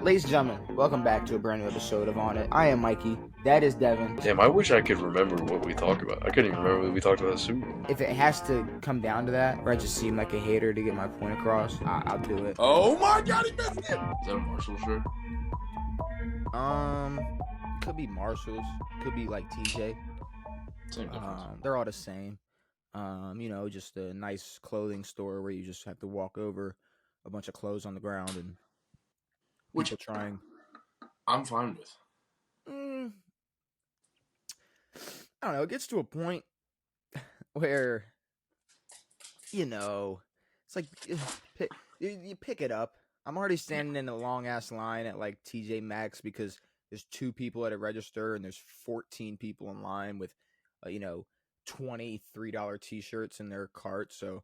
Ladies and gentlemen, welcome back to a brand new episode of On It. I am Mikey. That is Devan. Damn, I wish I could remember what we talked about. I couldn't even remember what we talked about the Super Bowl. If it has to come down to that, or I just seem like a hater to get my point across, I'll do it. Oh my God, he missed it! Is that a Marshall shirt? Could be Marshalls, could be like TJ. Same difference. They're all the same. Just a nice clothing store where you just have to walk over a bunch of clothes on the ground and Which people trying. I'm fine with. I don't know. It gets to a point where, it's like you pick it up. I'm already standing in a long ass line at like TJ Maxx because there's 2 people at a register and there's 14 people in line with, $23 t-shirts in their cart. So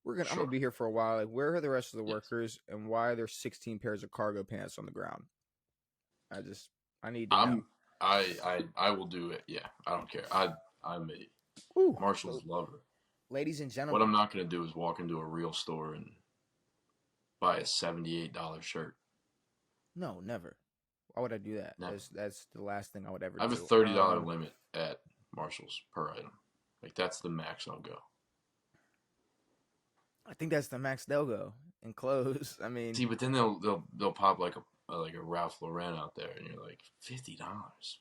I'm gonna be here for a while. Like, where are the rest of the workers, and why are there 16 pairs of cargo pants on the ground? I need to know. I will do it. Yeah, I don't care. I'm a Marshall's lover. Ladies and gentlemen, what I'm not gonna do is walk into a real store and buy a $78 shirt. No, never. Why would I do that? Never. That's the last thing I would ever do. I have a $30 limit at Marshall's per item. Like, that's the max I'll go. I think that's the max they'll go in clothes. I mean, see, but then they'll pop like a Ralph Lauren out there, and you're like, $50.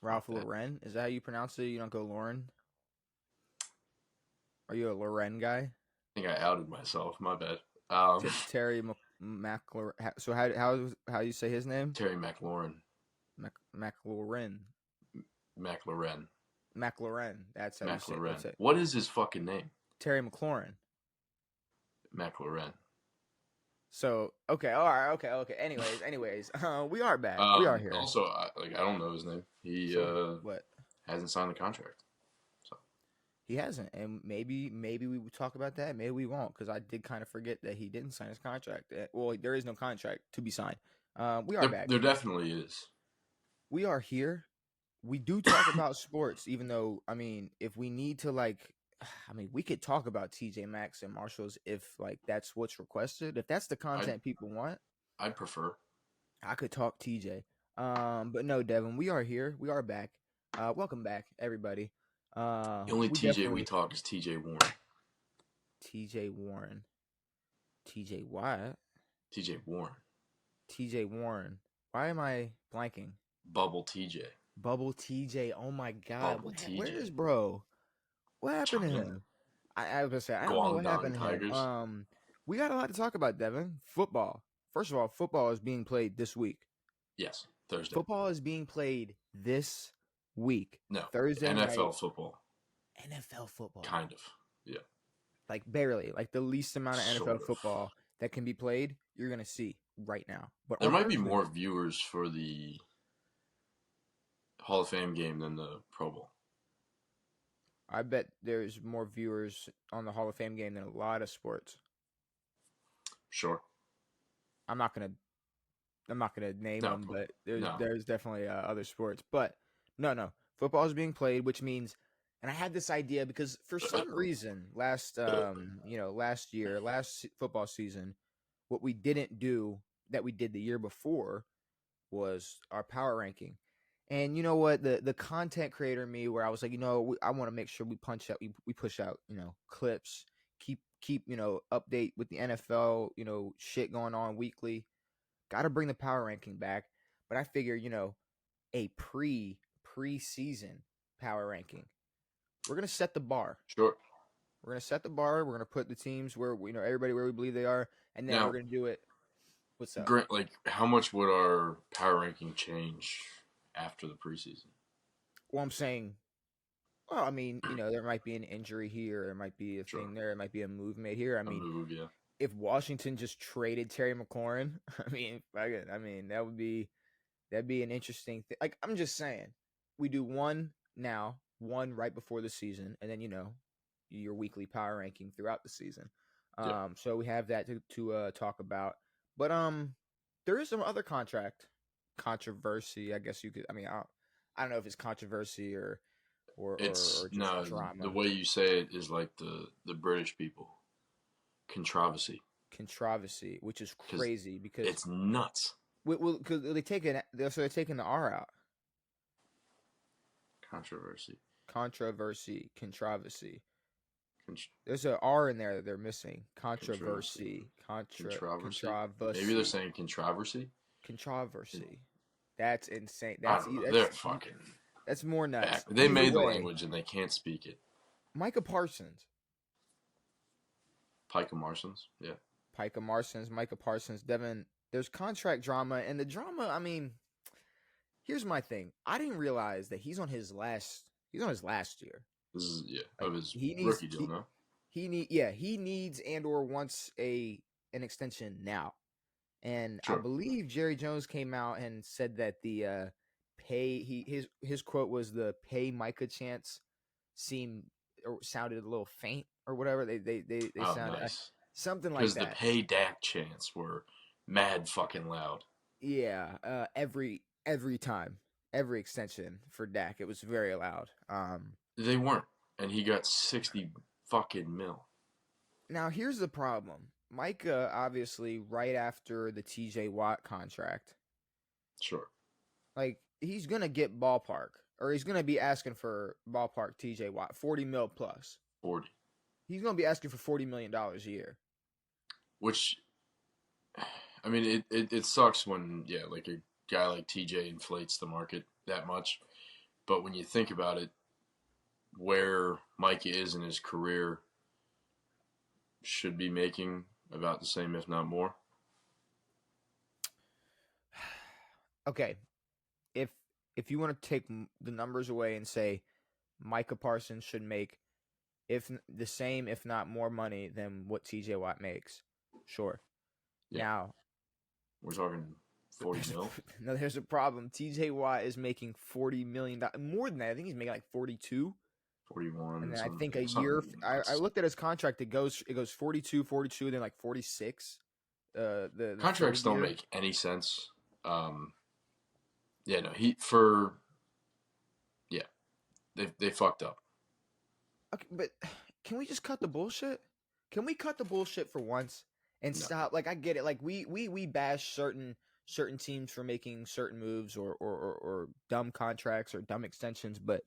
Ralph Lauren? Is that how you pronounce it? You don't go Lauren? Are you a Lauren guy? I think I outed myself. My bad. Terry McLaurin. So how you say his name? Terry McLaurin. McLaurin. McLaurin. McLaurin. That's how McLaurin. You say it. What is his fucking name? Terry McLaurin. McLaurin. So okay, all right, okay. Anyways, we are back. We are here. Also, I don't know his name. He what? Hasn't signed the contract. So he hasn't, and maybe we will talk about that. Maybe we won't, because I did kind of forget that he didn't sign his contract. Well, there is no contract to be signed. We are back. There definitely is. We are here. We do talk about sports, even though, if we need to, we could talk about TJ Maxx and Marshalls if, that's what's requested. If that's the content people want. I'd prefer. I could talk TJ. But no, Devan, we are here. We are back. Welcome back, everybody. The only TJ we talk is TJ Warren. TJ Warren. TJ what? TJ Warren. TJ Warren. Why am I blanking? Bubble TJ. Bubble TJ. Oh my God. TJ. Where is bro? What happened to him? I was gonna say, I don't know what happened to him. We got a lot to talk about, Devan. Football. First of all, football is being played this week. Yes, Thursday. Football is being played this week. No, Thursday NFL night. football. NFL football. Kind of, yeah. Like barely, like the least amount of NFL football that can be played, you're gonna see right now. But there might be more viewers for the Hall of Fame game than the Pro Bowl. I bet there's more viewers on the Hall of Fame game than a lot of sports. Sure. I'm not gonna name them, but there's definitely other sports. But no, football is being played, which means, and I had this idea because for some reason last football season, what we didn't do that we did the year before was our power ranking. And you know what, the content creator me, where I was like, I want to make sure we push out, clips, keep update with the NFL, shit going on weekly. Got to bring the power ranking back, but I figure, a preseason power ranking. We're gonna set the bar. Sure. We're gonna set the bar. We're gonna put the teams where everybody where we believe they are, and then we're gonna do it. What's up? Grant, how much would our power ranking change after the preseason? Well, I'm saying, there might be an injury here. There might be a thing there. It might be a move made here. Yeah. If Washington just traded Terry McLaurin, that'd be an interesting thing. Like, I'm just saying, we do one now, one right before the season, and then your weekly power ranking throughout the season. So we have that to talk about. But there is some other controversy, I guess you could. I don't know if it's controversy or just drama. The way you say it is like the British people. Controversy, which is crazy because it's nuts. Well, because they're taking the R out. Controversy. Controversy. Con- There's an R in there that they're missing. controversy. Controversy. Maybe they're Controversy. saying controversy. Controversy. That's insane. I don't know. They're fucking That's more back. nuts. They Either made the way, language and they can't speak it. Micah Parsons. Micah Parsons. Yeah. Micah Parsons, Devan. There's contract drama, and the drama. I mean, here's my thing. I didn't realize that he's on his last. He's on his last year. This is Like of his he needs. rookie deal, no? He needs and or wants an extension now. And I Sure. believe Jerry Jones came out and said that the his quote was the pay Micah chance seemed or sounded a little faint or whatever. They Oh, sounded nice. something like Because the that. pay Dak chants were mad fucking loud. Yeah, every time, every extension for Dak, it was very loud. They weren't, and he got 60 fucking mil. Now here's the problem. Micah, obviously, right after the TJ Watt contract, Sure. like he's gonna get ballpark, or he's gonna be asking for ballpark TJ Watt, 40 mil plus. 40. He's gonna be asking for $40 million a year. Which, I mean, it sucks when, yeah, like a guy like TJ inflates the market that much. But when you think about it, where Micah is in his career should be making about the same, if not more. Okay, if if you want to take the numbers away and say Micah Parsons should make if the same, if not more money than what TJ Watt makes, sure. Yeah. Now We're talking 40 mil. no, there's a problem. TJ Watt is making $40 million more than that. I think he's making like 42. 41. And then I Something, think a year. something I looked at his contract. It goes 42, then like 46. The Contracts third don't year. make any sense. Yeah, no, yeah, they fucked up. Okay, but can we just cut the bullshit? Can we cut the bullshit for once and No. stop? Like I get it. Like we bash certain teams for making certain moves or dumb contracts or dumb extensions, but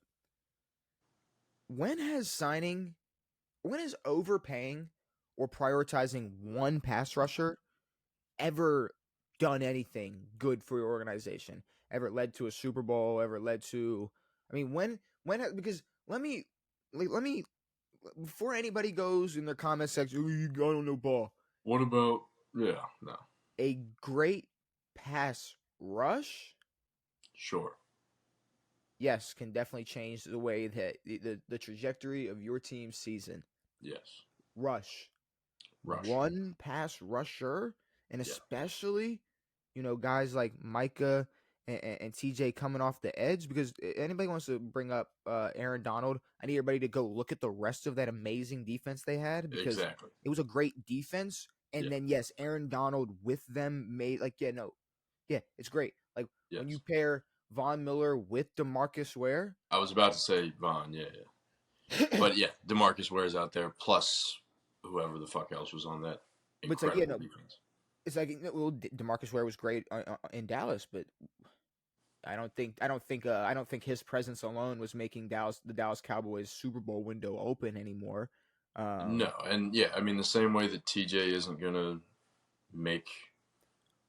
when has overpaying or prioritizing one pass rusher ever done anything good for your organization? Ever led to a Super Bowl? Ever led to? I mean, because let me before anybody goes in their comment section, oh, you don't know ball. What about, yeah, no. A great pass rush, Sure. yes, can definitely change the way that the trajectory of your team's season. Yes. Rush. Rush. One pass rusher, and Yeah. especially, guys like Micah and TJ coming off the edge, because anybody wants to bring up Aaron Donald, I need everybody to go look at the rest of that amazing defense they had, because Exactly. it was a great defense. And Yeah. then, yes, Aaron Donald with them made, like, it's great. Like, Yes. when you pair Von Miller with DeMarcus Ware. I was about to say Vaughn, yeah. But yeah, DeMarcus Ware's out there, plus whoever the fuck else was on that incredible defense. It's like, well, DeMarcus Ware was great in Dallas, but I don't think his presence alone was making the Dallas Cowboys Super Bowl window open anymore. No, and yeah, I mean the same way that TJ isn't gonna make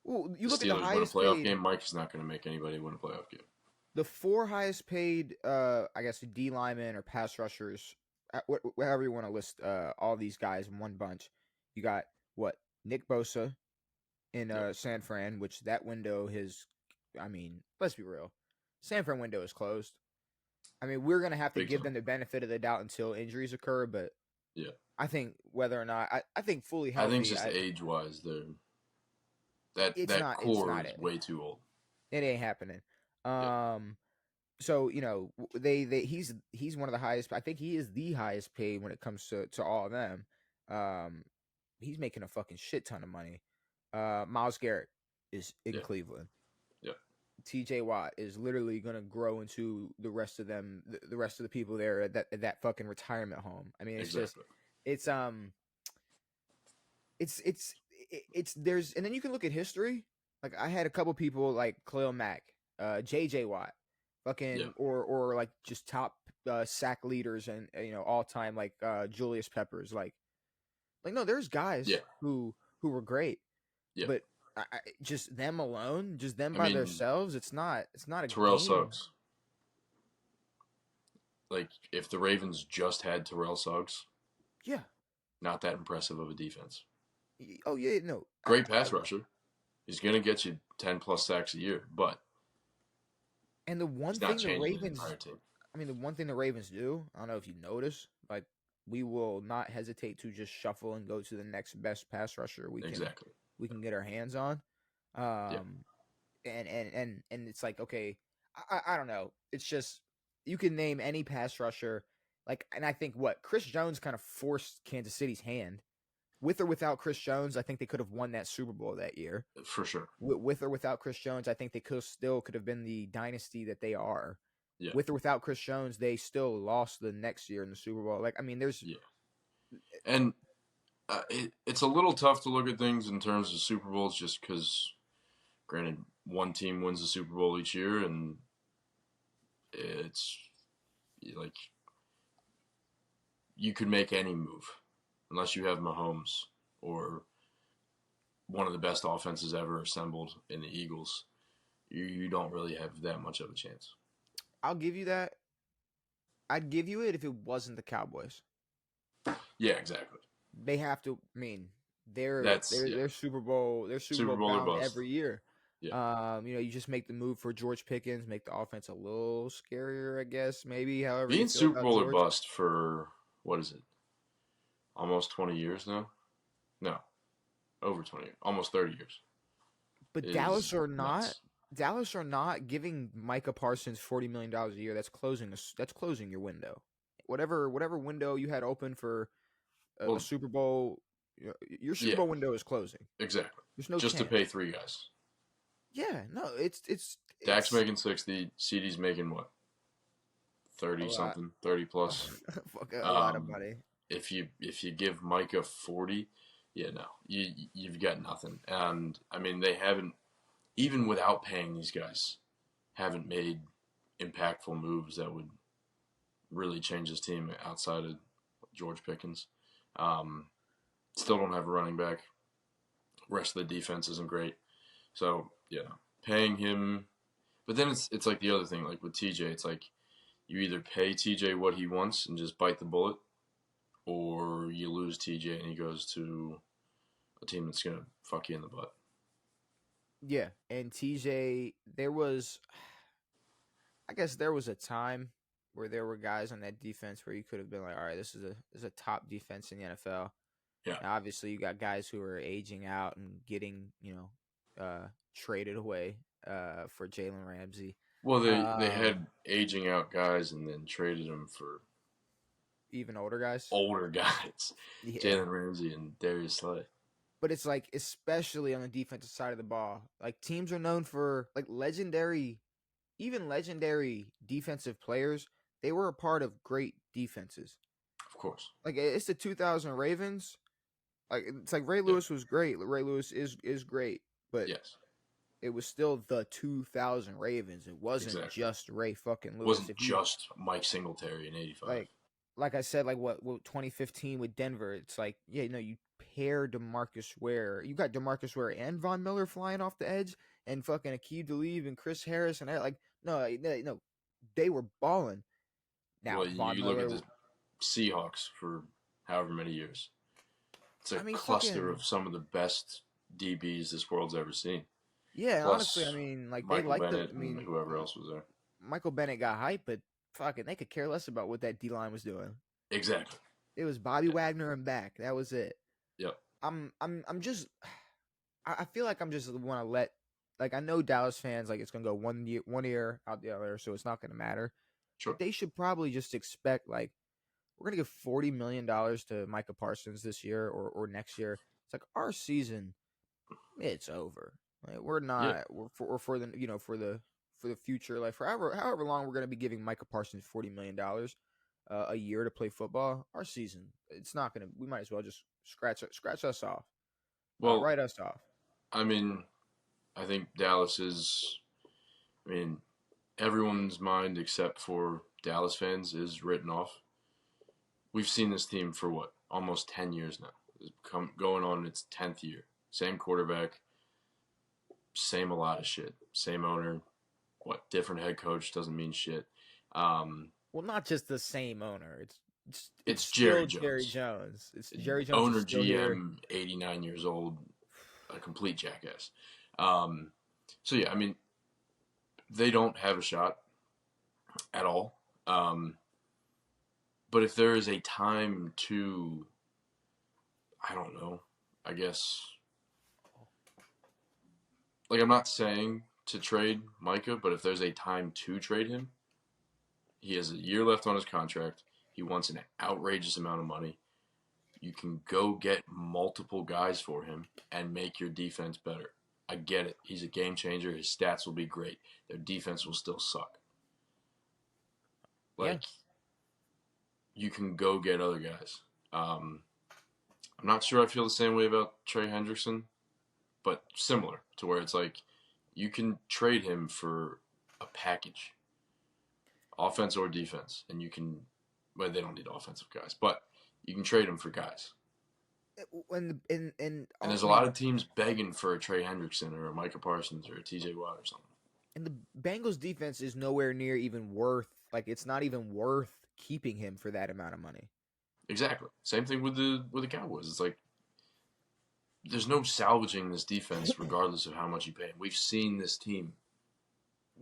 you the look at the Steelers win a highest playoff paid game, Mike is not gonna make anybody win a playoff game. the four highest paid, I guess, D linemen or pass rushers, whatever you want to list, all these guys in one bunch. You got what? Nick Bosa in San Fran, which that window I mean, let's be real, San Fran window is closed. I mean, we're gonna have to give them the benefit of the doubt until injuries occur, but yeah, I think whether or not I think fully healthy. I think just age wise, that core is way too old. It ain't happening. So he's one of the highest. I think he is the highest paid when it comes to all of them. He's making a fucking shit ton of money. Myles Garrett is in Cleveland. Yeah. TJ Watt is literally gonna grow into the rest of them, the rest of the people there at that fucking retirement home. I mean, it's it's there's, and then you can look at history. like I had a couple people like Khalil Mack, JJ Watt, Yeah, fucking or like just top sack leaders and all time like Julius Peppers like no, there's yeah, guys who were great, yeah. but just them alone, just them I by mean, themselves, it's not a Terrell game. Suggs. Like, if the Ravens just had Terrell Suggs, Yeah. not that impressive of a defense. Oh yeah, no. Great pass rusher. He's going to get you 10 plus sacks a year, but And the one he's not thing the changing an Ravens, entire team. I mean, the one thing the Ravens do, I don't know if you notice, like we will not hesitate to just shuffle and go to the next best pass rusher Exactly. we can get our hands on. Yeah, Um, and it's like okay, I don't know. It's just you can name any pass rusher, like, and I think what Chris Jones kind of forced Kansas City's hand. With or without Chris Jones, I think they could have won that Super Bowl that year. for sure. With or without Chris Jones, I think they could have been the dynasty that they are. Yeah, With or without Chris Jones, they still lost the next year in the Super Bowl. Like, I mean, there's yeah. And it's a little tough to look at things in terms of Super Bowls just because, granted, one team wins the Super Bowl each year, and it's like you could make any move unless you have Mahomes or one of the best offenses ever assembled in the Eagles. You don't really have that much of a chance. I'll give you that. I'd give you it if it wasn't the Cowboys. Yeah, exactly. They have to. I mean, they're That's they're yeah. they're Super Super Bowl Bowl or bound bust. every year. Yeah. You just make the move for George Pickens, make the offense a little scarier, I guess. Maybe, however you Being feel Super about Bowl or George. bust for what is it? Almost 20 years now? No, over 20 years. Almost 30 years. But Is nuts. Dallas are not giving Micah Parsons $40 million a year. That's closing your window. Whatever window you had open for a Well, Super Bowl, your Super yeah, Bowl window is closing. exactly. There's no Just to chance. pay three guys. Yeah, no, Dak's it's making 60, CD's making what? a 30 lot. something, 30 plus. Fuck a lot of Um, money. if you give Micah 40, yeah, no. You've got nothing. And I mean, they haven't, even without paying these guys, haven't made impactful moves that would really change his team outside of George Pickens. Um, Still don't have a running back. Rest of the defense isn't great. So yeah, paying him. But then it's like the other thing, like with TJ, it's like you either pay TJ what he wants and just bite the bullet, or you lose TJ and he goes to a team that's gonna fuck you in the butt. Yeah, and TJ, I guess there was a time where there were guys on that defense where you could have been like, all right, this is a top defense in the NFL. Yeah. Now, obviously, you got guys who are aging out and getting, traded away for Jalen Ramsey. Well, they Um, had aging out guys and then traded them for Even older guys. older guys, Yeah. Jalen Ramsey and Darius Slay. But it's like, especially on the defensive side of the ball, like teams are known for like even legendary defensive players. They were a part of great defenses. Of course. Like it's the 2000 Ravens. Like it's like Ray Yeah. Lewis was great. Ray Lewis is great, but Yes. it was still the 2000 Ravens. It wasn't Exactly. just Ray fucking Lewis. Wasn't If you just Mike Singletary in '85. like, like I said, like what 2015 with Denver, it's like yeah, no, you pair Demarcus Ware. You got Demarcus Ware and Von Miller flying off the edge, and fucking Akeem Deleve and Chris Harris, and like no, they were balling. Now Well, Von you look at Miller, the Seahawks for however many years. It's a I mean, cluster fucking of some of the best DBs this world's ever seen. yeah. Honestly, I Plus mean, like they Michael like the. Bennett I and mean, whoever else was there. Michael Bennett got hype, but fucking they could care less about what that D line was doing. Exactly. It was Bobby Yeah. Wagner and back. That was it. Yep. I'm just. I feel like I'm just want to let. Like I know Dallas fans like it's gonna go one ear out the other, so it's not gonna matter. Sure. But they should probably just expect like we're gonna give $40 million to Micah Parsons this year or next year. It's like our season, it's over. Like we're Yeah. not we're for the for the future. Like for however long we're gonna be giving Micah Parsons $40 million a year to play football. Our season, it's not gonna. We might as well just scratch us off, Well, write us off. I mean, I think Dallas is. I mean, everyone's mind except for Dallas fans is written off. We've seen this team for what, almost 10 years now. It's going on its 10th year. Same quarterback, same a lot of shit. Same owner. What, different head coach doesn't mean shit. Um, Well, not just the same owner. It's it's still Jerry Jerry Jones, Jones. It's Jerry Jones is owner still here. GM, 89 years old, a complete jackass. Um, so yeah, I mean, they don't have a shot at all. But if there is a time to, I don't know, I guess, like I'm not saying to trade Micah, but if there's a time to trade him, he has a year left on his contract. He wants an outrageous amount of money. You can go get multiple guys for him and make your defense better. I get it. He's a game changer. His stats will be great. Their defense will still suck. Yeah. Like, you can go get other guys. I'm not sure I feel the same way about Trey Hendrickson, but similar to where it's like you can trade him for a package, offense or defense, and you can. Well, they don't need offensive guys, but you can trade him for guys. And I there's a lot mean, of teams begging for a Trey Hendrickson or a Micah Parsons or a TJ Watt or something. and the Bengals defense is nowhere near even worth it's not even worth keeping him for that amount of money. Exactly. Same thing with the Cowboys. It's like there's no salvaging this defense regardless of how much you pay him. We've seen this team,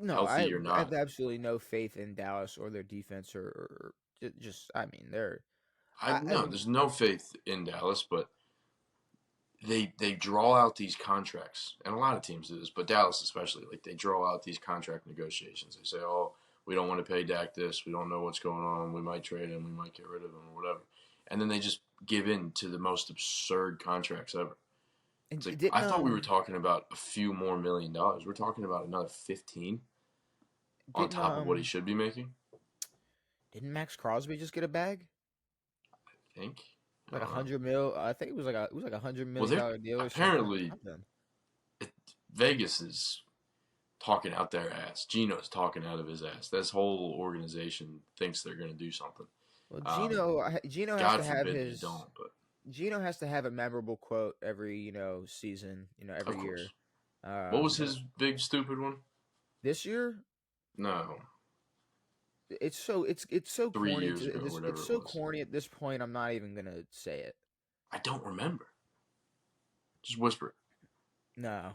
No, healthy or I have not. absolutely no faith in Dallas or their defense or just I mean they're I I no, mean there's no faith in Dallas, but they draw out these contracts, and a lot of teams do this, but Dallas especially, like they draw out these contract negotiations. They say, "Oh, we don't want to pay Dak this. We don't know what's going on. We might trade him. We might get rid of him, or whatever." And then they just give in to the most absurd contracts ever. and It's like didn't I thought we were talking about a few more $1 million. We're talking about another 15 on didn't top of what he should be making. didn't Max Crosby just get a bag? I think. I Like a don't know. 100 mil. I think it was like $100 Well, million they're dollar deal or something. apparently Something. it, Vegas is talking out their ass. Gino's talking out of his ass. This whole organization thinks they're going to do something. Well, Um, Gino has God to have forbid they his don't, but Gino has to have a memorable quote every season, of every year. course. What was But his big stupid one? this year, No, it's so 3 corny years to ago, this. whatever It's it so was. corny at this point. I'm not even gonna say it. I don't remember. Just whisper it. No,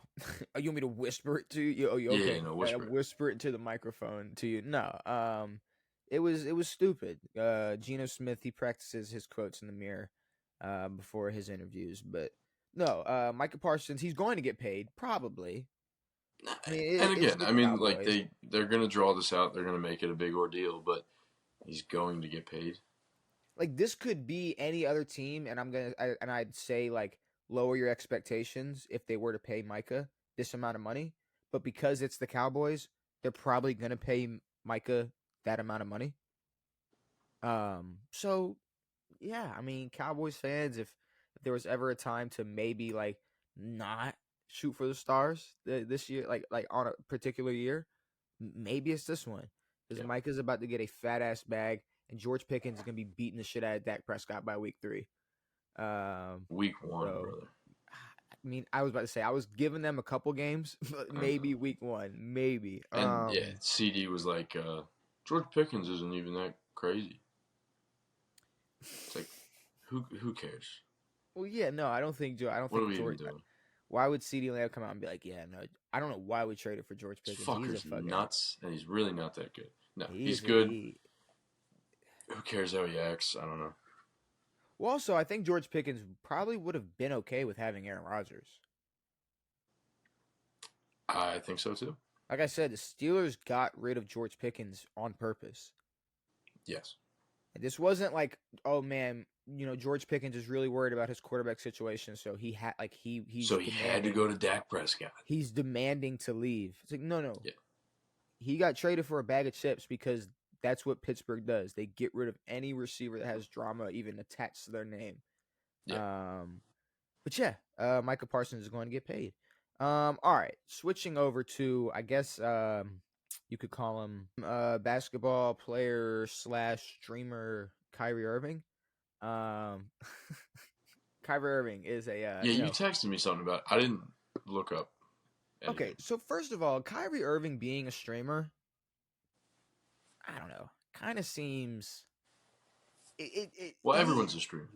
oh, you want me to whisper it to you? Oh, Yeah, okay. no, I whisper it. whisper it into the microphone to you. No, it was stupid. Geno Smith, he practices his quotes in the mirror, before his interviews. But no, Micah Parsons, he's going to get paid probably. I mean, And it's again, the I mean, like Cowboys. they're gonna draw this out. They're gonna make it a big ordeal, but he's going to get paid. Like this could be any other team, and I'd say like lower your expectations if they were to pay Micah this amount of money. But because it's the Cowboys, they're probably gonna pay Micah that amount of money. So yeah, I mean, Cowboys fans, if there was ever a time to maybe like not shoot for the stars this year, like on a particular year, maybe it's this one because Yeah, Micah's about to get a fat ass bag, and George Pickens is gonna be beating the shit out of Dak Prescott by week 3. Um, week one, so brother. I mean, I was about to say I was giving them a couple games, but I know. maybe week 1, maybe. And yeah, CD was like, George Pickens isn't even that crazy. It's like, who cares? Well, yeah, no, I don't think Joe. I don't What are think we even George. doing? Why would CD Lamb come out and be like, yeah, no, I don't know why we traded for George This Pickens. He's a fucker's fucking nuts, and he's really not that good. No, he's he's a, good. he. Who cares how he acts? I don't know. Well, also, I think George Pickens probably would have been okay with having Aaron Rodgers. I think so too. Like I said, the Steelers got rid of George Pickens on purpose. Yes. And this wasn't like, oh man, George Pickens is really worried about his quarterback situation, so he had like he's So he had to demanding go to Dak Prescott. he's demanding to leave. It's like no, Yeah. he got traded for a bag of chips because that's what Pittsburgh does. They get rid of any receiver that has drama even attached to their name. Yeah. But yeah, Micah Parsons is going to get paid. All right. Switching over to, I guess, you could call him basketball player slash streamer Kyrie Irving. Um, Kyrie Irving is a, Yeah, you texted me something about it. I didn't look up okay. anything. So first of all, Kyrie Irving being a streamer, I don't know, kind of seems Well, he everyone's a streamer.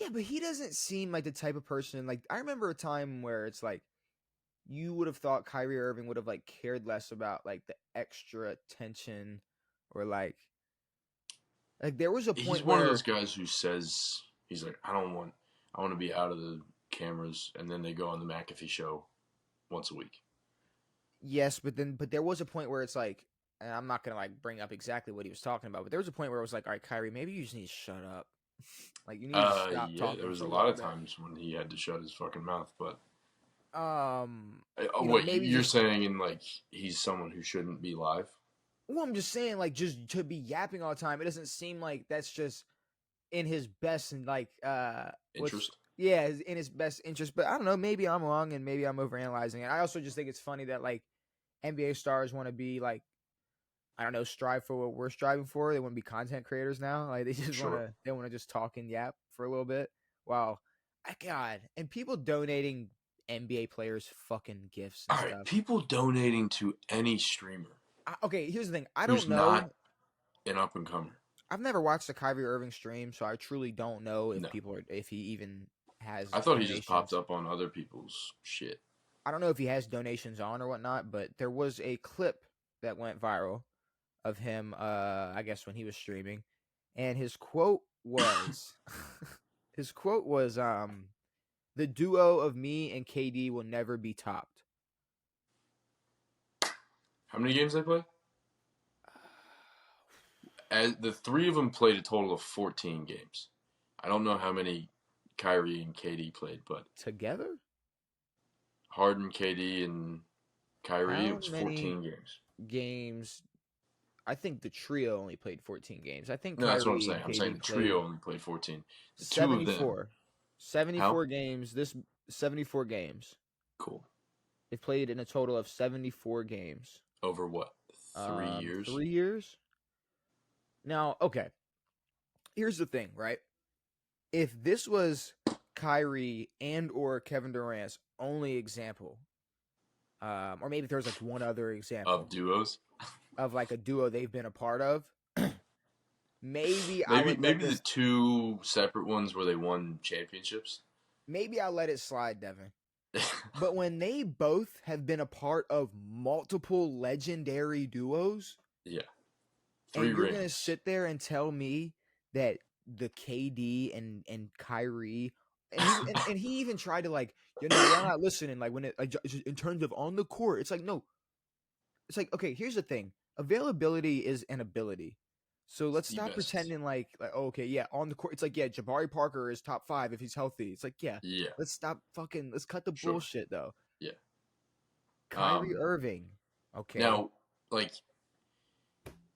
yeah, but he doesn't seem like the type of person. Like I remember a time where it's like you would have thought Kyrie Irving would have like cared less about like the extra attention or like there was a He's point one of those where guys who says he's like, I want to be out of the cameras, and then they go on the McAfee show once a week. yes, but there was a point where it's like, and I'm not gonna like bring up exactly what he was talking about, but there was a point where it was like, all right, Kyrie, maybe you just need to shut up. Like you need to stop Yeah, there talking was for a a lot little of bit. times when he had to shut his fucking mouth. But You know, wait, maybe you're just saying in like he's someone who shouldn't be live? well, I'm just saying, like, just to be yapping all the time, it doesn't seem like that's just in his best and like what's Interest? yeah, in his best interest. But I don't know, maybe I'm wrong and maybe I'm overanalyzing it. I also just think it's funny that like NBA stars want to be like I don't know, strive for what we're striving for. They want to be content creators now. Like Sure. they want to just talk and yap for a little bit. Wow. God, and people donating NBA players fucking gifts and All right, stuff. people donating to any streamer Okay, here's the thing. I who's don't not know. an up and comer. I've never watched a Kyrie Irving stream, so I truly don't know if No, people are if he even has I thought he just popped donations. up on other people's shit. I don't know if he has donations on or whatnot, but there was a clip that went viral of him, I guess when he was streaming, and his quote was, his quote was, "The duo of me and KD will never be topped." How many games they play? The three of them played a total of 14 games. I don't know how many Kyrie and KD played, but Together? Harden, KD, and Kyrie, it How was many 14 games. games? I think the trio only played 14 games. I think No, that's what I'm Kyrie saying. and I'm saying KD the played trio only played 14. The two of them, 74. how? 74 games. This 74 games. Cool. They played in a total of 74 games. Over what? 3 years? 3 years. Now, okay. Here's the thing, right? If this was Kyrie and or Kevin Durant's only example, or maybe if there was like one other Of example duos? of like a duo they've been a part of, maybe I Maybe would let maybe the this. two separate ones where they won championships. Maybe I'll let it slide, Devin. But when they both have been a part of multiple legendary duos, Yeah. Three and you're gonna rings. sit there and tell me that the KD and Kyrie and he even tried to like y'all not listening like when it like, in terms of on the court it's like no it's like okay here's the thing availability is an ability so It's let's the stop best. pretending like oh, okay yeah on the court it's like yeah Jabari Parker is top 5 if he's healthy it's like yeah Yeah. let's stop fucking let's cut the Sure. bullshit though Yeah. Kyrie Um. Irving okay Now, like,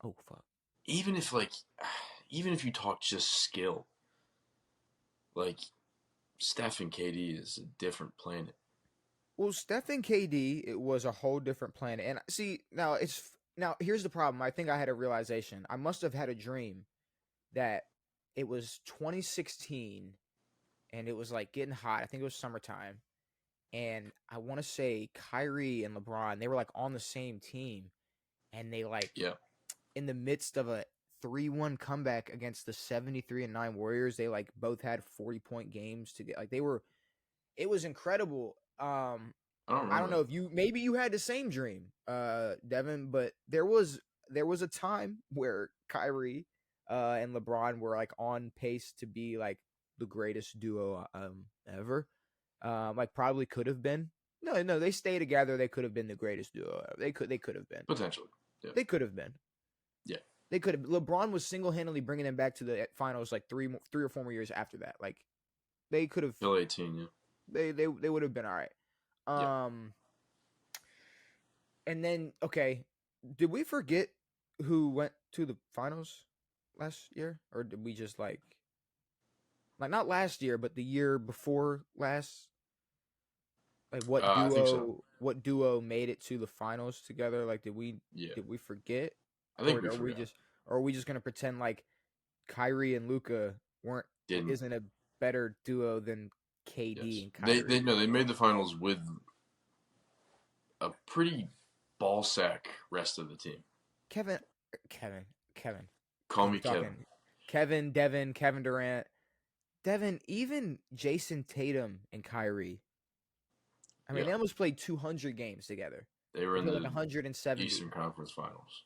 oh fuck even if like, even if you talk just skill, like Steph and KD is a different planet. Well, Steph and KD, it was a whole different planet. And see, now here's the problem. I think I had a realization. I must have had a dream that it was 2016 and it was like getting hot. I think it was summertime. And I want to say Kyrie and LeBron, they were like on the same team and they like Yeah. in the midst of a 3-1 comeback against the 73-9 Warriors, they like both had 40-point games to get like they were it was incredible. I don't I don't remember know that. if you maybe you had the same dream, Devin, but there was a time where Kyrie and LeBron were like on pace to be like the greatest duo ever. Like probably could have been. No, they stay together. They could have been the greatest duo. They could have been. Potentially. Yeah. They could have been. Yeah. They could have. LeBron was single handedly bringing them back to the finals like three or 4 more years after that. Like they could have. Still 18. Yeah. They would have been all right. Yeah. And then okay, did we forget who went to the finals last year, or did we just like not last year, but the year before last? Like I think so. what duo made it to the finals together? Like Yeah, did we forget, I think or we are we forgot. just or are we just gonna pretend like Kyrie and Luca weren't Didn't. isn't a better duo than KD Yes, and they Kyrie? no, they made the finals with a pretty ball sack rest of the team. Kevin, Kevin, Kevin. Call We're me Kevin. talking Kevin, Devin, Kevin Durant, Devin, even Jason Tatum and Kyrie. I mean, Yeah, they almost played 200 games together. they were They in played like the 170. Eastern Conference Finals.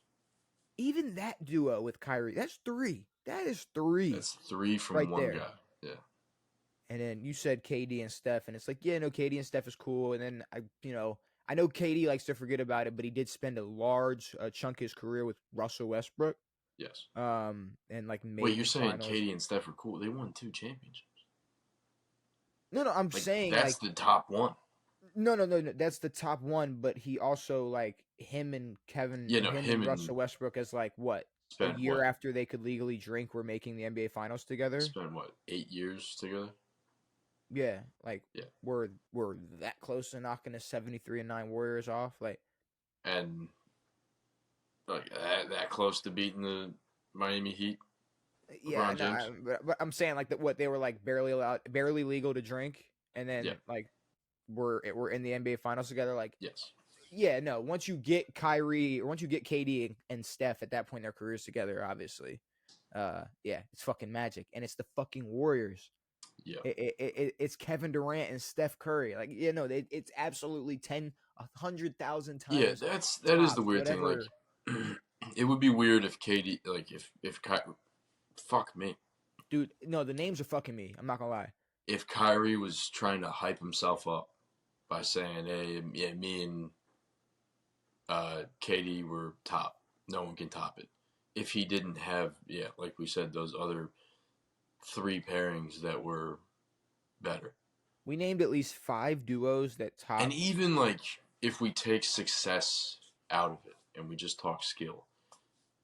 Even that duo with Kyrie, that's three. That is three That's three from right one there. guy. Yeah. And then you said KD and Steph, and it's like, yeah, no, KD and Steph is cool. And then I know KD likes to forget about it, but he did spend a large chunk of his career with Russell Westbrook, Yes. and like Wait, made you're the saying finals. Katie and Steph are cool? They won 2 championships. No, I'm Like saying that's like the top one. no, that's the top one. But he also like You know, him him and and Russell Westbrook as like what a spent year what? after they could legally drink, were making the NBA Finals together. Spent what? 8 years together. Yeah, like Yeah. we're that close to knocking the 73-9 Warriors off. Like, And like that close to beating the Miami Heat, yeah, LeBron no, James. but I'm saying like that what they were like barely legal to drink, and Yeah. then like we're in the NBA Finals together. Like, Yes. yeah, no, once you get Kyrie or once you get KD and Steph at that point in their careers together, obviously, yeah, it's fucking magic, and it's the fucking Warriors. Yeah. It's Kevin Durant and Steph Curry. Like, yeah, no, it's absolutely 100,000 Yeah. times That is the tops weird thing. Like, whatever. it would be weird if Katie, like, fuck me, Dude, no, the names are fucking me. I'm not gonna lie. if Kyrie was trying to hype himself up by saying, "Hey, yeah, me and Katie were top. No one can top it." If he didn't have, yeah, like we said, those other three pairings that were better, We named at least 5 duos that and top. even like if we take success out of it and we just talk skill,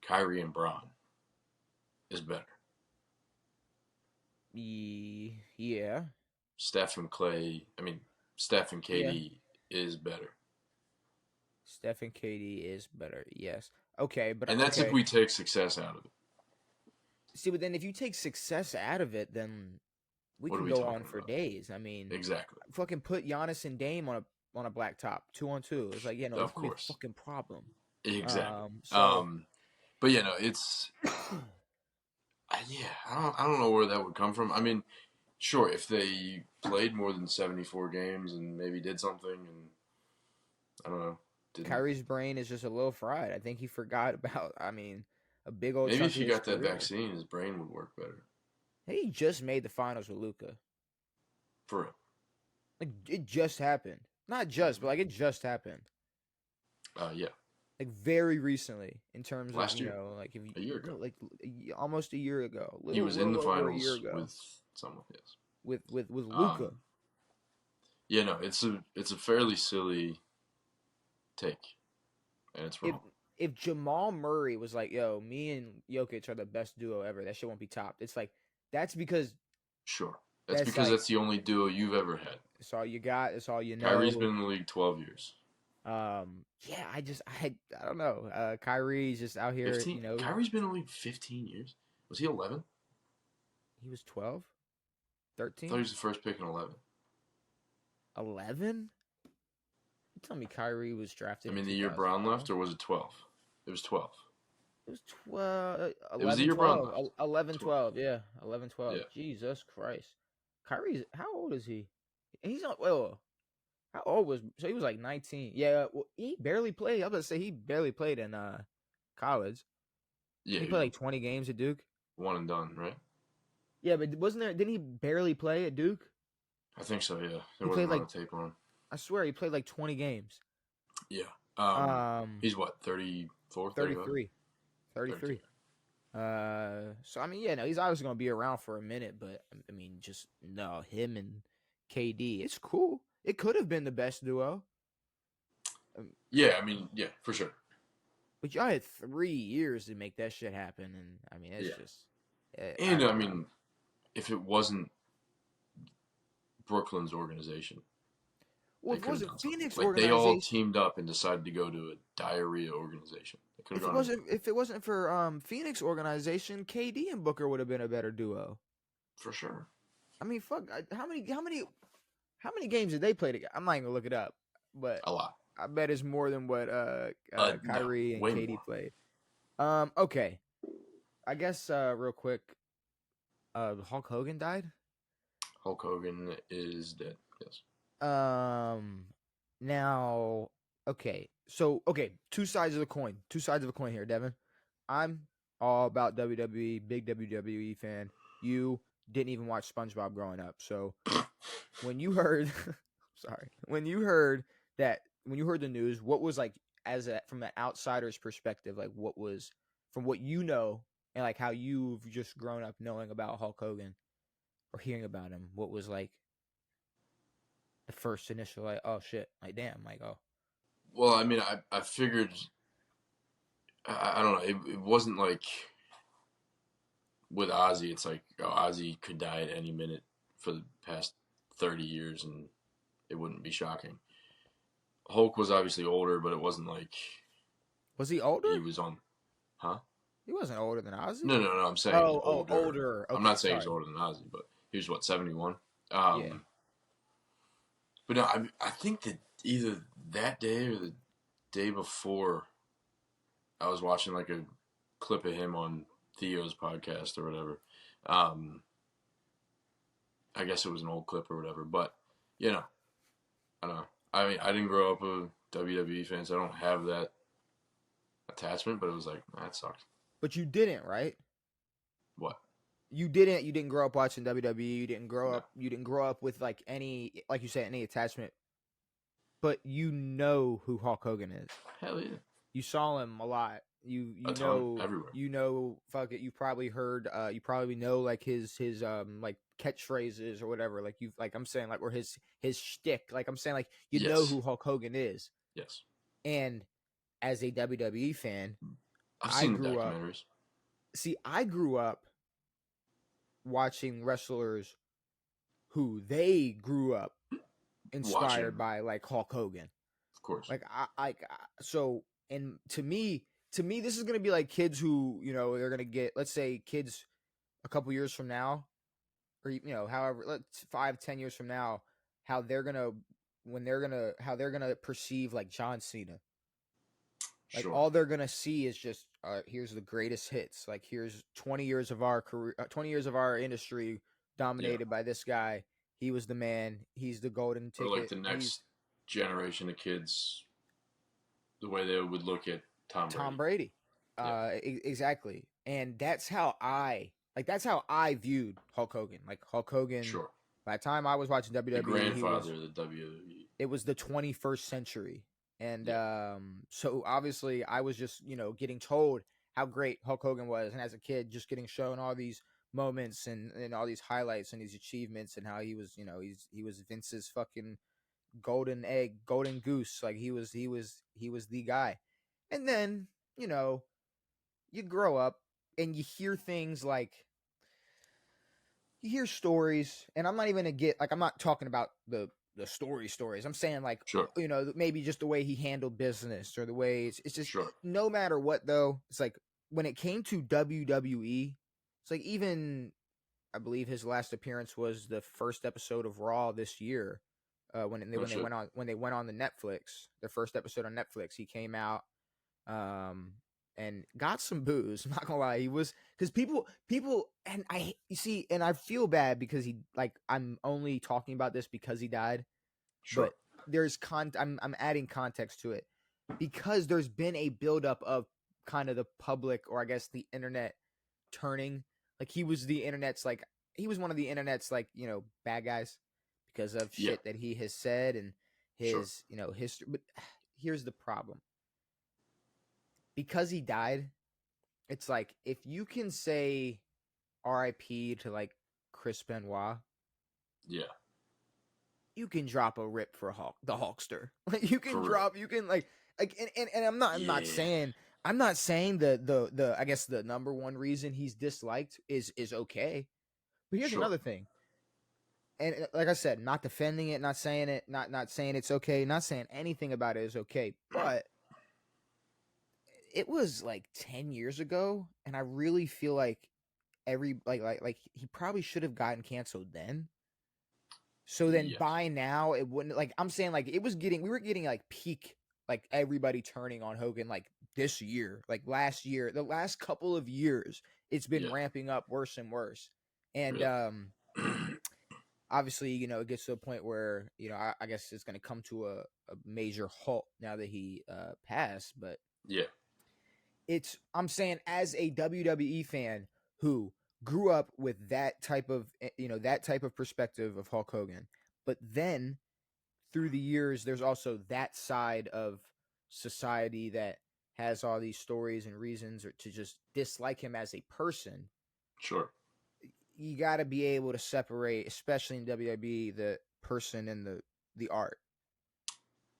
Kyrie and Braun is better. Yeah, Steph and Clay, I mean, Steph and yeah. Katie is better. Steph and Katie is better. Yes. Okay, but And that's if okay. we take success out of it. See, but then if you take success out of it, then we What are can we go on talking for about? days. I mean, Exactly. fucking put Giannis and Dame on a black top 2-on-2. It's like, yeah, no, that's Of gonna be course. a fucking problem. Exactly. So But yeah, no, it's yeah. I don't know where that would come from. I mean, sure, if they played more than 74 games and maybe did something, and I don't know, didn't. Kyrie's brain is just a little fried. I think he forgot about. I mean, a big old Maybe chunk if of he his got that career. vaccine, his brain would work better. He just made the finals with Luca. For real. Like it just happened. Not just, but like it just happened. Yeah. Like very recently, in terms of Last year, like if you a year ago, no, like almost a year ago, he was in little the over a year finals ago with someone. Yes. with Luca. Um. Yeah. No, it's a fairly silly take, and it's If wrong. if Jamal Murray was like, yo, me and Jokic are the best duo ever, that shit won't be topped. It's like that's because Sure. That's that's because like that's the only duo you've ever had. it's all you got. It's all you Kyrie's know. been in the league 12 years. Yeah, I don't know. Kyrie's just out here, 15? Kyrie's been in the league 15 years? Was he 11? he was 12, I thought he 13, was the first pick in 11. 11. You tell me Kyrie was I drafted in mean, the year Brown 2012. left, or was it 12? It was 12. It was 12, It was the 11, year Brown 12, left. 11, 12. 12. Yeah, 11, 12. Yeah. Jesus Christ. Kyrie's, how old is he? He's not, well, how old was, so he was like 19. Yeah, well, he barely played. I was about to say he barely played in college. Yeah, He he played was like 20 games at Duke. one and done, right? Yeah, but didn't he barely play at Duke? I think so, yeah. There He wasn't played a lot like, of tape on him. I swear he played like 20 games. Yeah. Um, He's what, 34, 35? 33. 32. 33. So I mean, yeah, no, he's obviously gonna be around for a minute, but I mean, just no, him and KD, it's cool. It could have been the best duo, um, Yeah, I mean, yeah, for sure. but y'all had 3 years to make that shit happen, and I mean, it's Yeah. just, I And, I don't know. mean, if it wasn't Brooklyn's organization, Well, They if it could have wasn't done something. Phoenix Like they all organization, teamed up and decided to go to a diarrhea organization. They could have gone anywhere. if it wasn't for Phoenix organization, KD and Booker would have been a better duo. For sure. I mean, fuck, how many games did they play together? I'm not even gonna look it up, but A lot. I bet it's more than what No, Kyrie and way KD more. played. Okay, I guess real quick, Hulk Hogan died. Hulk Hogan is dead. Yes. Um, now, okay, two sides of the coin. Two sides of a coin here, Devin. I'm all about WWE, big WWE fan. You didn't even watch SpongeBob growing up, so when you heard, sorry, when you heard the news, what was like from an outsider's perspective, like what was from what you know and like how you've just grown up knowing about Hulk Hogan or hearing about him, what was like the first initial like, oh shit, like damn, like oh. Well, I mean, I figured. I don't know. It wasn't like with Ozzy. It's like, oh, Ozzy could die at any minute for the past 30 years, and it wouldn't be shocking. Hulk was obviously older, but it wasn't like Was he he older? was on. Huh? He wasn't older than Ozzy. No. I'm saying Oh, older. older. I'm Okay, not saying he's sorry. older than Ozzy, but he was what 71. Yeah. But no, I think that either that day or the day before, I was watching like a clip of him on Theo's podcast or whatever. Um, I guess it was an old clip or whatever, but you know, I don't know. I mean, I didn't grow up a WWE fan, so I don't have that attachment. But it was like that sucks. But you didn't, right? What? You didn't grow up watching WWE. No. You didn't grow up with like any, like you said, any attachment. But you know who Hulk Hogan is. Hell yeah. You saw him a lot. A ton everywhere. Fuck it. You probably heard. You probably know like his like catchphrases or whatever. Like you like I'm saying like or his shtick. Like I'm saying like you know Yes. who Hulk Hogan is. Yes. And as a WWE fan, I've I seen the grew up. documentaries. See, I grew up watching wrestlers who they grew up inspired Watching, by, like Hulk Hogan. of course. Like so, and to me, this is gonna be like kids who they're gonna get. Let's say kids a couple years from now, or however, let's 5-10 years from now, how they're gonna how they're gonna perceive like John Cena. Like Sure. all they're gonna see is just here's the greatest hits. Like here's 20 years of our career, 20 years of our industry Yeah. dominated by this guy. He was the man. He's the golden Or like ticket. the He's next generation of kids, the way they would look at Tom Tom Brady. Brady. Yeah. Exactly. And that's how I viewed Hulk Hogan. Like Hulk Hogan. Sure. By the time I was watching The WWE, grandfather of the WWE. it was the 21st century. And Yeah. so obviously I was just, getting told how great Hulk Hogan was. And as a kid, just getting shown all these moments and all these highlights and these achievements and how he was, he was Vince's fucking golden egg, golden goose. Like he was the guy. And then, you grow up and you hear things like you hear stories, and I'm not even gonna get like I'm not talking about the stories. I'm saying like Sure. maybe just the way he handled business or the way it's just Sure. no matter what though. It's like when it came to WWE, it's like even I believe his last appearance was the first episode of Raw this year. When they went on the Netflix, their first episode on Netflix, he came out and got some booze. I'm not gonna lie, he was because people and I you see, and I feel bad because he like I'm only talking about this because he died, Sure. but I'm adding context to it because there's been a buildup of kind of the public or I guess the internet turning like he was one of the internet's like bad guys because of Yeah. shit that he has said and Sure. his history. But here's the problem: because he died, it's like if you can say R.I.P. to like Chris Benoit, Yeah. you can drop a rip for the Hulkster. Like you can For real. drop, you can like and I'm not Yeah. saying the I guess the number one reason he's disliked is okay. But here's Sure. another thing. and like I said, not defending it, not saying it, not saying it's okay, not saying anything about it is okay, but it was like 10 years ago, and I really feel like like he probably should have gotten canceled then. So then Yes. by now it wouldn't, like I'm saying, like it was getting, we were getting like peak, like everybody turning on Hogan like this year, like last year, the last couple of years, it's been Yeah. ramping up worse and worse. And Really. obviously, it gets to a point where, I guess it's going to come to a major halt now that he passed. But Yeah. I'm saying, as a WWE fan who grew up with that type of, that type of perspective of Hulk Hogan, but then through the years, there's also that side of society that has all these stories and reasons or to just dislike him as a person. Sure. You got to be able to separate, especially in WWE, the person and the art,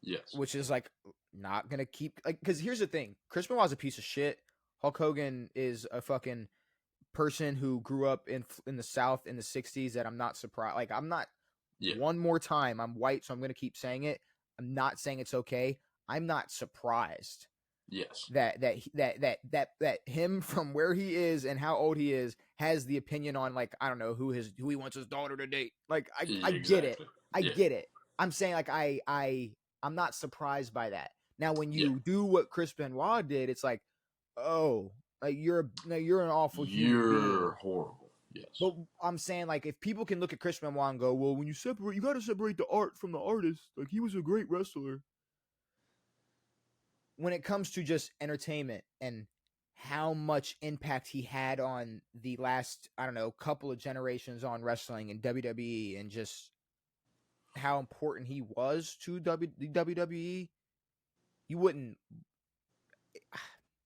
Yes. which is like not gonna keep, like, because here's the thing: Chris Benoit's a piece of shit. Hulk Hogan is a fucking person who grew up in the South in the '60s. That I'm not surprised. Like, I'm not. Yeah. One more time, I'm white, so I'm gonna keep saying it. I'm not saying it's okay. I'm not surprised Yes. that him, from where he is and how old he is, has the opinion on, like, I don't know, who he wants his daughter to date. Like, I get it. Exactly. I Yeah. get it. I'm saying, like, I'm not surprised by that. Now when Yeah. you do what Chris Benoit did, it's like, oh, like you're an awful human You're being. horrible. Yes. But I'm saying, like, if people can look at Chris Benoit and go, well, when you got to separate the art from the artist. Like, he was a great wrestler. When it comes to just entertainment and how much impact he had on the last, I don't know, couple of generations on wrestling and WWE, and just how important he was to the WWE, you wouldn't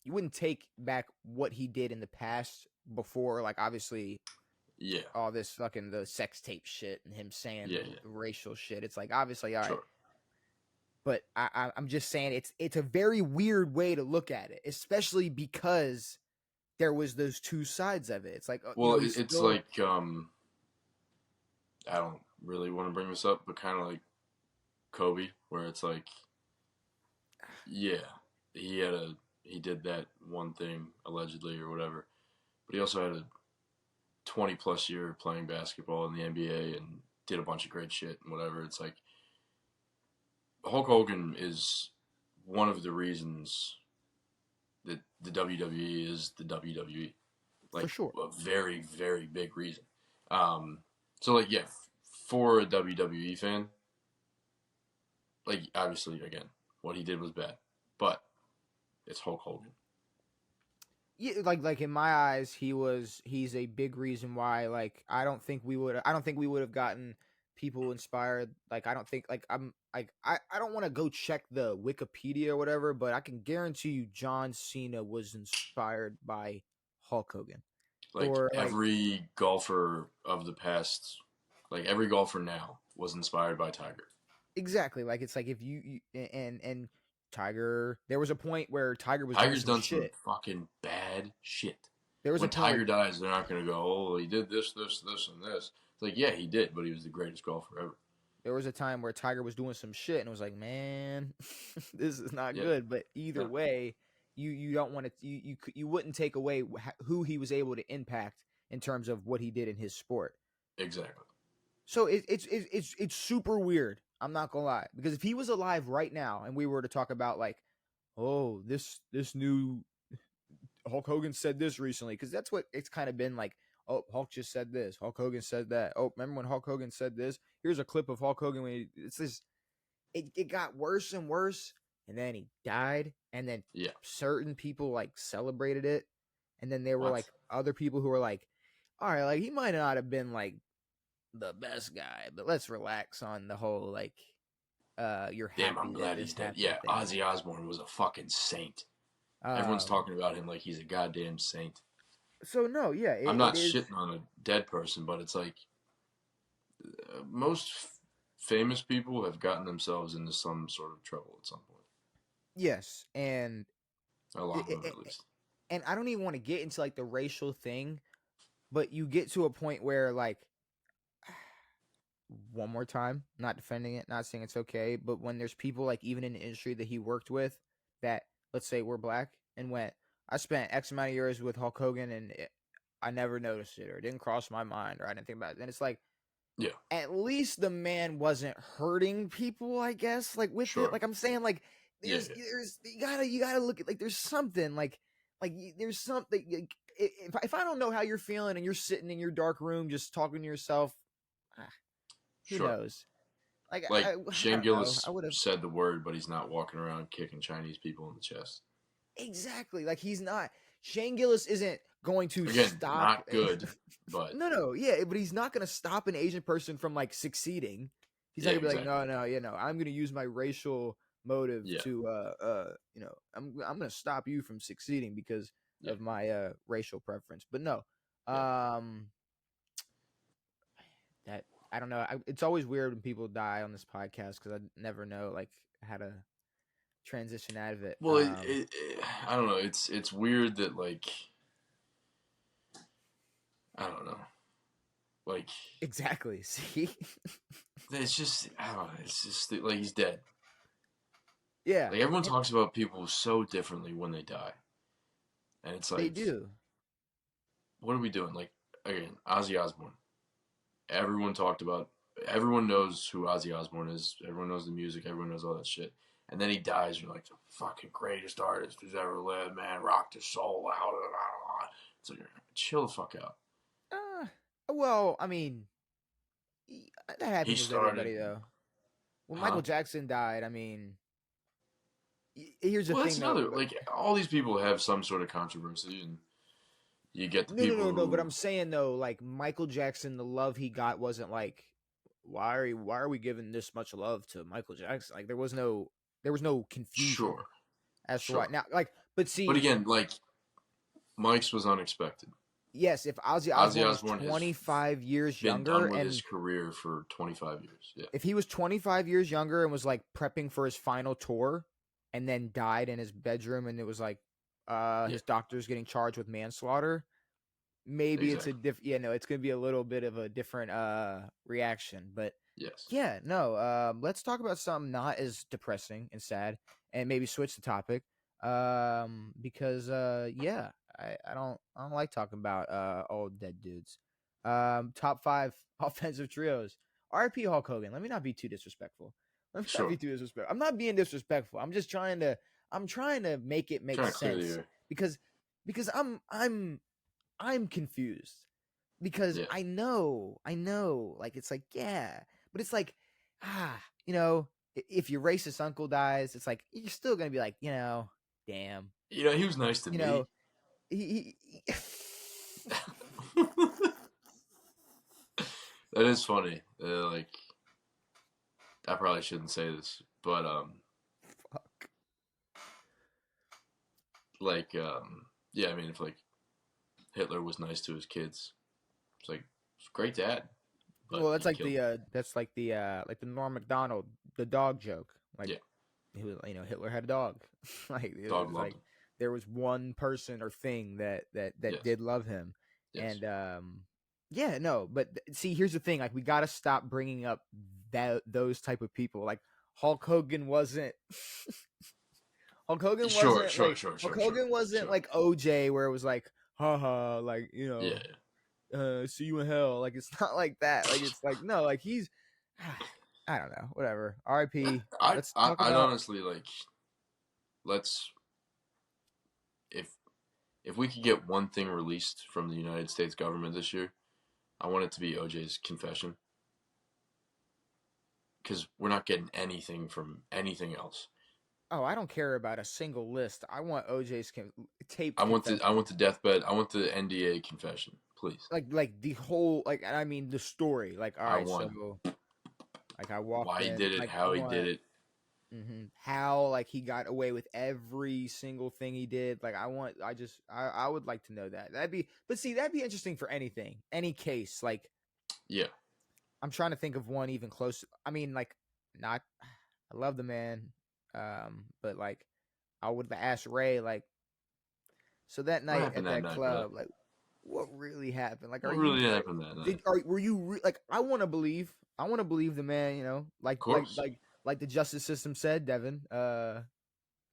you wouldn't take back what he did in the past before, like, obviously, Yeah. all this fucking the sex tape shit and him saying Yeah. the Yeah. racial shit. It's like, obviously, all right. Sure. But I'm just saying, it's a very weird way to look at it, especially because there was those two sides of it. It's like, Well, he's it's still. like I don't really want to bring this up, but kind of like Kobe, where it's like, yeah, he did that one thing allegedly or whatever, but he also had a 20 plus year playing basketball in the NBA and did a bunch of great shit and whatever. It's like Hulk Hogan is one of the reasons that the WWE is the WWE. For Like sure. a very, very big reason. Um, so like, yeah, for a WWE fan, like obviously, again, what he did was bad, but it's Hulk Hogan. Yeah, like in my eyes, he's a big reason why, like, I don't think we would have gotten people inspired. Like, I don't think, like, I don't want to go check the Wikipedia or whatever, but I can guarantee you John Cena was inspired by Hulk Hogan. Like Or, like, every golfer of the past, like every golfer now was inspired by Tiger. exactly, like, it's like, if and Tiger, there was a point where Tiger was doing Tiger's some done some shit. fucking bad shit. There was a When point where Tiger dies, they're not going to go, oh, he did this, this, this, and this. It's like, yeah, he did, but he was the greatest golfer ever. there was a time where Tiger was doing some shit, and it was like, man, this is not Yeah, good. But either no, way, you don't want to, you wouldn't take away who he was able to impact in terms of what he did in his sport. exactly. So it's super weird. I'm not gonna lie, because if he was alive right now and we were to talk about, like, oh, this new Hulk Hogan said this recently, because that's what it's kind of been like. Oh, Hulk just said this. Hulk Hogan said that. Oh, remember when Hulk Hogan said this? Here's a clip of Hulk Hogan when it's this. It got worse and worse, and then he died, and then Yeah. certain people, like, celebrated it, and then there were, What? like, other people who were like, all right, like, he might not have been, like, the best guy, but let's relax on the whole, like, you're Damn, I'm happy that glad this he's dead. happened Yeah, thing. Ozzy Osbourne was a fucking saint. Everyone's Um, talking about him like he's a goddamn saint. so no, yeah, I'm it not is. shitting on a dead person, but it's like most famous people have gotten themselves into some sort of trouble at some point. Yes, and A lot of them, it, at least. and I don't even want to get into, like, the racial thing, but you get to a point where, like, one more time, not defending it, not saying it's okay, but when there's people like even in the industry that he worked with that, let's say we're black and went, I spent X amount of years with Hulk Hogan and I never noticed it or it didn't cross my mind or I didn't think about it. And it's like, Yeah, at least the man wasn't hurting people, I guess, like with it. sure. Like I'm saying, like Yeah, there's yeah, you gotta look at like there's something there's something like, if I don't know how you're feeling and you're sitting in your dark room just talking to yourself, ah, who sure. knows? Like Like I Shane don't know. I Gillis would have said the word, but he's not walking around kicking Chinese people in the chest. exactly like he's not. Shane Gillis isn't going to Again, stop. not good, but No, yeah, but he's not going to stop an Asian person from like succeeding. He's not yeah, gonna be like, exactly. no, I'm gonna use my racial motive Yeah, to, I'm gonna stop you from succeeding because yeah, of my racial preference. But no, yeah. um, that I don't know. It's always weird when people die on this podcast because I never know like how to transition out of it. Well, I don't know. It's weird that like I don't know. Like Exactly. See, it's just I don't know. It's just like he's dead. yeah, Like everyone and talks about people so differently when they die, and it's they like, do. what are we doing? Like again, Ozzy Osbourne. Everyone talked about. Everyone knows who Ozzy Osbourne is. Everyone knows the music. Everyone knows all that shit. And then he dies. You're like the fucking greatest artist who's ever lived. Man, rocked his soul out. It's like chill the fuck out. Uh, well, I mean, that He happens with started, everybody though. When huh? Michael Jackson died, I mean, here's the Well, that's thing though. another. Like all these people have some sort of controversy, and you get the people No. But who, I'm saying though, like Michael Jackson, the love he got wasn't like, why are we giving this much love to Michael Jackson? Like there was no confusion sure, as to why. sure. Now, like, but But see, again, like Mike's was unexpected. yes, if Ozzy Ozzy Osbourne was Osbourne has 25 years been younger done with his and career for 25 years. Yeah, if he was 25 years younger and was like prepping for his final tour and then died in his bedroom and it was like yeah, his doctors getting charged with manslaughter, maybe it's a exactly. it's gonna be a little bit of a different reaction. But Yes, yeah, no, let's talk about something not as depressing and sad and maybe switch the topic. Because yeah, I don't like talking about old dead dudes. Top five offensive trios. RP Hulk Hogan. Let me not be too disrespectful. Let me not be sure. too disrespectful. I'm not being disrespectful. I'm trying to make it make Trying to clear the sense air. because I'm confused because Yeah, I know, like it's like yeah, but it's like you know, if your racist uncle dies, it's like you're still gonna be like, damn, he was nice to you me. know, he That is funny. Like I probably shouldn't say this, but fuck. like yeah, I mean, if like Hitler was nice to his kids, it's like it's a great dad, but Well, he killed. that's like the Norm Macdonald the dog joke. Like Yeah, he was, Hitler had a dog. Like it dog was loved like him. there was one person or thing that Yes, did love him, yes. and yeah, no, but see, here's the thing: like we got to stop bringing up those type of people. Like Hulk Hogan wasn't. Hulk Hogan Sure, wasn't sure, like sure, Hulk sure, sure, Hogan wasn't sure. like OJ, where it was like, haha, like Yeah, see you in hell. Like it's not like that. Like it's like no, like he's, I don't know, whatever. yeah. R.I.P. I, Let's I, talk I'd about. honestly like let's if if we could get one thing released from the United States government this year, I want it to be OJ's confession because we're not getting anything from anything else. Oh, I don't care about a single list. I want OJ's taped I confession. want the deathbed. I want the NDA confession, please. Like the whole like, and I mean the story. Like, all I right, want so like I walked why he in. did it, Like I how he did want it. how like he got away with every single thing he did. Like I would like to know that. But see, that'd be interesting for anything, any case. Like Yeah, I'm trying to think of one even close. I mean, like not. I love the man, but I would ask Ray like, so that what night happened at that that night, brother? club, like what really happened? Like, are What you really happened that night? were you like? I want to believe. I want to believe the man. Of course. Like the justice system said, Devin.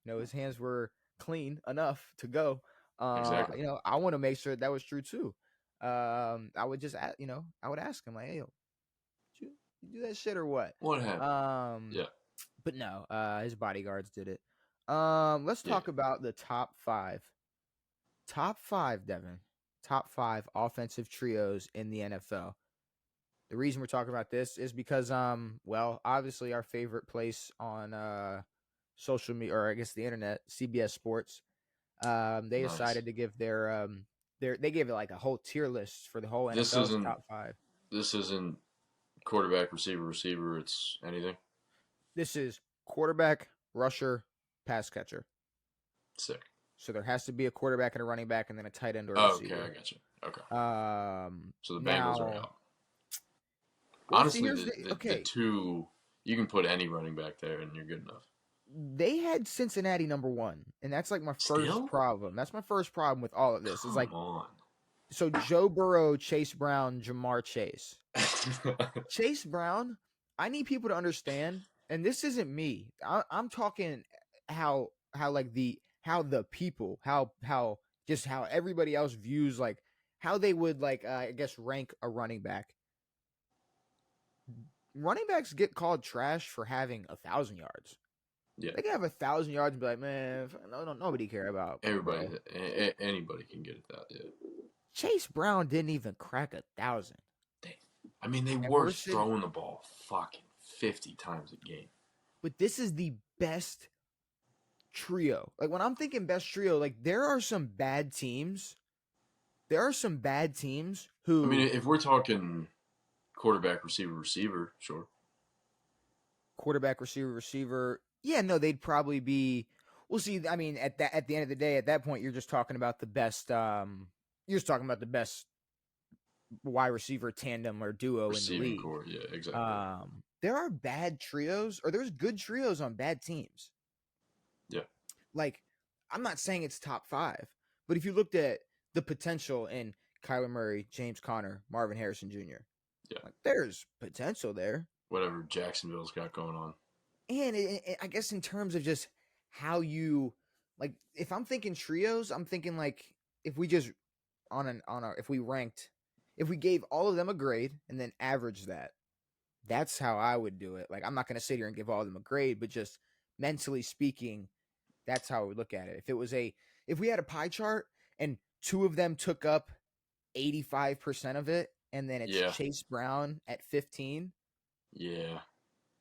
His hands were clean enough to go. Exactly. I want to make sure that was true too. I would just, I would ask him like, "Hey, yo, you do that shit or what?" What happened? Um, Yeah. but no, his bodyguards did it. Let's Yeah. talk about the top five. Top five, Devin. Top five offensive trios in the NFL. The reason we're talking about this is because, well, obviously our favorite place on social media, or I guess the internet, CBS Sports, they Nice. decided to give they gave it like a whole tier list for the whole This NFL's isn't top five. this isn't quarterback, receiver. It's anything. This is quarterback, rusher, pass catcher. Sick. So there has to be a quarterback and a running back, and then a tight end or a Oh, okay, I receiver. got you. Okay. So the Bengals are Now, out. well, see, Honestly, here's the, the the the okay. two you can put any running back there and you're good enough. They had Cincinnati number one, and that's like my first Still? problem. That's my first problem with all of this. Is like, Come on. so Joe Burrow, Chase Brown, Jamar Chase. Chase Brown, I need people to understand, and this isn't me. I'm talking how like the people, how everybody else views, like how they would, like, I guess, rank a running back. Running backs get called trash for having 1,000 yards. Yeah. They can have 1,000 yards and be like, man, no, nobody care about Everybody, bro. anybody can get it that. Yeah. Chase Brown didn't even crack 1,000, They, I mean, they and were we're sitting. throwing the ball fucking 50 times a game. But this is the best trio. Like, when I'm thinking best trio, like, there are some bad teams. There are some bad teams I mean, who if we're talking quarterback, receiver, sure. quarterback, receiver. Yeah, no, they'd probably be. We'll see. I mean, at the end of the day, at that point, you're just talking about the best. You're just talking about the best wide receiver tandem or duo in the Receiving league. core, yeah, exactly. There are bad trios, or there's good trios on bad teams. Yeah, Like, I'm not saying it's top five, but if you looked at the potential in Kyler Murray, James Conner, Marvin Harrison Jr., yeah. like, there's potential there. Whatever Jacksonville's got going on. And I guess in terms of just how you, like, if I'm thinking trios, I'm thinking like, if we just if we ranked, if we gave all of them a grade and then averaged that, that's how I would do it. Like, I'm not going to sit here and give all of them a grade, but just mentally speaking, that's how I would look at it. If we had a pie chart and two of them took up 85% of it, and then it's Yeah, Chase Brown at 15. yeah.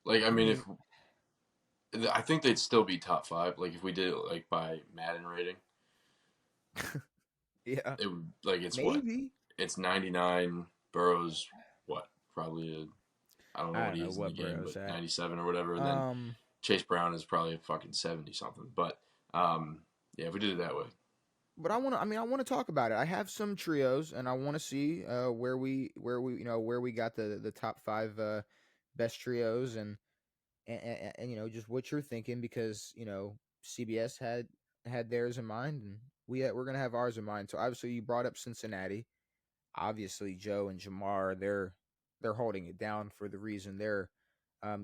Like, I I mean, if mean, I think they'd still be top five. Like, if we did it like by Madden rating, yeah, it would like it's what maybe. it's 99. Burrow's what probably I don't know I what don't he know is in the what game, but Burrow's at. 97 or whatever. And then Um, Chase Brown is probably a fucking 70 something. But yeah, if we did it that way, but I want to talk about it. I have some trios, and I want to see where we got the top five best trios, and just what you're thinking, because CBS had theirs in mind, and we're gonna have ours in mind. So obviously you brought up Cincinnati. Obviously Joe and Jamar, they're holding it down for the reason they're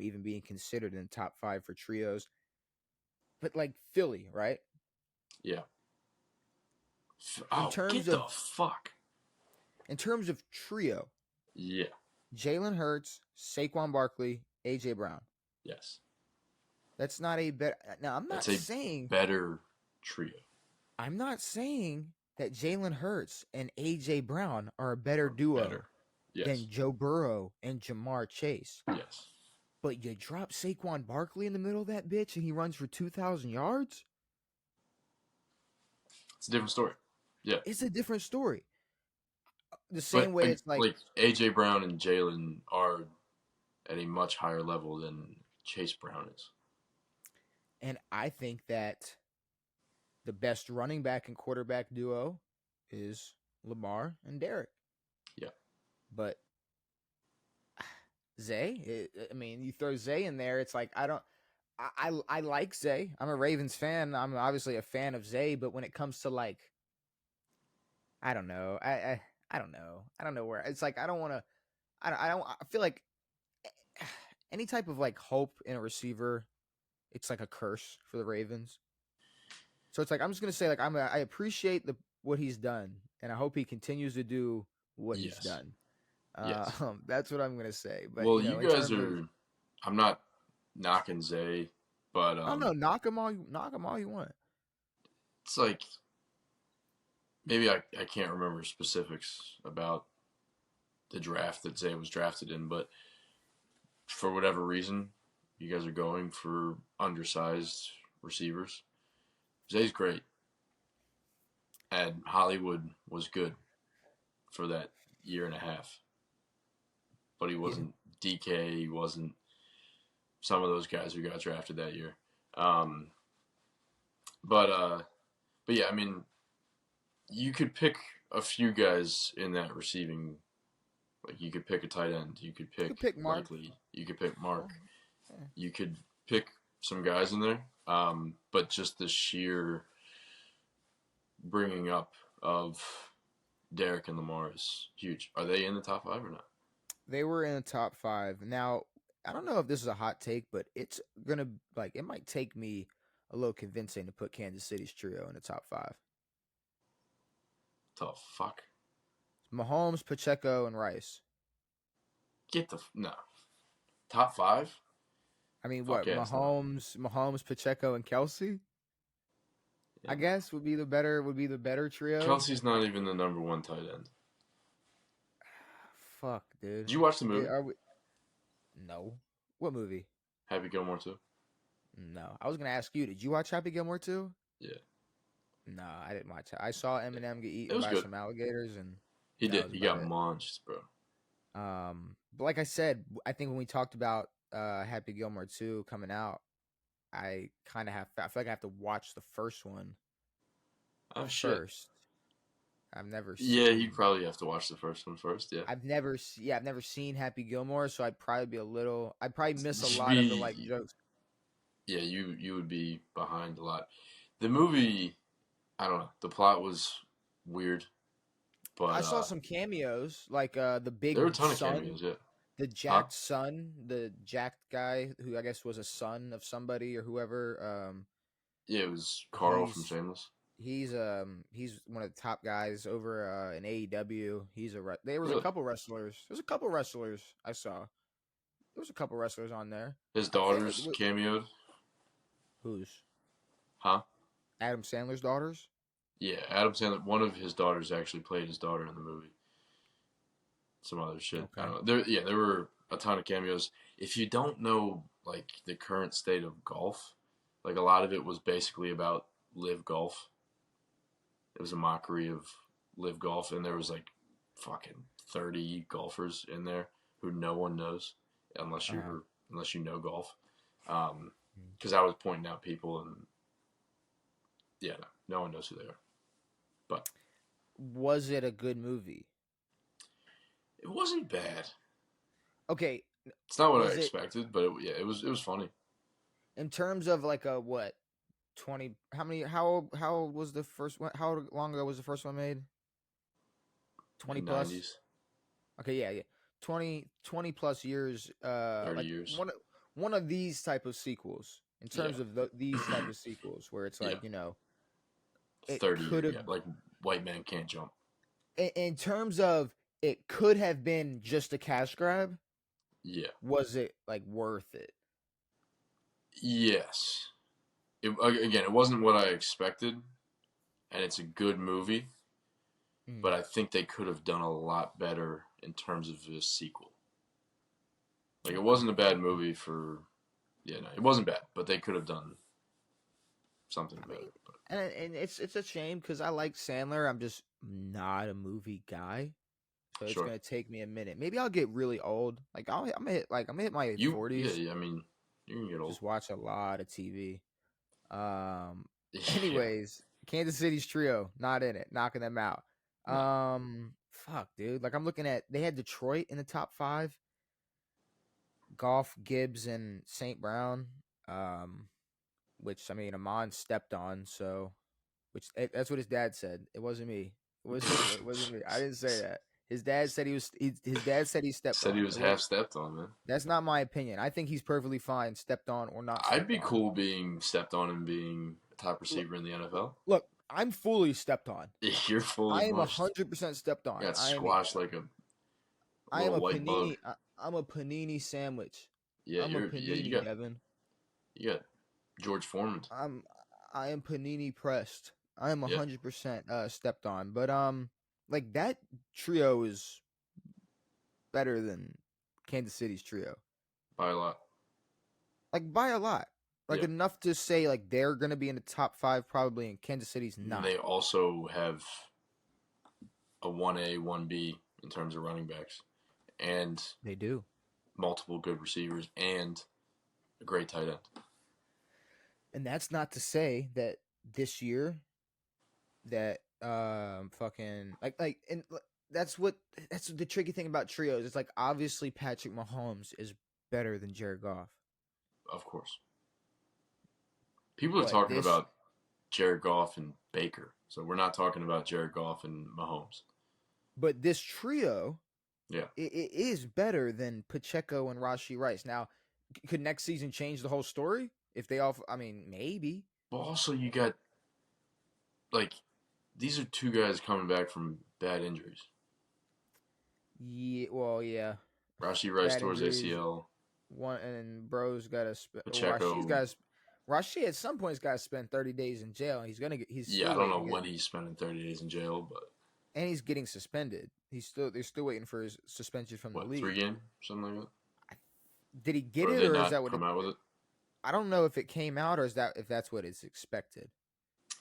even being considered in the top five for trios. But like Philly, right? yeah. In Oh, terms get the of fuck. trio, Yeah. Jalen Hurts, Saquon Barkley, AJ Brown. Yes. That's not a better. Now That's a better trio. I'm not saying that Jalen Hurts and AJ Brown are a better Or duo better. Yes. than Joe Burrow and Jamar Chase. Yes. But you drop Saquon Barkley in the middle of that bitch and he runs for 2,000 yards? It's a different story. Yeah. It's a different story. The But same way it's like, like AJ Brown and Jalen are at a much higher level than Chase Brown is. and I think that the best running back and quarterback duo is Lamar and Derek. Yeah. But Zay, I mean, you throw Zay in there, it's like, I like Zay. I'm a Ravens fan. I'm obviously a fan of Zay, but when it comes to like I don't know. I don't know. I don't know where it's like. I don't want to. I don't. I feel like any type of like hope in a receiver, it's like a curse for the Ravens. So it's like I'm just gonna say like I appreciate the what he's done, and I hope he continues to do what he's Yes. done. Yes. That's what I'm gonna say. But Well, you you know, in guys terms of are. I'm not knocking Zay, but oh no, knock him all you want. it's like maybe I can't remember specifics about the draft that Zay was drafted in, but for whatever reason, you guys are going for undersized receivers. Zay's great, and Hollywood was good for that year and a half, but he Yeah, wasn't DK. He wasn't some of those guys who got drafted that year. Um, but uh, but yeah, I mean, you could pick a few guys in that receiving. Like you could pick a tight end. You could you pick could pick Mark. likely. You could pick Oh, Mark. yeah. You could pick some guys in there. But just the sheer bringing up of Derek and Lamar is huge. Are they in the top five or not? They were in the top five. Now, I don't know if this is a hot take, but it's gonna like it might take me a little convincing to put Kansas City's trio in the top five. The fuck? Mahomes, Pacheco, and Rice. Get the no top five? I mean, Fuck what yes, no. Mahomes, Pacheco, and Kelsey? Yeah, I no. guess would be the better trio. Kelsey's not even the number one tight end. Fuck, dude. Did you watch the movie Are we? No. What movie? Happy Gilmore too? No. I was gonna ask you. Did you watch Happy Gilmore too? Yeah, No, I didn't watch it. I saw yeah. Eminem get It eaten was by good. some alligators, and He that did. was He about got it. munched, bro. But like I said, I think when we talked about Happy Gilmore 2 coming out, I kind of have I feel like I have to watch the first one Oh shit. first. I've never Yeah, you seen probably have to watch the first one first. Yeah. I've never seen Happy Gilmore, so I'd probably be a little I'd probably miss a Just lot of the like be jokes. yeah, you would be behind a lot. The movie, I don't know. The plot was weird, but I saw some cameos, like the there were a big ton of son, cameos. Yeah. the Huh? jacked son, the jacked guy who I guess was a son of somebody or whoever. Yeah, it was Carl from He's Shameless. he's one of the top guys over in AEW. There was a Really? couple wrestlers. There's a couple wrestlers I saw. There was a couple wrestlers on there. His I feel like daughters cameoed. who's Huh? Adam Sandler's daughters? Yeah, Adam Sandler. One of his daughters actually played his daughter in the movie. Some other shit. I Okay. don't know. There were a ton of cameos. If you don't know like the current state of golf, like a lot of it was basically about live golf. It was a mockery of live golf, and there was like fucking 30 golfers in there who no one knows unless Uh-huh. you know golf. Because I was pointing out people, and yeah, no one knows who they are. But Was it a good movie? it wasn't bad. Okay, It's not what I was it expected, but yeah, it was funny. in terms of like a what 20 how many how old was the first one, how long ago was the first one made? 20 Mid plus. 90s, Okay, yeah, yeah. 20 plus years, 30 like years. one of these type of sequels, in Yeah, terms of these type of sequels where it's yeah, like, you know, it 30 year. could have Yeah, like White Man Can't Jump. in terms of it could have been just a cash grab. Yeah, Was it like worth it? yes. Again, it wasn't what I expected, and it's a good movie, Mm, but I think they could have done a lot better in terms of the sequel. Like it okay. wasn't a bad movie for yeah, no, it wasn't bad, but they could have done something I better. mean, But and it's a shame because I like Sandler. I'm just not a movie guy, so it's sure, gonna take me a minute. Maybe I'll get really old. Like I'm gonna hit my yeah, 40s. yeah. I mean, you can get old. Just watch a lot of TV. Um. Yeah, Anyways, Kansas City's trio not in it, knocking them out. no, Fuck, dude. Like I'm looking at, they had Detroit in the top five. Goff, Gibbs, and St. Brown. Um, which I mean, Amon stepped on. So, that's what his dad said. It wasn't me. Wasn't me. I didn't say that. His dad said his dad said he stepped Said he on. was half stepped on, man. That's not my opinion. I think he's perfectly fine stepped on or not I'd stepped be on. cool being stepped on and being a top receiver in the NFL. Look, I'm fully stepped on. You're fully I am mushed. 100% stepped on. Got squashed like a I am little a white bug. panini. I'm a panini sandwich. Yeah, I'm a you panini, got Devin. George Foreman. I am panini pressed. I am Yeah, 100% stepped on. But like that trio is better than Kansas City's trio. by a lot. Like by a lot. Like Yeah. enough to say like they're gonna be in the top 5 probably, and Kansas City's And not. they also have a 1A, 1B in terms of running backs, and They do. multiple good receivers, and a great tight end. And that's not to say that this year that fucking like and that's the tricky thing about trios. It's like obviously Patrick Mahomes is better than Jared Goff. Of course. People are But talking this about Jared Goff and Baker, so we're not talking about Jared Goff and Mahomes. but this trio Yeah. it is better than Pacheco and Rashee Rice. Now, could next season change the whole story if they all? I mean, maybe. But also, you got like these are two guys coming back from bad injuries. Yeah. Well, yeah. Rashee Rice Bad tore his injuries. ACL. One and Bro's got to. Rashee's Pacheco. got. Rashee at some point has got to spend 30 days in jail. He's gonna get. He's Yeah, still I don't waiting know to get. when he's spending 30 days in jail, but And he's getting suspended. They're still waiting for his suspension from the what, league. 3 games, something like that? Did he get Or it, did or is not that what? come out with it? I don't know if it came out, or is that if that's what is expected.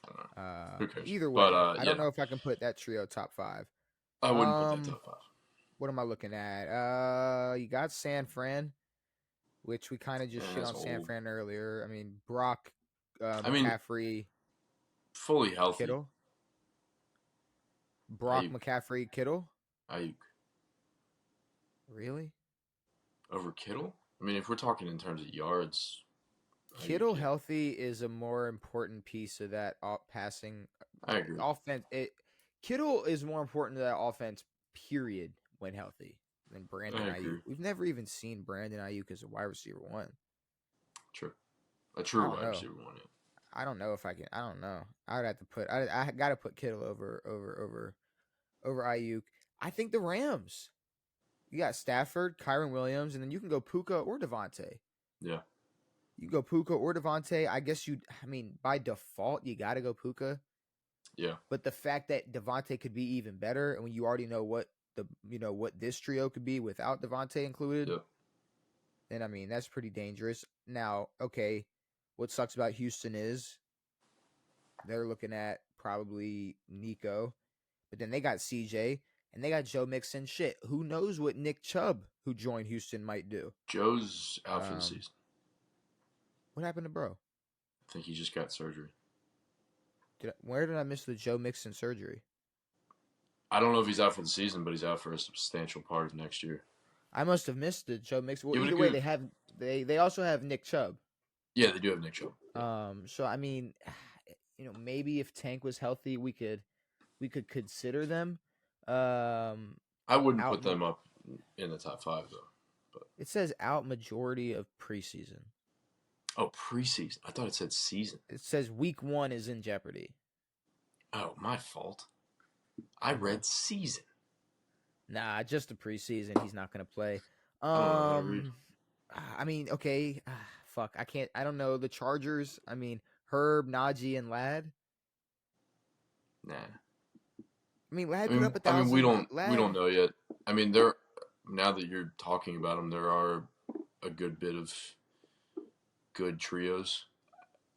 I don't know. Who cares? Either way, But I don't know if I can put that trio top 5. I wouldn't put that top 5. What am I looking at? You got San Fran, which we kind of just shit That's on San old. Fran earlier. I mean, Brock, I mean, McCaffrey, fully healthy. Kittle. Brock, Ayuk. McCaffrey, Kittle. Ayuk. Really? Over Kittle? I mean, if we're talking in terms of yards, Kittle healthy is a more important piece of that passing I agree. offense. Kittle is more important to that offense, period, when healthy, than Brandon Ayuk. We've never even seen Brandon Ayuk as a wide receiver 1. True. A true wide receiver 1, yeah. I don't know if I can. I don't know. I would have to put. I got to put Kittle over Ayuk. I think the Rams. You got Stafford, Kyron Williams, and then you can go Puka or Devontae. Yeah. You go Puka or Devontae. I guess you. I mean, by default, you got to go Puka. Yeah. But the fact that Devontae could be even better, and when you already know what what this trio could be without Devontae included, then I mean that's pretty dangerous. Now, okay, what sucks about Houston is they're looking at probably Nico, but then they got CJ and they got Joe Mixon. Shit, who knows what Nick Chubb, who joined Houston, might do? Joe's out for the season. What happened to bro? I think he just got surgery. Where did I miss the Joe Mixon surgery? I don't know if he's out for the season, but he's out for a substantial part of next year. I must have missed the Joe Mixon. Well, Yeah, either way, they also have Nick Chubb. Yeah, they do have Nick Chubb. So I mean, maybe if Tank was healthy, we could consider them. I wouldn't put them up in the top 5 though. But it says out majority of preseason. Oh, preseason. I thought it said season. It says week 1 is in jeopardy. Oh, my fault. I read season. Nah, just the preseason. He's not gonna play. I mean, okay. Fuck, I can't. I don't know the Chargers. I mean, Herb, Najee, and Ladd. Nah. I mean, Ladd put up 1,000. I mean, we don't know yet. I mean, now that you're talking about them, there are a good bit of good trios.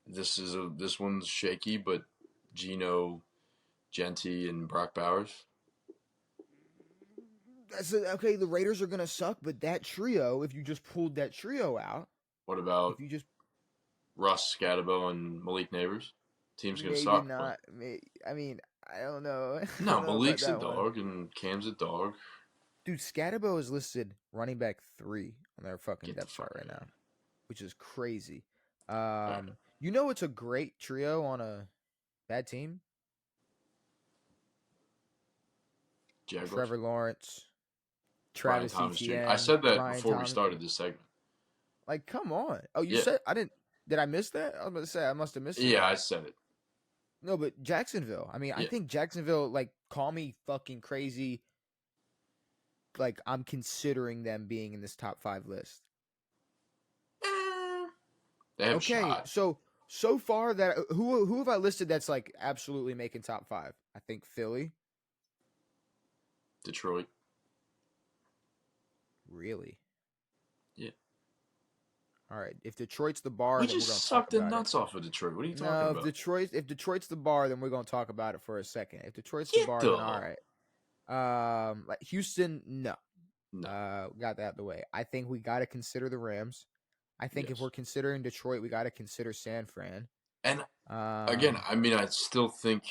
This one's shaky, but Geno, Genti, and Brock Bowers. Okay, the Raiders are gonna suck, but that trio, if you just pulled that trio out, what about if you just Russ Scatabo and Malik Neighbors? Team's gonna maybe suck. not. I mean, I don't know. No, Malik's a dog and Cam's a dog. Dude, Scatabo is listed running back 3 on their fucking depth chart right now, which is crazy. You know it's a great trio on a bad team? Jaguars. Trevor Lawrence, Brian Travis Thomas Jr. I Etienne, said that Brian before we Thomas. started this segment. Like, come on. Oh, you Yeah. said I didn't. Did I miss that? I was about to say I must have missed it Yeah, I then. said it. No, but Jacksonville. I mean, I Yeah. think Jacksonville. Like, call me fucking crazy. Like, I'm considering them being in this top 5 list. They have a Okay, shot. so far that who have I listed that's like absolutely making top 5? I think Philly. Detroit. Really? Yeah. All right. If Detroit's the bar, We then we're gonna just talk sucked the about it. nuts off of Detroit. What are you talking No, about? if Detroit's the bar, then we're gonna talk about it for a second. If Detroit's the Get bar, then all the right. Like Houston, no. no. Got that out the way. I think we got to consider the Rams. I think if Yes. we're considering Detroit, we got to consider San Fran. And again, I mean, I still think,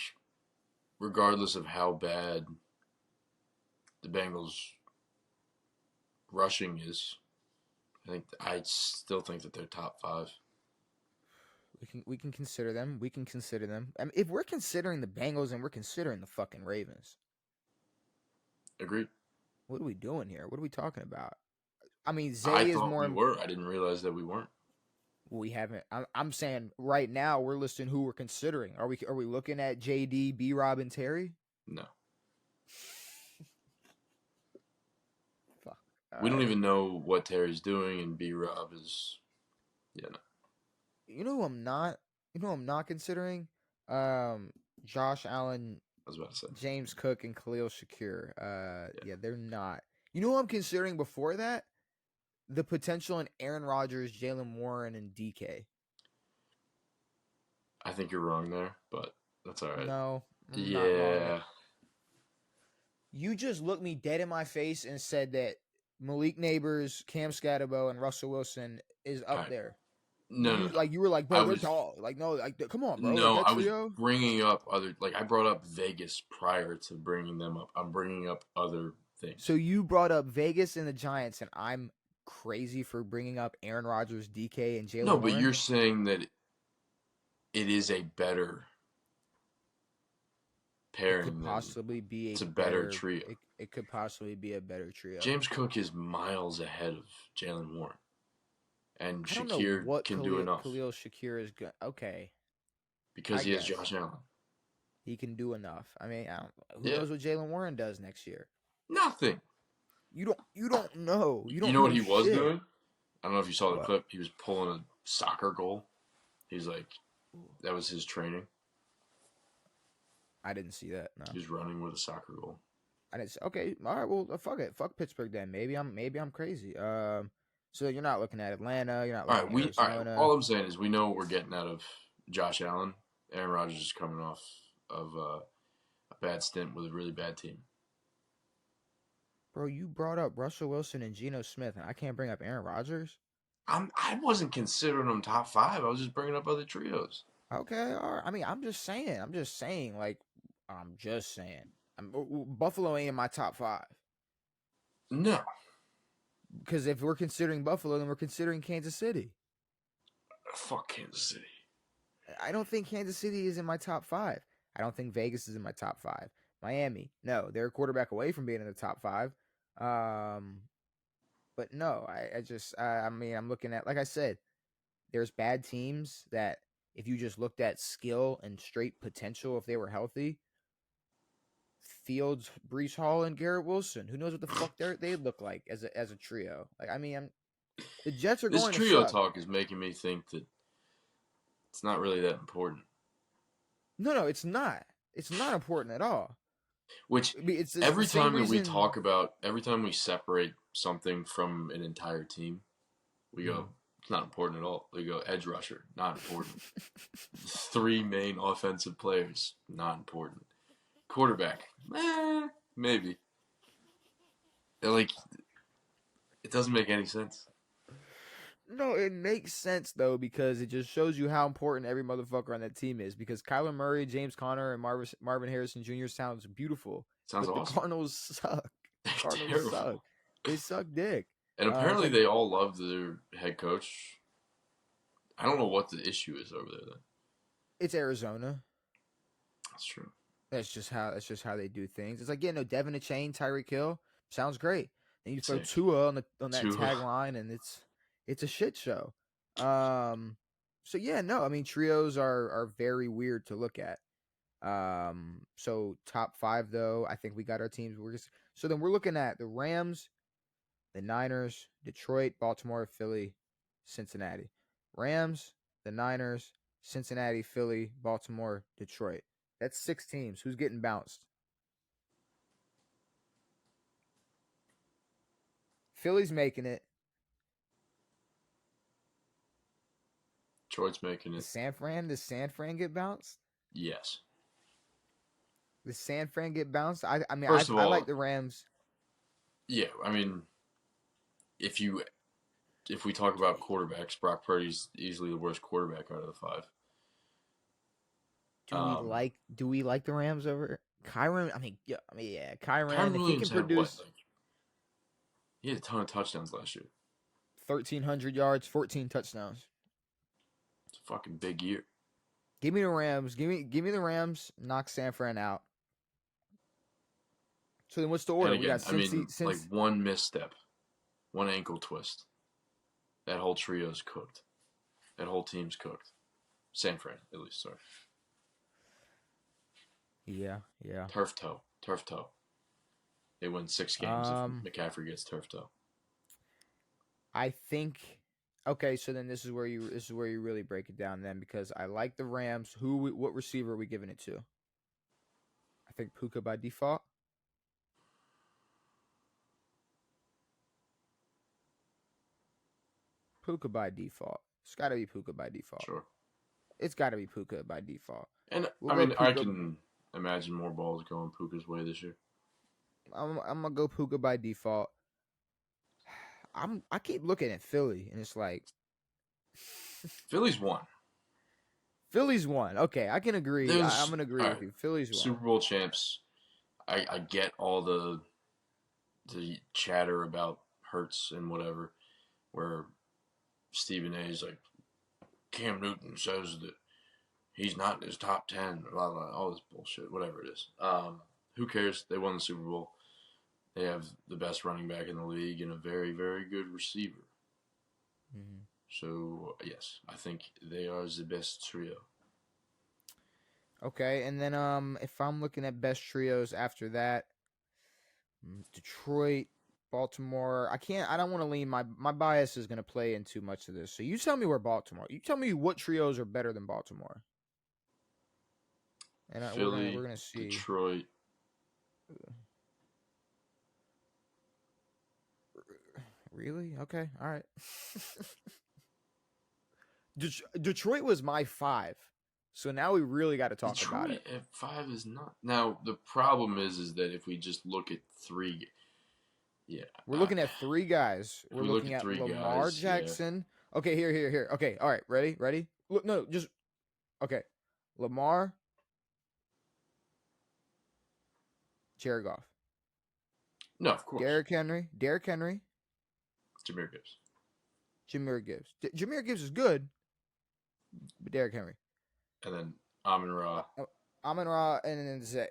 regardless of how bad the Bengals rushing is, I still think that they're top 5. we can consider them. We can consider them. I mean, if we're considering the Bengals and we're considering the fucking Ravens, Agreed. what are we doing here? What are we talking about? I mean, I Zay is thought we more. were. I didn't realize that we weren't. We haven't. I'm saying right now we're listing who we're considering. Are we looking at JD, B. Rob, and Terry? No. Fuck. We don't even know what Terry's doing, and B. Rob is. Yeah, no. You know who I'm not. You know who I'm not considering. Josh Allen, I was about to say. James Cook, and Khalil Shakir. Yeah. Yeah, they're not. You know who I'm considering before that? The potential in Aaron Rodgers, Jalen Warren, and DK. I think you're wrong there, but that's all right. No, I'm not wrong. Yeah. You just looked me dead in my face and said that Malik Neighbors, Cam Scatterbo, and Russell Wilson is up Right. there. No. Like you were like, I bro, they're was tall. Like no, like come on, bro. Like no. that I was trio. bringing up other. Like I brought up Vegas prior to bringing them up. I'm bringing up other things. So you brought up Vegas and the Giants, and I'm crazy for bringing up Aaron Rodgers, DK, and Jalen No, but Warren. you're saying that it is a better pairing. It could possibly be it's a better trio. It could possibly be a better trio. James Cook is miles ahead of Jalen Warren, and I don't know Shakir what can do enough Khalil Shakir is good. Okay, because I he has guess Josh Allen. he can do enough. I mean, who Yeah. knows what Jalen Warren does next year? Nothing. You don't know. You don't know what he shit. was doing? I don't know if you saw the What? clip. He was pulling a soccer goal. He's like, that was his training. I didn't see that. No, He was running with a soccer goal. I didn't. Okay, all right. Well, fuck it. Fuck Pittsburgh then. Maybe I'm crazy. So you're not looking at Atlanta. You're not All looking right, at Arizona. all I'm saying is we know what we're getting out of Josh Allen. Aaron Rodgers is coming off of a bad stint with a really bad team. Bro, you brought up Russell Wilson and Geno Smith, and I can't bring up Aaron Rodgers. I wasn't considering them top 5. I was just bringing up other trios. Okay, all right. I mean, I'm just saying. Buffalo ain't in my top 5. No. Because if we're considering Buffalo, then we're considering Kansas City. Fuck Kansas City. I don't think Kansas City is in my top 5. I don't think Vegas is in my top 5. Miami, no, they're a quarterback away from being in the top 5. But no, I mean, I'm looking at, like I said, there's bad teams that if you just looked at skill and straight potential, if they were healthy, Fields, Brees Hall, and Garrett Wilson, who knows what the fuck they look like as a trio. Like, I mean, the Jets are This going to trio suck. talk is making me think that it's not really that important. No, it's not. It's not important at all. Which it's every time that we talk about, every time we separate something from an entire team, we go, it's not important at all. We go, edge rusher, not important. 3 main offensive players, not important. Quarterback, maybe. Like, it doesn't make any sense. No, it makes sense, though, because it just shows you how important every motherfucker on that team is. Because Kyler Murray, James Conner, and Marvin Harrison Jr. sounds beautiful. Sounds but awesome. The Cardinals suck. Terrible. Suck. They suck dick. And apparently they all love their head coach. I don't know what the issue is over there, then. It's Arizona. That's true. That's just how they do things. It's like, yeah, no, Devin a chain, Tyreek Hill, sounds great. And you throw Sick. Tua on that Tua. tagline, and it's a shit show. Um, so yeah, no, I mean trios are very weird to look at. So top five though, I think we got our teams. So then we're looking at the Rams, the Niners, Detroit, Baltimore, Philly, Cincinnati. Rams, the Niners, Cincinnati, Philly, Baltimore, Detroit. That's 6 teams. Who's getting bounced? Philly's making it. Detroit's making Does it. San Fran get bounced? Yes. Does San Fran get bounced? I mean First of I like all, the Rams. yeah. I mean, if you if we talk about quarterbacks, Brock Purdy's easily the worst quarterback out of the five. Do we like the Rams over Kyron? Yeah, Kyron, Kyron if he Williams can had what? produce Like he had a ton of touchdowns last year. 1,300 yards, 14 touchdowns. It's a fucking big year. Give me the Rams. Give me the Rams. Knock San Fran out. So then, what's the And order? We got again, I mean, Cincy. like one misstep, one ankle twist, that whole trio's cooked. That whole team's cooked. San Fran, at least, sorry. Yeah, yeah. Turf toe. Turf toe. They win 6 games if Um, McCaffrey gets turf toe. I think. Okay, so then this is where you really break it down then, because I like the Rams. What receiver are we giving it to? I think Puka by default. Puka by default. It's got to be Puka by default. Sure. It's got to be Puka by default. And, We'll I go mean, I Puka. can imagine more balls going Puka's way this year. I'm gonna go Puka by default. I keep looking at Philly, and it's like Philly's won. Philly's won. Okay, I can agree. I'm There's, gonna agree all with right, you. Philly's won. Super Bowl champs. I get all the chatter about Hurts and whatever, where Stephen A is like, Cam Newton says that he's not in his top 10, blah, blah, all this bullshit, whatever it is. Who cares? They won the Super Bowl. They have the best running back in the league and a very, very good receiver. Mm-hmm. So, yes, I think they are the best trio. Okay, and then if I'm looking at best trios after that, Detroit, Baltimore. I don't want to lean my bias is going to play in too much of this. So you tell me where Baltimore. You tell me what trios are better than Baltimore. And we're Philly, gonna see. Detroit. Really? Okay. All right. Detroit was my 5. So now we really got to talk about Detroit it. at 5 is not. Now, the problem is that if we just look at 3, yeah. We're looking at 3 guys. If We're we look looking at at 3 Lamar guys, yeah. Jackson. Okay, here. Okay, all right. Ready? Look, no, just okay. Lamar, Jared Goff, No, of course. Derrick Henry, Jahmyr Gibbs. Jahmyr Gibbs. Jahmyr Gibbs is good, but Derrick Henry. And then Amon Ra. Amon Ra and then Zay.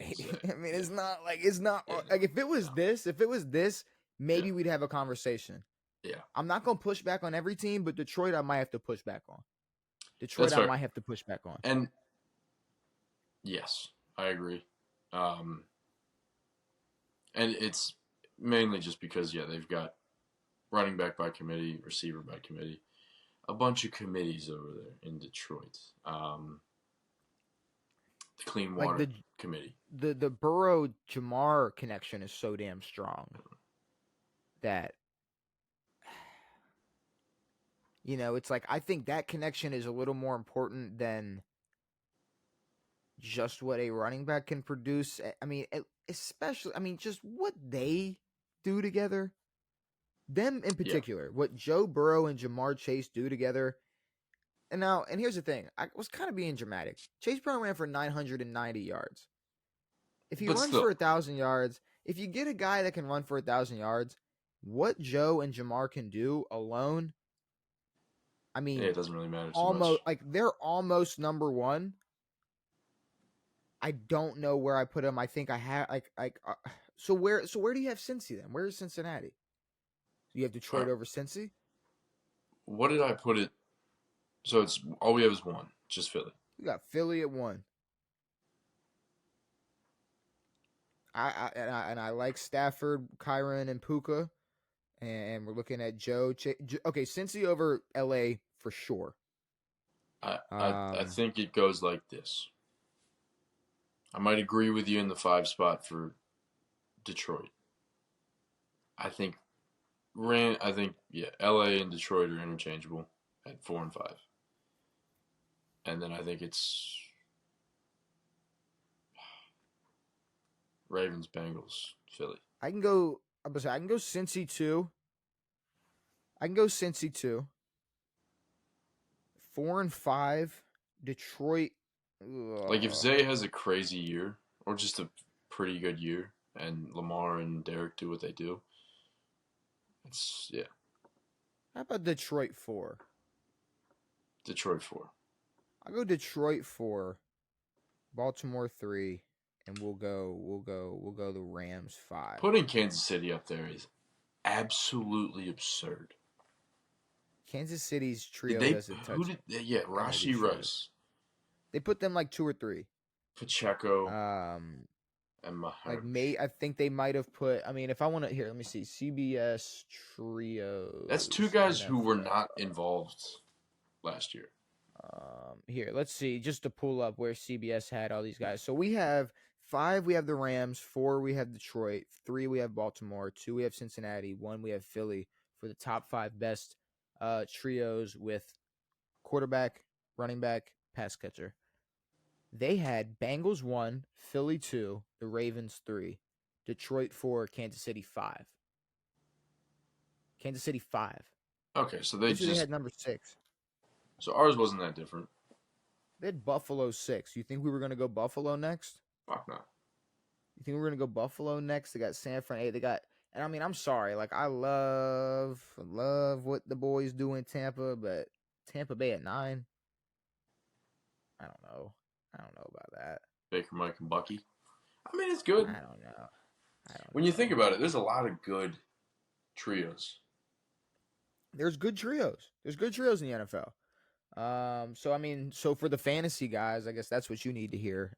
I mean, it's not like Yeah, like if it was this, maybe Yeah. we'd have a conversation. Yeah. I'm not gonna push back on every team, but Detroit I might have to push back on. That's fair. Might have to push back on. And yes, I agree. And it's mainly just because, yeah, they've got running back by committee, receiver by committee, a bunch of committees over there in Detroit. The Clean Water Committee. The Burrow Jamar connection is so damn strong that it's like I think that connection is a little more important than just what a running back can produce. I mean, especially, just what they do together. Them in particular, what Joe Burrow and Jamar Chase do together. And here's the thing. I was kind of being dramatic. Chase Brown ran for 990 yards. If he runs for 1,000 yards, if you get a guy that can run for 1,000 yards, what Joe and Jamar can do alone, I mean, it doesn't really matter too almost much. like they're almost number one. I don't know where I put him. I think I have so where do you have Cincy then? Where is Cincinnati? You have All Detroit right. over Cincy? What did I put it? So it's all we have is one, just Philly. You got Philly at 1. I like Stafford, Kyron, and Puka, and we're looking at okay, Cincy over LA for sure. I Um, think it goes like this. I might agree with you in the 5 spot for Detroit. I think I think yeah, LA and Detroit are interchangeable at 4 and 5, and then I think it's Ravens, Bengals, Philly. I can go. I can go Cincy 2. I can go Cincy 2. 4 and 5. Detroit. Like if Ugh. Zay has a crazy year or just a pretty good year, and Lamar and Derek do what they do, it's yeah, How about Detroit 4? Detroit 4. I'll go Detroit 4. Baltimore 3, and we'll go the Rams 5. Putting Kansas City up there is absolutely absurd. Kansas City's Did trio they? doesn't Who touch did? Yeah, any of these Rashi trios. Rice, They put them like 2 or 3. Pacheco, Um, and like Mahomes. I think they might have put. I mean, if I want to here, let me see. CBS That's two trios guys who were not NFL. involved last year. Here, let's see, just to pull up where CBS had all these guys. So we have 5, we have the Rams. 4, we have Detroit. 3, we have Baltimore. 2, we have Cincinnati. 1, we have Philly for the top 5 best trios with quarterback, running back, pass catcher. They had Bengals 1, Philly 2, the Ravens 3, Detroit 4, Kansas City 5. Kansas City 5. Okay, so they Guess who they just had number 6? so ours wasn't that different. They had Buffalo 6. You think we were going to go Buffalo next? Fuck no. You think we're gonna go Buffalo next? They got San Fran 8. They got, and I mean, I'm sorry, like I love what the boys do in Tampa, but Tampa Bay at 9. I don't know. I don't know about that. Baker, Mike, and Bucky. I mean, it's good. I don't know. I don't When you think know. about it, there's a lot of good trios. There's good trios. There's good trios in the NFL. So I mean, so for the fantasy guys, I guess that's what you need to hear.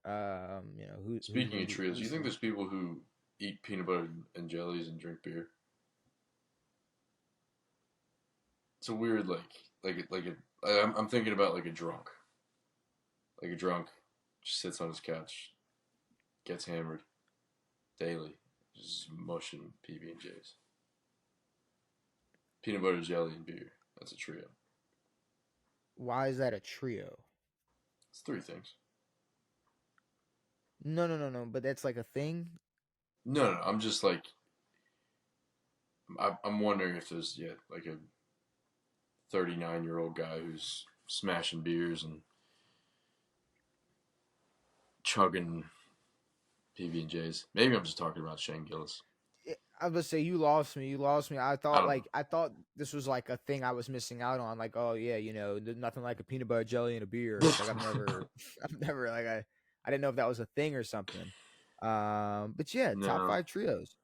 Speaking of trios, do you who's think there's people who eat peanut butter and jellies and drink beer? It's a weird I'm thinking about like a drunk just sits on his couch, gets hammered daily, just motion PB and J's, peanut butter jelly and beer. That's a trio. why is that a trio? It's 3 things. No. But that's like a thing. No. I'm just like I'm wondering if there's like a 39-year-old guy who's smashing beers and chugging PB and J's. Maybe I'm just talking about Shane Gillis. I was gonna say you lost me. You lost me. I don't know. I thought this was like a thing I was missing out on. Like, oh yeah, there's nothing like a peanut butter jelly and a beer. Like I've never, I've never like I didn't know if that was a thing or something. But yeah, top No, 5 trios.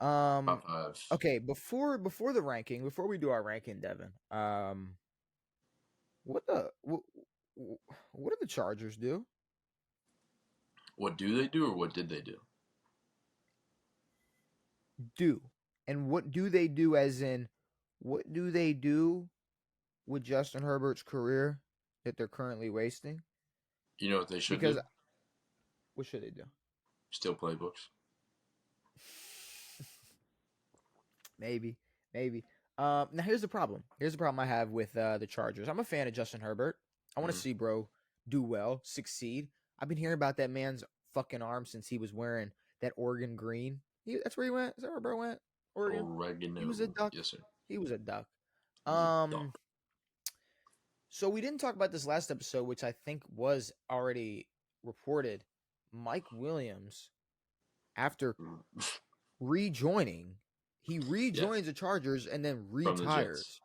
Um, top five. okay, before the ranking, before we do our ranking, Devin. What the what do the Chargers do? What do they do or what did they do? Do and what do they do? As in, what do they do with Justin Herbert's career that they're currently wasting? You know what they should Because do? what should they do? Still playbooks. Maybe, maybe. Now here's the problem. Here's the problem I have with the Chargers. I'm a fan of Justin Herbert. I want to Mm-hmm. see bro do well, succeed. I've been hearing about that man's fucking arm since he was wearing that Oregon green. That's where he went. Is that where bro went? Oregon. He Oregano. was a duck. Yes, sir. He was a duck. He's a dog. Um. So we didn't talk about this last episode, which I think was already reported. Mike Williams, after rejoining, he Yes, rejoins the Chargers and then from the Jets retires.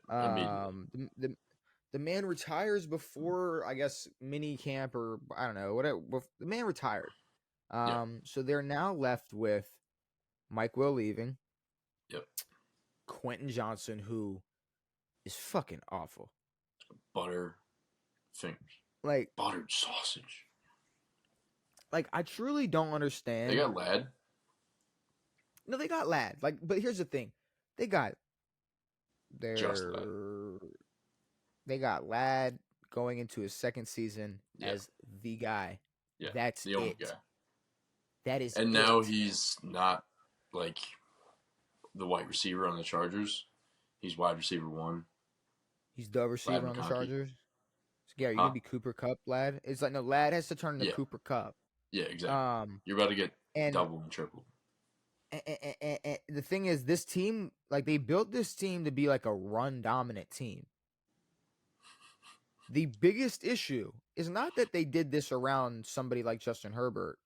immediately. The The man retires before, I guess, mini camp or I don't know, whatever. The man retired. Yeah. So they're now left with Mike Will leaving, Yep. Quentin Johnson, who is fucking awful. Butter fingers. Like, Buttered sausage. I truly don't They understand. got Lad. No, they got Lad. But here's the thing, they got Just Lad. their they got Lad going into his second season Yeah. as the guy. Yeah. That's the only it. guy. That is And it. now he's not like the wide receiver on the Chargers. He's wide receiver 1. He's the receiver on the McConkey. Chargers. So, yeah, are you Huh? gonna be Cooper Cup, Lad? It's like no, Lad has to turn into Yeah. Cooper Cup. Yeah, exactly. You're about to get And double and triple. and the thing is, this team, they built this team to be like a run dominant team. The biggest issue is not that they did this around somebody like Justin Herbert,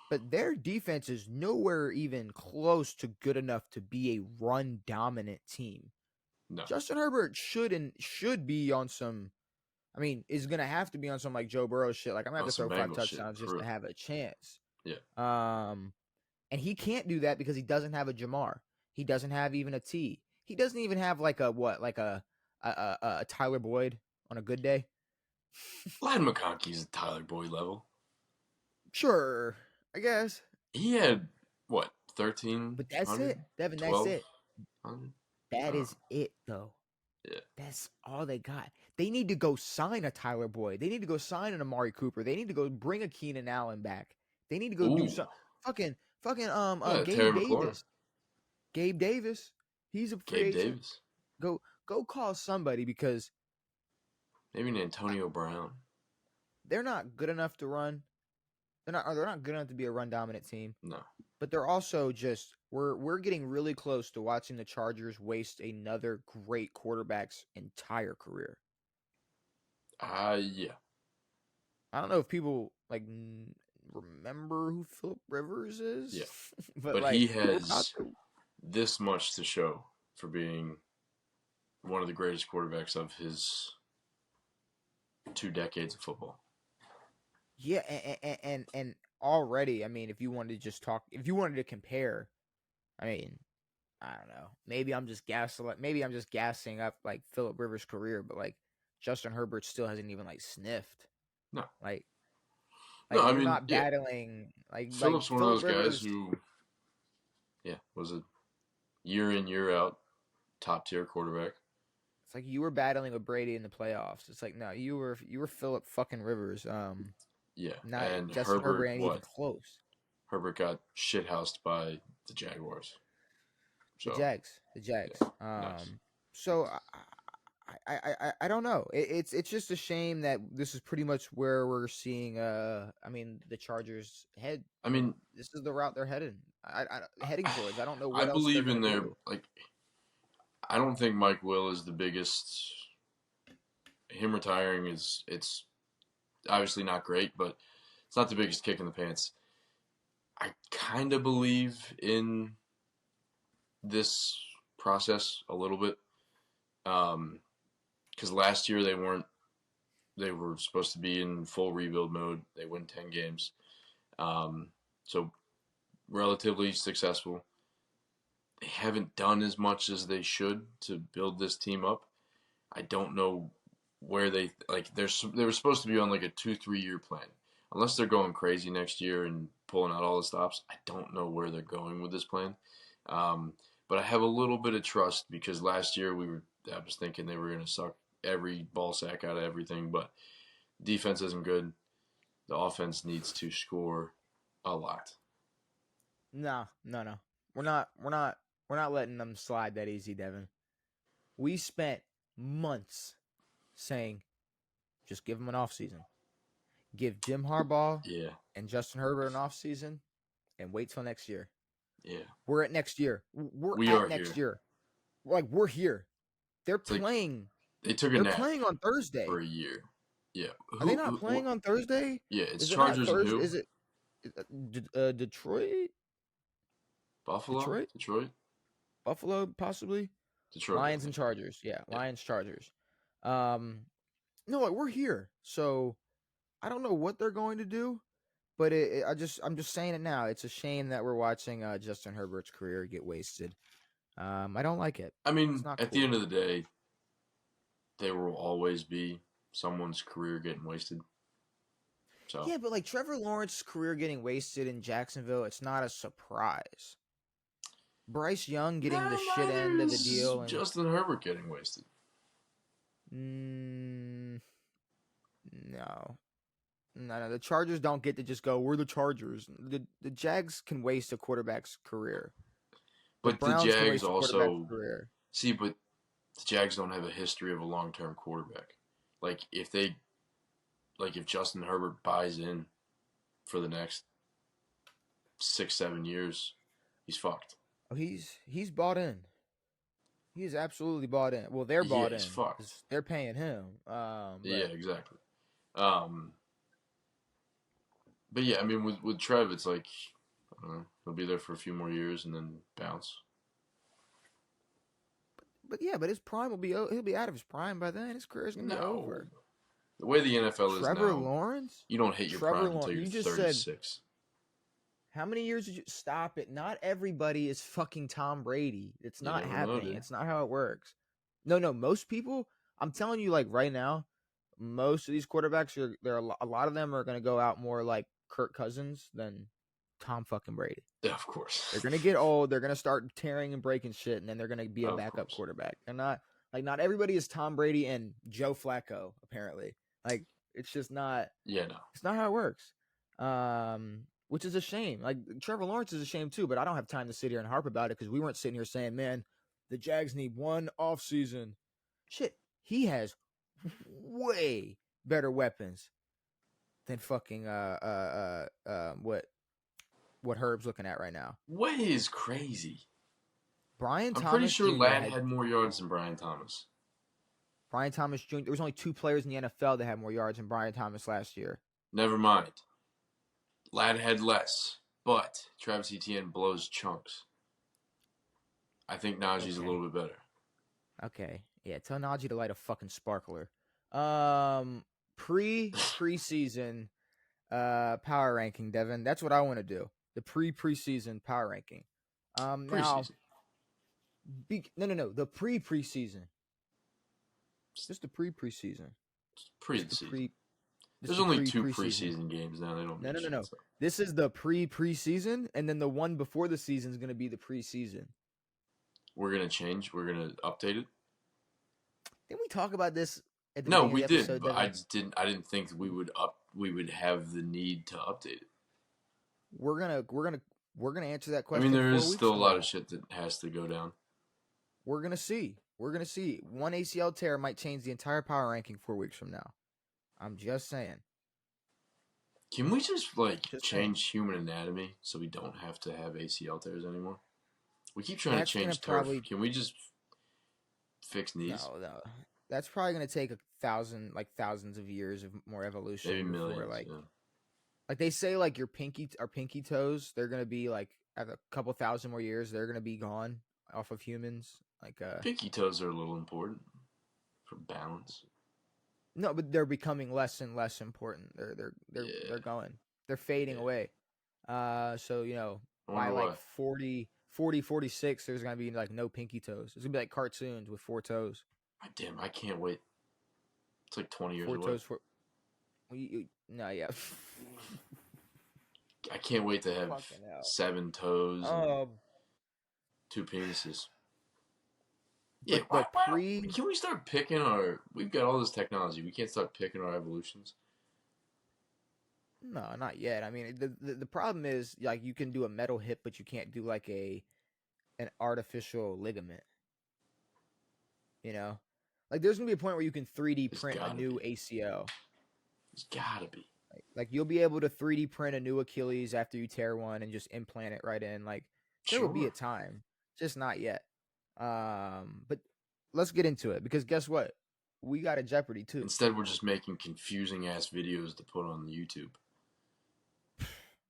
but their defense is nowhere even close to good enough to be a run dominant team. No. Justin Herbert should be on some. I mean, is gonna have to be on some like Joe Burrow shit. Like I'm gonna have to throw 5 touchdowns just to have a chance. Yeah. And he can't do that because he doesn't have a Jamar. He doesn't have even a T. He doesn't even have like a Tyler Boyd on a good day. Lad McConkey's at Tyler Boyd level. Sure, I guess. He had what 13? But that's it, Devin. 12? That's it. That is it, though. Yeah. That's all they got. They need to go sign a Tyler Boyd. They need to go sign an Amari Cooper. They need to go bring a Keenan Allen back. They need to go do something. Fucking Gabe Gabe Davis. Gabe Davis. He's a free agent. Davis. Go call somebody because maybe an Antonio Brown. They're not good enough to run. They're not good enough to be a run dominant team. No. But they're also just we're getting really close to watching the Chargers waste another great quarterback's entire career. Yeah. I don't know if people remember who Philip Rivers is. Yeah. but he has this much to show for being one of the greatest quarterbacks of his 2 decades of football. Yeah, and already, I mean, if you wanted to compare, I mean, I don't know. Maybe I'm just gassing up like Philip Rivers' career, but like Justin Herbert still hasn't even sniffed. No. No, I mean, not battling Philip's one of those guys who was a year in, year out top tier quarterback. It's like you were battling with Brady in the playoffs. It's like no, you were Philip fucking Rivers. Yeah, not and Justin Herbert ain't even close. Herbert got shithoused by the Jaguars. So, the Jags. Nice. So I don't know. It's just a shame that this is pretty much where we're seeing. I mean, the Chargers head. I mean, this is the route they're heading towards. I don't know what I else believe in their do. I don't think Mike Will is the biggest. Him retiring it's obviously not great, but it's not the biggest kick in the pants. I kind of believe in this process a little bit, because last year they were supposed to be in full rebuild mode. They win 10 games, so relatively successful. They haven't done as much as they should to build this team up. I don't know where they were supposed to be on like a 2-3 year plan. Unless they're going crazy next year and pulling out all the stops, I don't know where they're going with this plan. But I have a little bit of trust because last year I was thinking they were going to suck every ball sack out of everything, but defense isn't good. The offense needs to score a lot. No. We're not letting them slide that easy, Devin. We spent months saying, just give them an offseason. Give Jim Harbaugh and Justin Herbert an offseason and wait till next year. Yeah. We're at next year. We are next here. year. We're here. They're playing. They took a They're nap playing on Thursday. for a year. Yeah. Are they not playing on Thursday? Yeah, it's Chargers and who? Is it Detroit? Buffalo? Detroit? Buffalo, possibly? Detroit. Lions and Chargers. Yeah, Lions, Chargers. No, like, we're here. So I don't know what they're going to do, but I'm just saying it now. It's a shame that we're watching Justin Herbert's career get wasted. I don't like it. I It's mean, not at the cool. end of the day, there will always be someone's career getting wasted. So, Yeah, but like Trevor Lawrence's career getting wasted in Jacksonville, it's not a surprise. Bryce Young getting the no, shit neither end of the is deal, and Justin Herbert getting wasted. mm, no, no, the Chargers don't get to just go. We're the Chargers. The Jags can waste a quarterback's career. The But the Browns can Jags waste a quarterback's also career. see, but the Jags don't have a history of a long-term quarterback. Like if Justin Herbert buys in for the next 6, 7 years, he's fucked. Oh, he's bought in. He is absolutely bought in. Well, they're Yeah, bought he's in fucked. because they're paying him. Yeah, But exactly. Um, but yeah, I mean, with Trev, it's like I don't know, he'll be there for a few more years and then bounce. yeah, but his prime will be he'll be out of his prime by then. His career's gonna be No, over. the way the NFL is Trevor now, Lawrence? you don't hit your Trevor prime Lawrence. until you're You just said 36. how many years did you stop it? Not everybody is fucking Tom Brady. It's You not never know, happening. dude. It's not how it works. No, most people, I'm telling you, like right now, most of these quarterbacks are there. A lot of them are going to go out more like Kirk Cousins than Tom fucking Brady. Yeah, of course, They're going to get old. They're going to start tearing and breaking shit, and then they're going to be a of backup course. quarterback. They're not like not everybody is Tom Brady and Joe Flacco. Apparently, like it's just not. Yeah, no. It's not how it works. Which is a shame. Like Trevor Lawrence is a shame too, but I don't have time to sit here and harp about it because we weren't sitting here saying, "Man, the Jags need one off season." Shit, he has way better weapons than fucking what Herb's looking at right now. Way is crazy. Brian I'm pretty Thomas sure Jr. Ladd had had more yards than Brian Thomas. Brian Thomas Jr. There was only 2 players in the NFL that had more yards than Brian Thomas last year. Never mind. Ladd had less, but Travis Etienne blows chunks. I think Najee's a Okay. little bit better. Okay. Yeah, tell Najee to light a fucking sparkler. Preseason power ranking, Devin. That's what I want to do. The preseason power ranking. Now Preseason. no. The preseason. Just the preseason. Just the Preseason. pre just There's the only two preseason. preseason games now. They don't mean shit. No. So. This is the preseason, and then the one before the season is going to be the preseason. We're gonna change. We're gonna update it. Didn't we talk about this at the No, beginning we of the did, episode, but I Devin? just didn't. I didn't think we would have the need to update it. We're gonna answer that I mean, question there four is weeks still a from lot of now. shit that has to go down. We're gonna see. We're gonna see. One ACL tear might change the entire power ranking 4 weeks from now. I'm just saying. Can we just Just saying. change human anatomy so we don't have to have ACL tears anymore? We keep trying to That's gonna change turf. probably Can we just fix knees? no. That's probably gonna take thousands of years of more Maybe evolution before millions. Yeah. like they say like our pinky toes, they're gonna be like at a couple thousand more years, they're gonna be gone off of humans. Pinky toes are a little important for balance. No, but they're becoming less and less important. They're Yeah. going. They're fading Yeah. away. So, I by wonder like why. 46, there's going to be like no pinky toes. It's going to be like cartoons with 4 toes. Damn, I can't wait. It's like 20 years Four away. toes for no, yeah. I can't wait to have Fucking hell. 7 toes and 2 penises. Yeah, but can we start picking our... We've got all this technology. We can't start picking our evolutions. No, not yet. I mean, the problem is like you can do a metal hip, but you can't do like an artificial ligament. Like there's gonna be a point where you can 3D There's print a gotta new be. ACL. There's gotta be. Like you'll be able to 3D print a new Achilles after you tear one and just implant it right in. Like there will be Sure. a time, just not yet. But let's get into it because guess what? We got a Jeopardy too. Instead, we're just making confusing-ass videos to put on YouTube.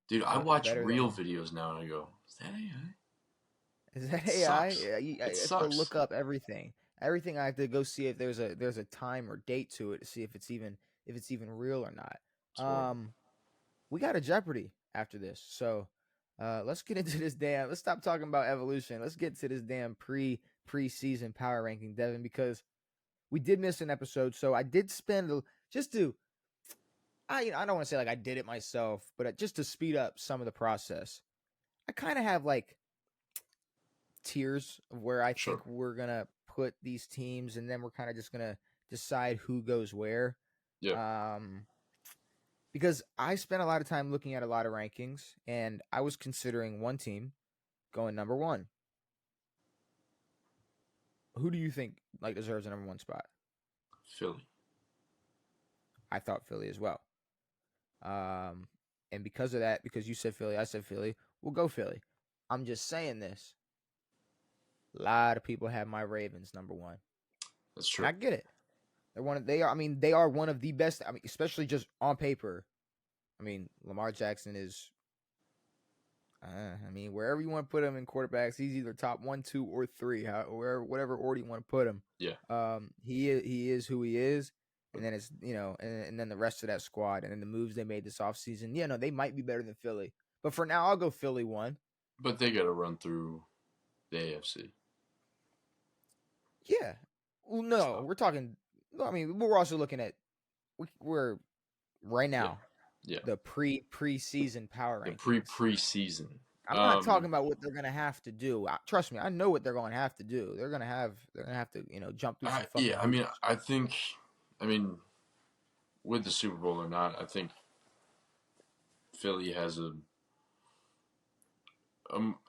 Dude, I watch real videos now and I go, is that AI? Is that It AI? sucks. Yeah, It you have to sucks. look up everything. Everything I have to go see if there's a time or date to it to see if it's even real or not. It's horrible. We got a Jeopardy after this, so let's get into this damn. Let's stop talking about evolution. Let's get to this damn preseason power ranking, Devin, because we did miss an episode. So I did spend just to I don't want to say like I did it myself, but just to speed up some of the process. I kind of have like tiers of where I think Sure. we're gonna put these teams, and then we're kind of just gonna decide who goes where. Yeah. Um, because I spent a lot of time looking at a lot of rankings, and I was considering one team going number one. Who do you think like deserves a number one spot? Philly. I thought Philly as well. Um, and because of that, because you said Philly, I said Philly. We'll go Philly. I'm just saying this. A lot of people have my Ravens number one, That's and true. I get it. They're one of they are. I mean, they are one of the best. I mean, especially just on paper. I mean, Lamar Jackson is. I mean, wherever you want to put him in quarterbacks, he's either top one, two, or three. Whatever order you want to put him. Yeah. He is who he is, But and then it's and then the rest of that squad, and then the moves they made this offseason. Yeah, no, they might be better than Philly, but for now, I'll go Philly one. but they got to run through the AFC. Yeah, well, no, So we're talking. I mean, we're also looking at we're right yeah, now yeah. the preseason power The rankings. preseason. I'm not talking about what they're gonna have to do. Trust me, I know what they're going to have to do. They're gonna have to jump through some fucking Yeah. I mean, hoops. I think. I mean, with the Super Bowl or not, I think Philly has a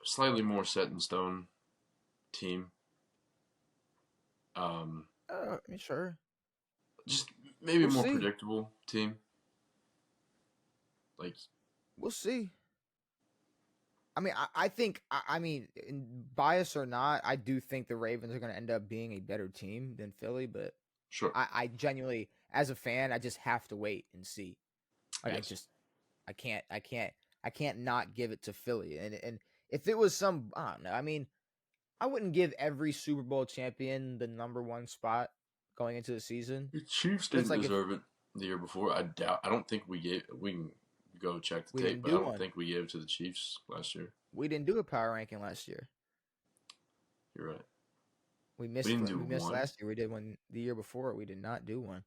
slightly more set in stone team. Um, I mean, sure, just maybe we'll more see. predictable team. Like, We'll see. I mean, I think I mean, bias or not, I do think the Ravens are going to end up being a better team than Philly. But sure, I genuinely, as a fan, I just have to wait and see. Like yes. I can't not give it to Philly. And if it was some, I don't know. I mean, I wouldn't give every Super Bowl champion the number one spot going into the season. The Chiefs But it's didn't like if deserve it the year before. I doubt. I don't think we gave. We can go check we the tape, didn't but I do don't one, think we gave it to the Chiefs last year. we didn't do a power ranking last year. You're right. We We missed didn't do we missed one. last year. We did one the year before. We did not do one.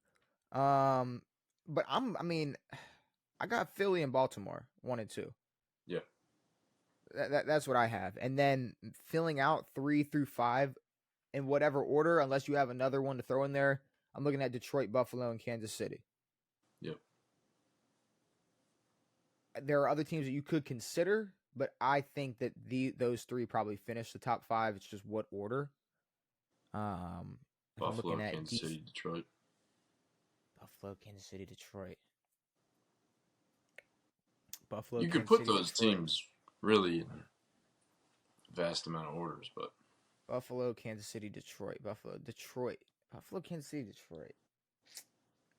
Um, but I mean, I got Philly and Baltimore 1 and 2. Yeah. That's what I have, and then filling out 3 through 5 in whatever order, unless you have another one to throw in there. I'm looking at Detroit, Buffalo, and Kansas City. Yep. There are other teams that you could consider, but I think that those three probably finish the top 5. It's just what order. If I'm Buffalo, looking at Kansas City, Detroit. Buffalo, Kansas City, Detroit. Buffalo, You could Kansas put City, those Detroit. teams really in vast amount of orders, but Buffalo, Kansas City, Detroit. Buffalo, Detroit. Buffalo, Kansas City, Detroit.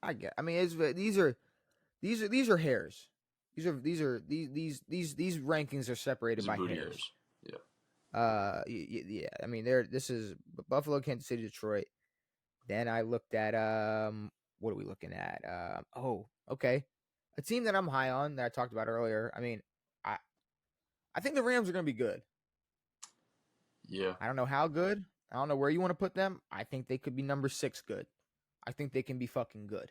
I mean, these are hairs. These rankings are separated these are by booty hairs. hairs. Yeah. Yeah. I mean, this is Buffalo, Kansas City, Detroit. Then I looked at what are we looking at? Oh, okay, a team that I'm high on that I talked about earlier. I mean, I I think the Rams are going to be good. Yeah. I don't know how good. I don't know where you want to put them. I think they could be number 6 good. I think they can be fucking good.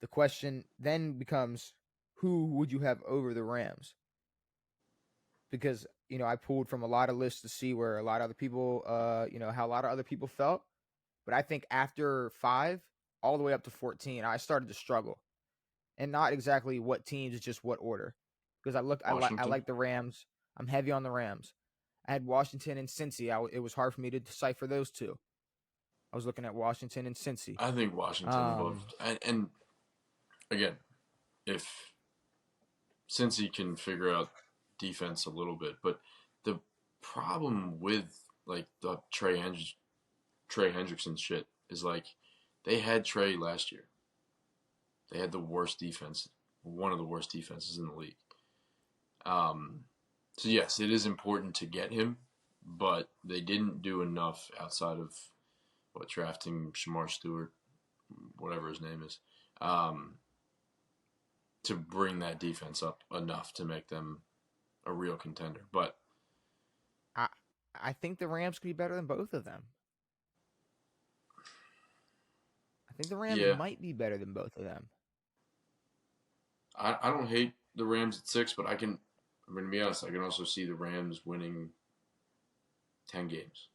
The question then becomes, who would you have over the Rams? Because I pulled from a lot of lists to see where a lot of other people, how a lot of other people felt. But I think after 5, all the way up to 14, I started to struggle, and not exactly what teams, just what order. Because I Washington. like the Rams. I'm heavy on the Rams. I had Washington and Cincy. It was hard for me to decipher those two. I was looking at Washington and Cincy. I think Washington above. Um, And again, if since he can figure out defense a little bit, but the problem with like the Trey Hendrickson shit is like they had Trey last year. They had the worst defense, one of the worst defenses in the league. Um, so yes, it is important to get him, but they didn't do enough outside of drafting Shamar Stewart, whatever his name is, to bring that defense up enough to make them a real contender. But I I think the Rams could be better than both of them. I think the Rams yeah, might be better than both of them. I don't hate the Rams at 6, but I'm going to be honest, I can also see the Rams winning 10 games.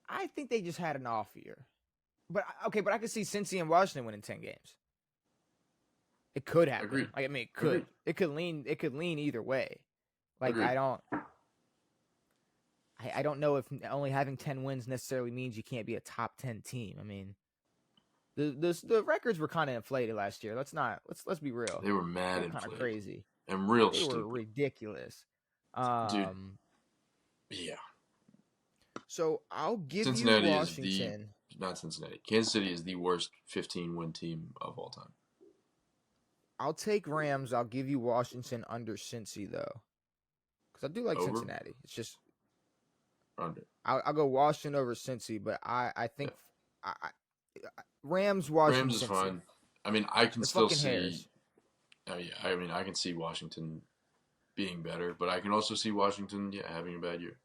I think they just had an off year. But but I could see Cincy and Washington winning 10 games. It could happen. Agreed. Like, I mean, it could. Agreed. It could lean either way. Like, Agreed. I don't know if only having 10 wins necessarily means you can't be a top 10 team. I mean, the records were kind of inflated last year. Let's be real. They were mad inflated. Kind of crazy. And real they stupid. Were ridiculous. Dude. Yeah. So I'll give Cincinnati you Washington. Not Cincinnati. Kansas City is the worst 15-win team of all time. I'll take Rams. I'll give you Washington under Cincy, though. Because I do like Over? Cincinnati. It's just... Under. I'll go Washington over Cincy, but I think Rams, Washington, Rams is Cincy. fine. I mean, I can still see... Hairs. Oh, yeah. I mean, I can see Washington being better, but I can also see Washington having a bad year.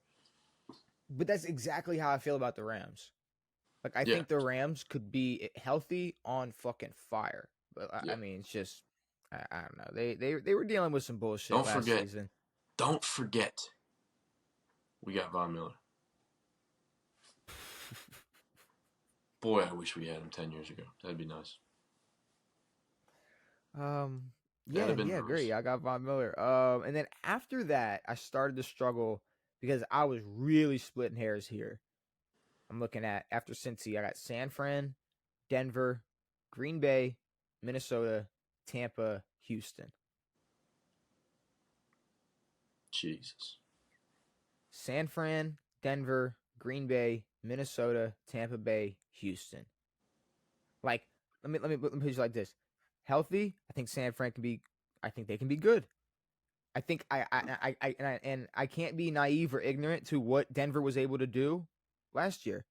But that's exactly how I feel about the Rams. Like, I think the Rams could be healthy on fucking fire. But, I mean, it's just... I don't know. They were dealing with some bullshit last season. Don't forget, we got Von Miller. Boy, I wish we had him 10 years ago. That'd be nice. Agree. I got Von Miller. And then after that, I started to struggle because I was really splitting hairs here. I'm looking at, after Cincy, I got San Fran, Denver, Green Bay, Minnesota, Tampa, Houston. Jesus. San Fran, Denver, Green Bay, Minnesota, Tampa Bay, Houston. Like, let me put it like this. Healthy, I think San Fran can be. I think they can be good. I think I can't be naive or ignorant to what Denver was able to do last year.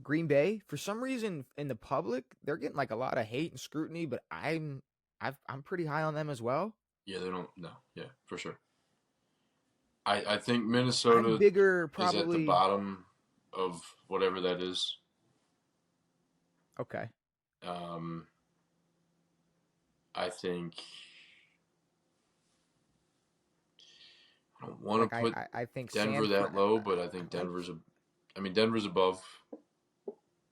Green Bay, for some reason, in the public, they're getting like a lot of hate and scrutiny, but I'm pretty high on them as well. Yeah, they don't. No, yeah, for sure. I think Minnesota is at the bottom of whatever that is. Okay. I think I don't want to put I think Denver that low, but I think Denver's above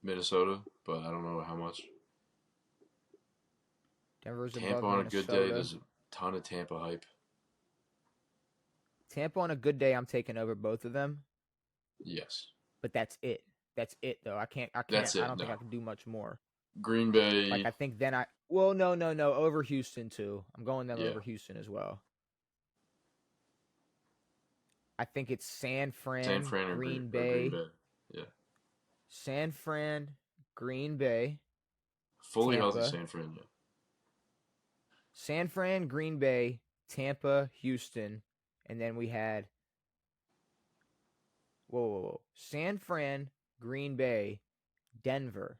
Minnesota, but I don't know how much. Denver's Tampa above on Minnesota. A good day, there's a ton of Tampa hype. Tampa on a good day, I'm taking over both of them. Yes. But that's it. That's it, though. I don't think I can do much more. Green Bay. Like, I think then no, over Houston, too. I'm going them over Houston as well. I think it's San Fran Green Bay. Yeah. San Fran, Green Bay. Fully Tampa. healthy San Fran, yeah. San Fran, Green Bay, Tampa, Houston, and then we had whoa. San Fran, Green Bay, Denver.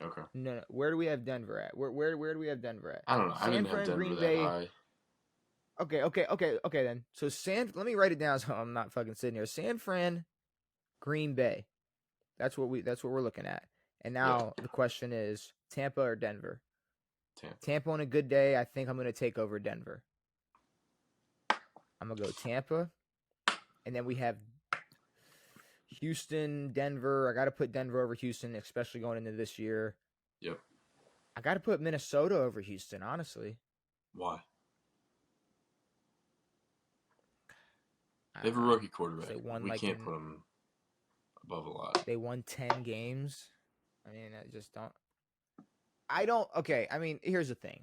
Okay. No. Where do we have Denver at? Where do we have Denver at? I don't know. I didn't have Denver Green that Bay. high. Okay then. So let me write it down so I'm not fucking sitting here. San Fran, Green Bay. That's what we're looking at. And now the question is Tampa or Denver? Tampa on a good day, I think I'm going to take over Denver. I'm going to go Tampa. And then we have Houston, Denver. I got to put Denver over Houston, especially going into this year. Yep. I got to put Minnesota over Houston, honestly. Why? They have a rookie quarterback. We can't put them above a lot. They won 10 games. I mean, okay, I mean, here's the thing.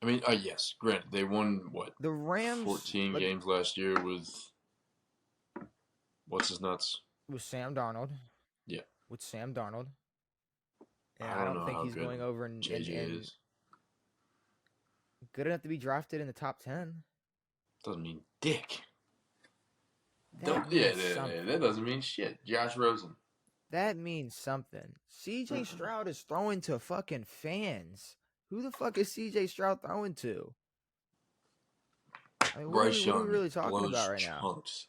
I mean, yes, granted, they won, what? The Rams... 14 games last year with... What's his nuts? With Sam Darnold. Yeah. With Sam Darnold. And I don't think he's going over and JJ is. Good enough to be drafted in the top 10. Doesn't mean dick. That doesn't mean shit. Josh Rosen. That means something. CJ Stroud is throwing to fucking fans. Who the fuck is CJ Stroud throwing to? I mean, Bryce what are we Young really talking about blows right now? chunks.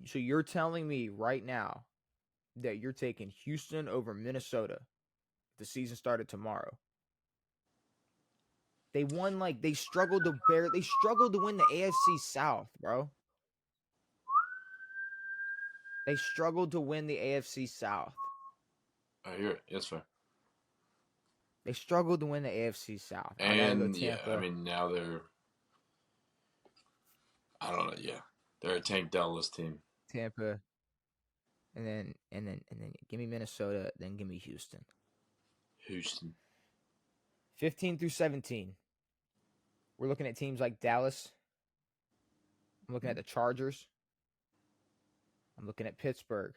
So you're telling me right now that you're taking Houston over Minnesota if the season started tomorrow? They won like they struggled to win the AFC South, bro. They struggled to win the AFC South. I hear it. That's fair. They struggled to win the AFC South. I gotta go And yeah, I Tampa. mean now they're I don't know. Yeah, they're a Tank Dallas team. Tampa. And then give me Minnesota, then give me Houston. Houston. 15 through 17. We're looking at teams like Dallas. I'm looking at the Chargers. I'm looking at Pittsburgh.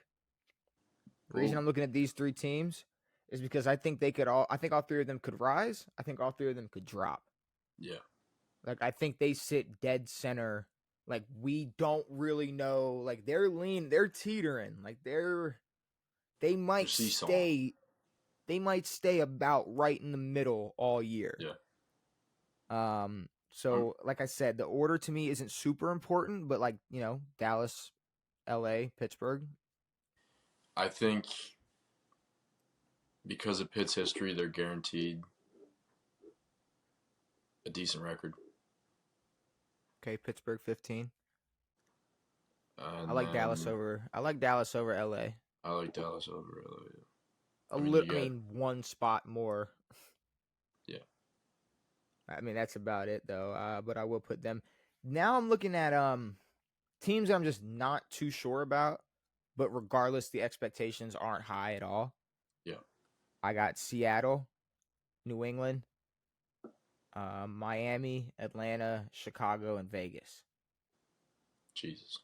The reason Ooh, I'm looking at these three teams is because I think all three of them could rise. I think all three of them could drop. yeah. Like I think they sit dead center. Like we don't really know. Like they're teetering. Like they They're might seesawing. stay about right in the middle all year. Yeah. So like I said, the order to me isn't super important, but like, Dallas, LA, Pittsburgh. I think because of Pitt's history, they're guaranteed a decent record. Okay, Pittsburgh 15. And then I like Dallas over LA. I like Dallas over LA. A I mean, little you I got mean one spot more. yeah. I mean that's about it though. But I will put them. Now I'm looking at teams I'm just not too sure about, but regardless the expectations aren't high at all. Yeah. I got Seattle, New England, Miami, Atlanta, Chicago, and Vegas. Jesus.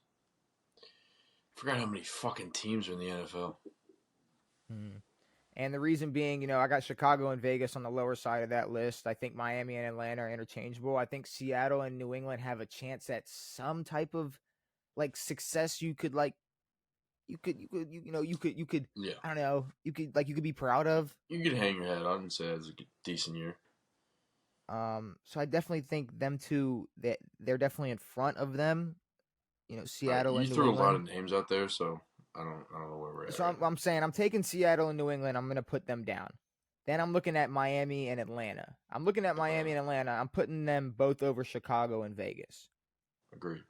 Forgot how many fucking teams are in the NFL. Hmm. And the reason being, I got Chicago and Vegas on the lower side of that list. I think Miami and Atlanta are interchangeable. I think Seattle and New England have a chance at some type of like success. You could Yeah. I don't know, you could be proud of. You could hang your head on and say it's a decent year. So I definitely think them two that they're definitely in front of them. All right, Seattle you and New threw a lot England. of names out there, so I don't know where we're at So right I'm saying I'm taking Seattle and New England. I'm gonna put them down. Then I'm looking at Miami and Atlanta. I'm looking at now. Miami and Atlanta. I'm putting them both over Chicago and Vegas. Agreed.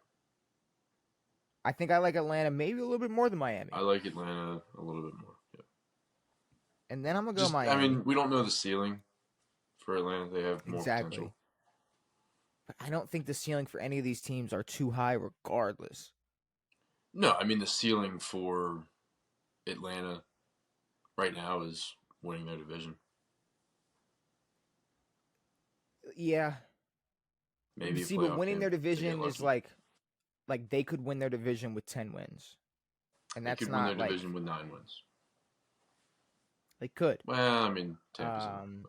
I think I like Atlanta maybe a little bit more than Miami. I like Atlanta a little bit more. Yeah. And then I'm gonna go Just, I mean, Miami. we don't know the ceiling for Atlanta. They have more Exactly. potential. But I don't think the ceiling for any of these teams are too high regardless. No, I mean the ceiling for Atlanta right now is winning their division. Yeah. Maybe a See, but playoff winning game their if they get division is lucky. like they could win their division with 10 wins. And They that's could win their not like division with 9 wins. they could. Well, I mean Tampa's in it. Um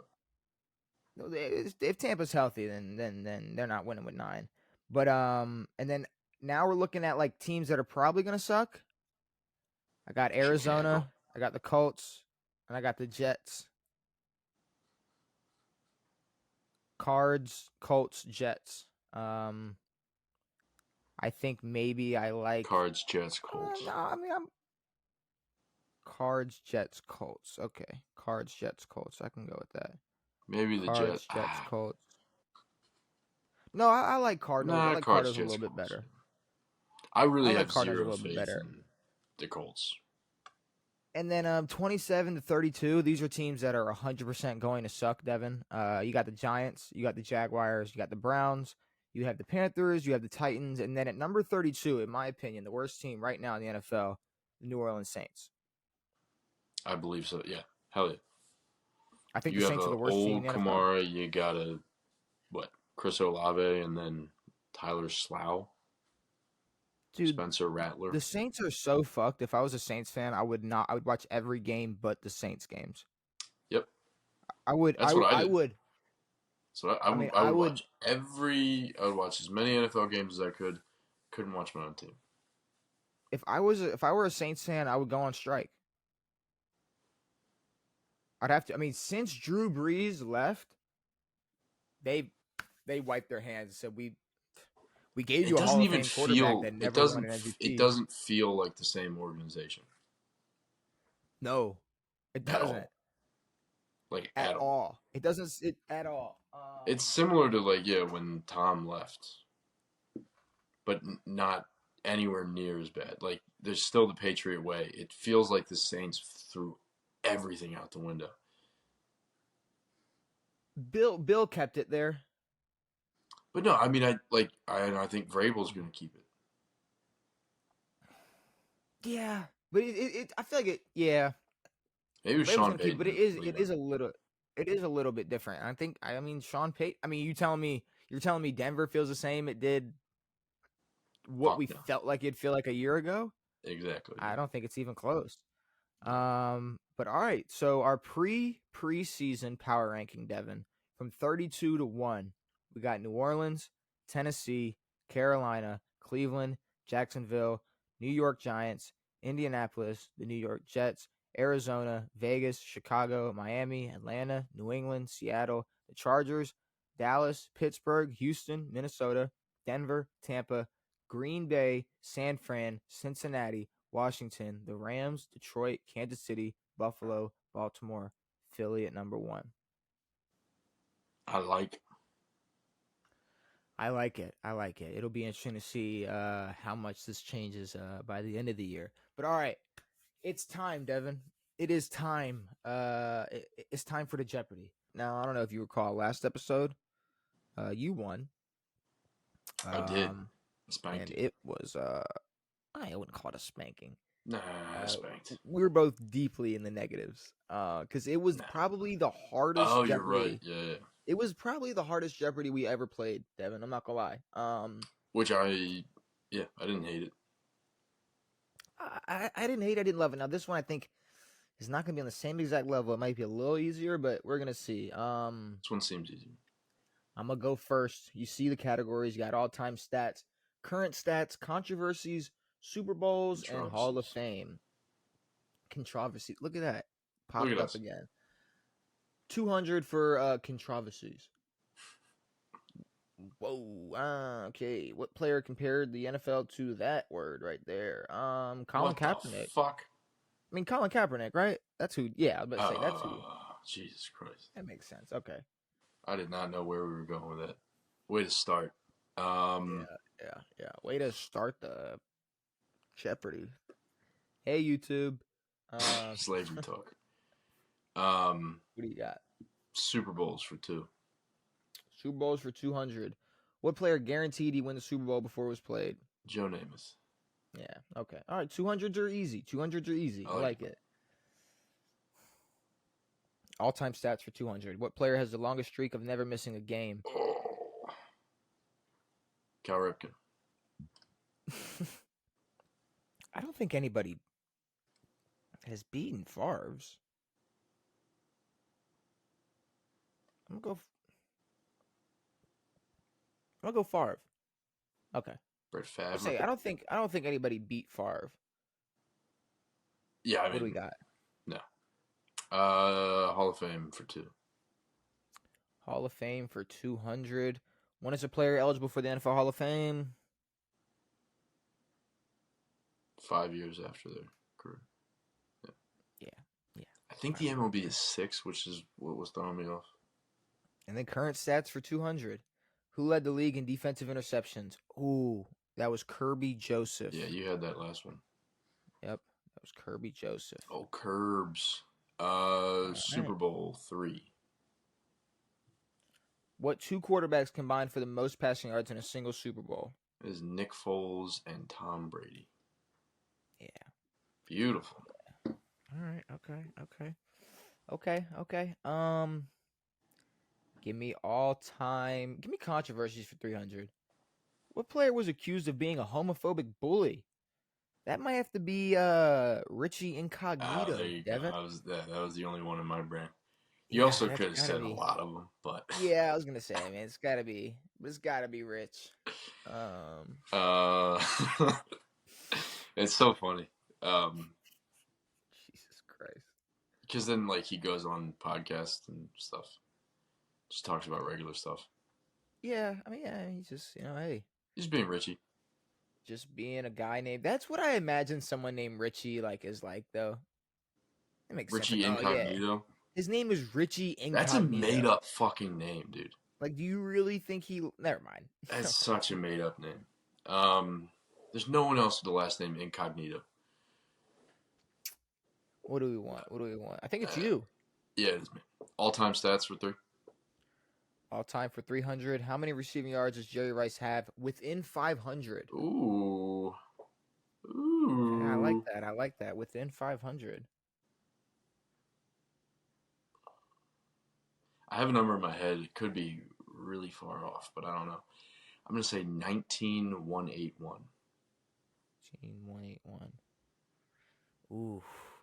if Tampa's healthy, then they're not winning with 9. But and then now we're looking at like teams that are probably gonna suck. I got Chicago. Arizona, I got the Colts, and I got the Jets. Cards, Colts, Jets. I think maybe I like. Cards, Jets, Colts. No, I mean I'm Cards, Jets, Colts. Okay, Cards, Jets, Colts. I can go with that. Maybe the Jets. Cards, Jets, Colts. No, I like Cardinals. I Nah, like Cards, Cardinals a Jets, little bit Colts. better. I I really like have Cardinals a zero little bit faith better. in the Colts. And then 27 to 32, these are teams that are 100% going to suck, Devin. You got the Giants, you got the Jaguars, you got the Browns, you have the Panthers, you have the Titans, and then at number 32, in my opinion, the worst team right now in the NFL, the New Orleans Saints. I believe so. Yeah, hell yeah. I think the You have Saints are a the worst team in old the NFL. Kamara. You got a Chris Olave, and then Tyler Slough, Dude, Spencer Rattler. the Saints are so fucked. If I was a Saints fan, I would not. I would watch every game but the Saints games. Yep, I would. that's what I I did. would. So I mean, I I would would. watch I would watch as many NFL games as I could. Couldn't watch my own team. If I were a Saints fan, I would go on strike. I'd have to. I mean, since Drew Brees left, they they wiped their hands and said we gave It you a doesn't Hall of even Fame quarterback feel. that It never won doesn't. an It MVP. doesn't feel like the same organization No, it at doesn't all. Like at at all. all. It doesn't it at all. It's similar to like when Tom left, but not anywhere near as bad. Like there's still the Patriot way. It feels like the Saints threw everything out the window. Bill kept it there. But no, I mean I think Vrabel's going to keep it. Yeah, but I feel like it. Yeah, Maybe Vrabel's Sean gonna keep it, but Payton it leaving. is a little. It is a little bit different. I mean, Sean Payton. I mean, you're telling me Denver feels the same it did what Fuck we no. felt like it'd feel like a year ago? Exactly. I No. don't think it's even close. No. But all right. So our preseason power ranking, Devin, from 32 to 1, we got New Orleans, Tennessee, Carolina, Cleveland, Jacksonville, New York Giants, Indianapolis, the New York Jets, Arizona, Vegas, Chicago, Miami, Atlanta, New England, Seattle, the Chargers, Dallas, Pittsburgh, Houston, Minnesota, Denver, Tampa, Green Bay, San Fran, Cincinnati, Washington, the Rams, Detroit, Kansas City, Buffalo, Baltimore, Philly at number 1. I like. I like it. I like it. It'll be interesting to see how much this changes by the end of the year. But all right, it's time, Devin. It is time. It's time for the Jeopardy. Now, I don't know if you recall last episode, you won. I did. Um, I spanked and you. it was I wouldn't call it a spanking. Nah, I spanked. We were both deeply in the negatives because it was Nah. probably the hardest Oh, you're right. Jeopardy. Yeah. It was probably the hardest Jeopardy we ever played, Devin. I'm not gonna lie. Which I didn't hate it. I didn't hate. I didn't love it. Now this one I think is not gonna be on the same exact level. It might be a little easier, but we're gonna see. This one seems easy. I'm gonna go first. You see the categories. You got all-time stats, current stats, controversies, Super Bowls, and Hall of Controversies. Fame. Controversy. Look at that. Look Popped at up us. again. 200 for controversies. Whoa. Okay. What player compared the NFL to that word right there? Colin What the Kaepernick. fuck? I mean, Colin Kaepernick, right? That's who. Yeah, I was about to say that's who. Jesus Christ. That makes sense. Okay. I did not know where we were going with that. Way to start. Yeah. Way to start the Jeopardy. Hey, YouTube. Slavery talk. What do you got? Super Bowls for 2. Super Bowls for 200. What player guaranteed he win the Super Bowl before it was played? Joe Namath. Yeah. Okay. All right. 200s are easy. 200s are easy. I like it. All-time stats for 200. What player has the longest streak of never missing a game? Oh. Cal Ripken. I don't think anybody has beaten Favre's. I'm gonna go Favre. Okay. Brett Favre. I'll say I don't think anybody beat Favre. Yeah, I mean, what do we got? No. Hall of Fame for 2. Hall of Fame for 200. When is a player eligible for the NFL Hall of Fame? 5 years after their career. Yeah. I think the MLB is 6, which is what was throwing me off. And then current stats for 200. Who led the league in defensive interceptions? Ooh, that was Kirby Joseph. Yeah, you had that last one. Yep, that was Kirby Joseph. Oh, Curbs. Super Bowl 3. What 2 quarterbacks combined for the most passing yards in a single Super Bowl? It is Nick Foles and Tom Brady. Yeah. Beautiful. All right. Okay. Give me all-time. Give me controversies for 300. What player was accused of being a homophobic bully? That might have to be Richie Incognito. There you Devin. go. That was the only one in my brain. You also could have said a lot of them, but yeah, I was gonna say, man, it's gotta be Rich. It's so funny. Jesus Christ. Because then, like, he goes on podcasts and stuff, just talks about regular stuff. Yeah, I mean, yeah, he's just hey, He's being Richie. just being a guy named. That's what I imagine someone named Richie is like though. It makes sense. Like, Richie oh yeah, Incognito. his name is Richie That's a Incognito. made up fucking name, dude. Like, do you really think he? Never mind. That's such a made up name. There's no one else with the last name Incognito. What do we want? What do we want? I think it's Uh, you. yeah, it is me. All time stats for 3. All time for 300. How many receiving yards does Jerry Rice have within 500? Ooh. Yeah, I like Ooh. that. I like that. Within 500. I have a number in my head. It could be really far off, but I don't know. I'm going to say 19181. 181. Ooh,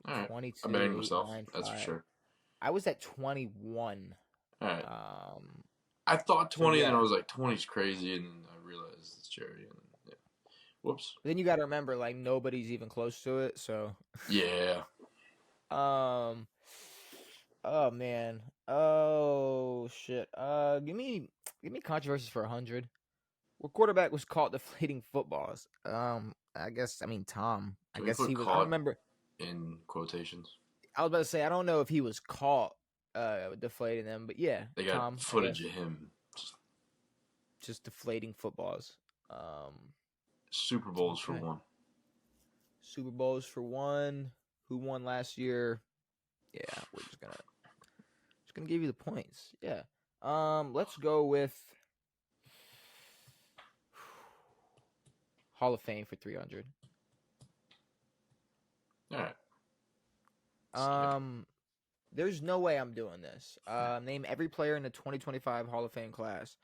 All right. I'm betting myself. That's for 22,895. sure. I was at 21. All right. Um, I thought so 20, and then I yeah. was like, 20's crazy, and then I realized it's Jerry. And yeah. Whoops. Then you got to remember, like, nobody's even close to it. So, Yeah. um, oh man, oh shit. Give me controversies for 100. What quarterback was caught deflating footballs? I mean Tom. I Can we guess put he was. I don't caught remember. in quotations? I was about to say I don't know if he was caught deflating them, but yeah, They got Tom. I footage guess of him. just deflating footballs. Um, Super Bowls for okay. 1. Super Bowls for 1. Who won last year? Yeah, we're just gonna give you the points. Yeah. Let's go with Hall of Fame for 300. All right. Sick. There's no way I'm doing this. Name every player in the 2025 Hall of Fame class.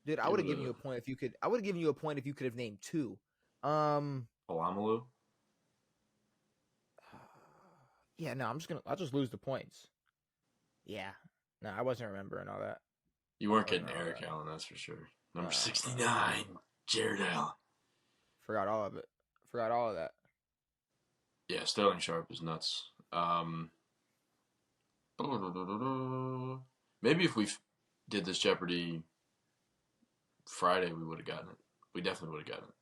Dude, I Give would it have given you a a point if you could. I would have given you a point if you could have named 2. Um, Alamalu. yeah, no, I'll just lose the points. Yeah, no, I wasn't remembering all that. You I weren't wasn't getting all Eric that. Allen, that's for sure. Number No. 69, Jared Allen. Forgot all of it. Forgot all of that. Yeah, Sterling Sharp is nuts. Maybe if we did this Jeopardy Friday, we would have gotten it. We definitely would have gotten it.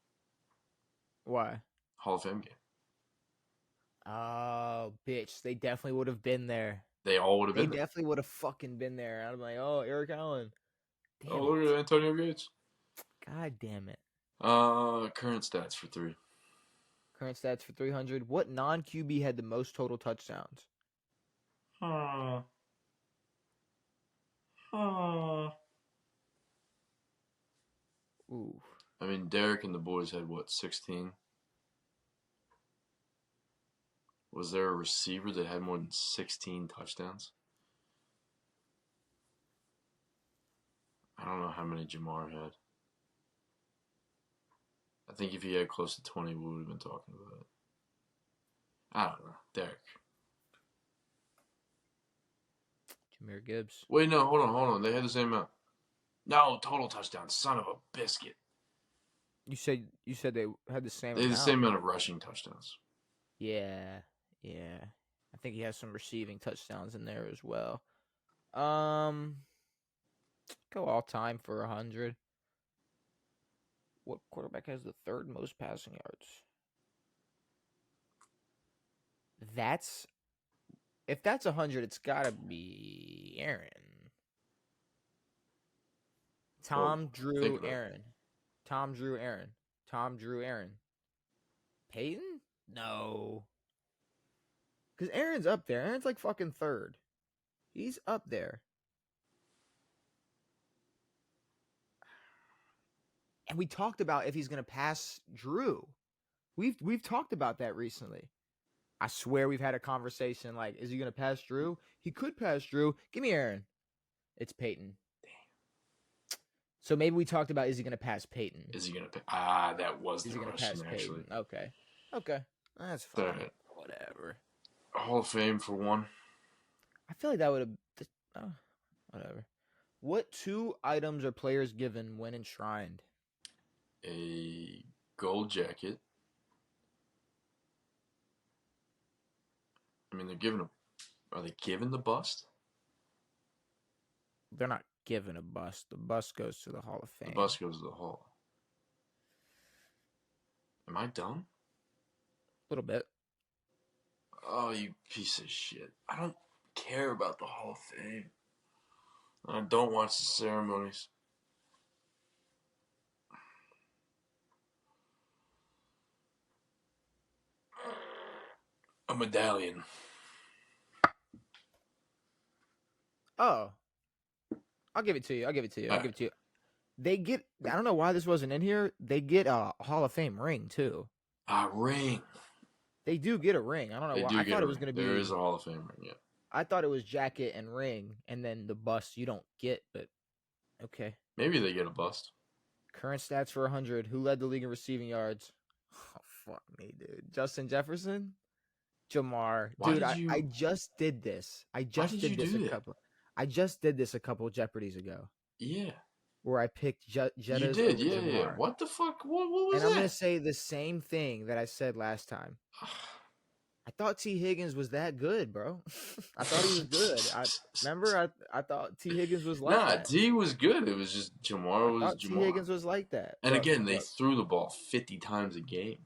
Why? Hall of Fame game. Oh, bitch! They definitely would have been there. They all would have They been there. definitely would have fucking been there. I'm like, oh, Eric Allen. Oh, Damn look it. at Antonio Gates. God damn it. Current stats for 3. Current stats for 300. What non QB had the most total touchdowns? Uh, uh. Ooh. I mean, Derek and the boys had what, 16? Was there a receiver that had more than 16 touchdowns? I don't know how many Jamar had. I think if he had close to 20, we would have been talking about it. I don't know. Derek. Jameer Gibbs. Wait, no, hold on. They had the same amount. No, total touchdowns. Son of a biscuit. You said they had the same They had the amount. same amount of rushing touchdowns. Yeah. Yeah. I think he has some receiving touchdowns in there as well. Um Go all time for 100. What quarterback has the third most passing yards? That's If that's 100, it's gotta be Aaron. Well, Tom, think Drew, about it. Aaron. Tom, Drew, Aaron. Tom, Drew, Aaron. Peyton? No. Because Aaron's up there. Aaron's like fucking third. He's up there. And we talked about if he's gonna pass Drew. We've talked about that recently. I swear we've had a conversation like, is he gonna pass Drew? He could pass Drew. Give me Aaron. It's Peyton. So maybe we talked about, is he gonna pass Peyton? Is he going to pay? Ah, that was Is the he gonna pass question, actually. Peyton? Okay. Okay. That's All fine. right. Whatever. Hall of Fame for 1. I feel like that would have. Oh, whatever. What 2 items are players given when enshrined? A gold jacket. I mean, they're giving a. Are they giving the bust? They're not given a bust. The bust goes to the Hall of The Fame. bust goes to the Hall. Am I dumb? A little bit. Oh, you piece of shit! I don't care about the Hall of Fame. I don't watch the ceremonies. A medallion. Oh, I'll give it to you. I'll give it to you. I'll All give right. it to you. They get. I don't know why this wasn't in here. They get a Hall of Fame ring too. A ring. They do get a ring. I don't know They why. do I get thought a it was ring. gonna There is be. a Hall of Fame ring. Yeah. I thought it was jacket and ring, and then the bust you don't get. But okay. Maybe they get a bust. Current stats for 100. Who led the league in receiving yards? Oh fuck me, dude. Justin Jefferson, Jamar, Why dude. did I you? just did this. I Why just did you did this do a that? couple. I just did this a couple Jeopardies ago, Yeah. where I picked You Jettas did. over Yeah. Yeah. Jamar. What the fuck? What was And I'm gonna that? say the same thing that I said last time. I thought T. Higgins was that good, bro. I thought he was good. I thought T. Higgins was like Nah, that. T was good. It was just I Jamar was thought T. Jamar. Higgins was like that. And Look, again, they look. threw the ball 50 times a game.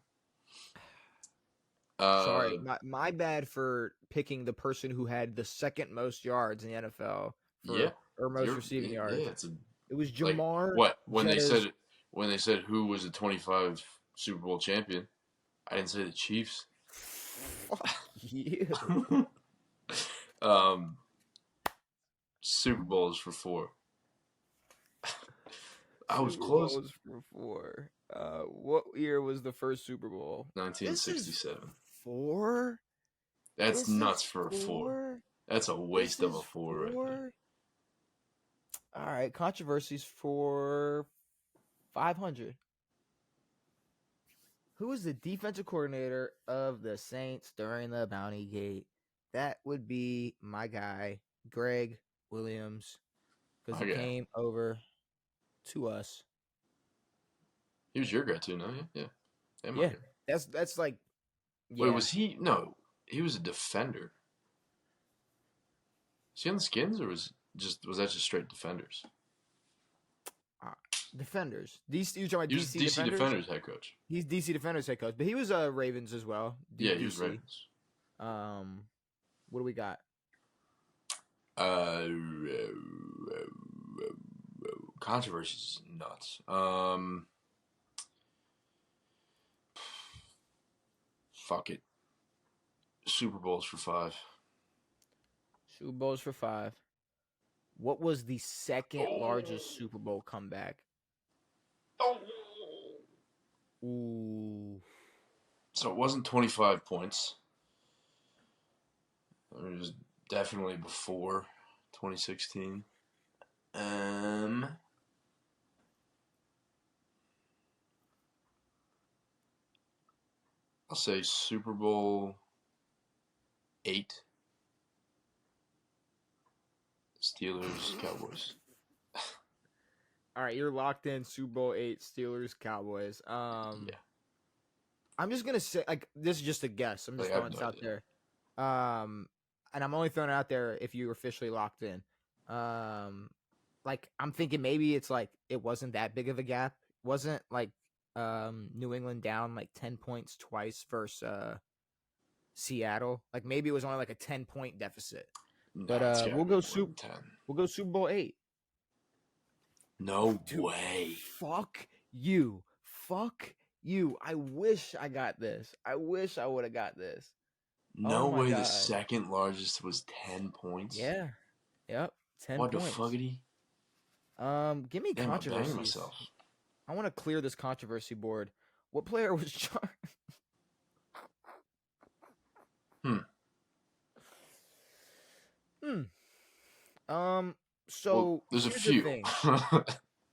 Sorry, my bad for picking the person who had the second most yards in the NFL Yeah, or most receiving yeah. yards. It's a It was like Jamar what Jettas. when they said who was the 25 Super Bowl champion. I didn't say the Chiefs. Fuck you. um, Super Bowls for 4. I was Super close. Bowls for 4. What year was the first Super Bowl? This is 1967. 4. That's This nuts is for a 4. 4. That's a This waste of is a 4 right there. 4. All right, controversies for 500. Who was the defensive coordinator of the Saints during the Bounty Gate? That would be my guy, Greg Williams, because he Okay. came over to us. He was your guy too, no? Yeah. Yeah, that's like, yeah. Wait, was he? No, he was a defender. Was he on the Skins, or was that just straight defenders? Defenders. DC, you talking about He was DC DC Defenders? Defenders head coach. He's DC Defenders head coach, but he was Ravens as well. Yeah, he was DC. Ravens. What do we got? Uh, Controversy is nuts. Fuck it. Super Bowls for 5. Super Bowls for 5. What was the second largest Super Bowl comeback? Ooh. So it wasn't 25 points. It was definitely before 2016. I'll say Super Bowl 8. Steelers, Cowboys. All right, you're locked in. Super Bowl 8, Steelers, Cowboys. Yeah. I'm just gonna say, like, this is just a guess. I'm just I have throwing this no out idea. there. And I'm only throwing it out there if you're officially locked in. Like, I'm thinking maybe it's like it wasn't that big of a gap. Wasn't like New England down like 10 points twice versus Seattle. Like maybe it was only like a 10-point deficit. Nah, But we'll go 10. Super Bowl 8. No Dude, way. Fuck you. Fuck you. I wish I got this. I wish I would have got this. No Oh my way God. the second largest was 10 points? Yeah. Yep. 10 What points. the fuckity? Give me Damn, I'm banging controversies. myself. I want to clear this controversy board. What player was charged? So Well, there's a here's few. the thing.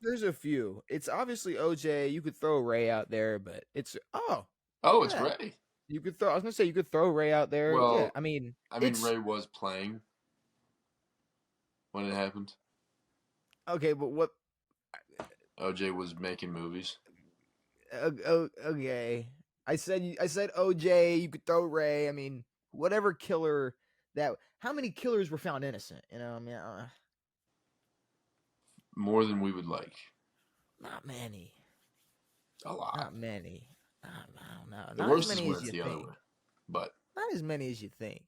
There's a few. It's obviously OJ. You could throw Ray out there, but it's It's yeah. Ray. You could throw. I was gonna say you could throw Ray out there. Well, yeah, I mean, Ray was playing when it happened. Okay, but what? OJ was making movies. Okay, I said OJ. You could throw Ray. I mean, whatever killer that. How many killers were found innocent? You know, I mean, More than we would like. not many. A lot. Not many. No, The not as worst is many when as it's you the other think. way. But Not as many as you think.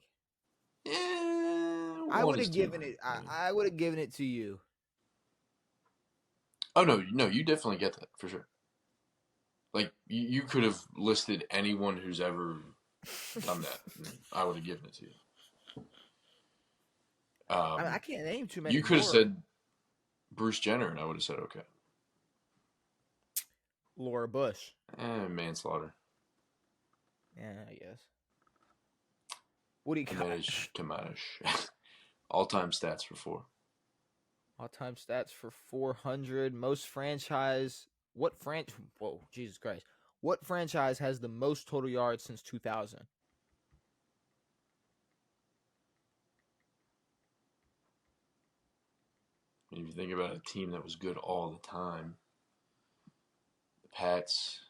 I one would is have too given many. it. I would have given it to you. Oh no, you definitely get that for sure. Like you could have listed anyone who's ever done that. And I would have given it to you. I mean, I can't name too many You could have more. said Bruce Jenner, and I would have said okay. Laura Bush. Manslaughter. Yeah, I guess. What do you got? Kamanish. All-time stats for 4. All-time stats for 400. Most franchise. What franchise? Whoa, Jesus Christ! What franchise has the most total yards since 2000? And if you think about a team that was good all the time, the Pats,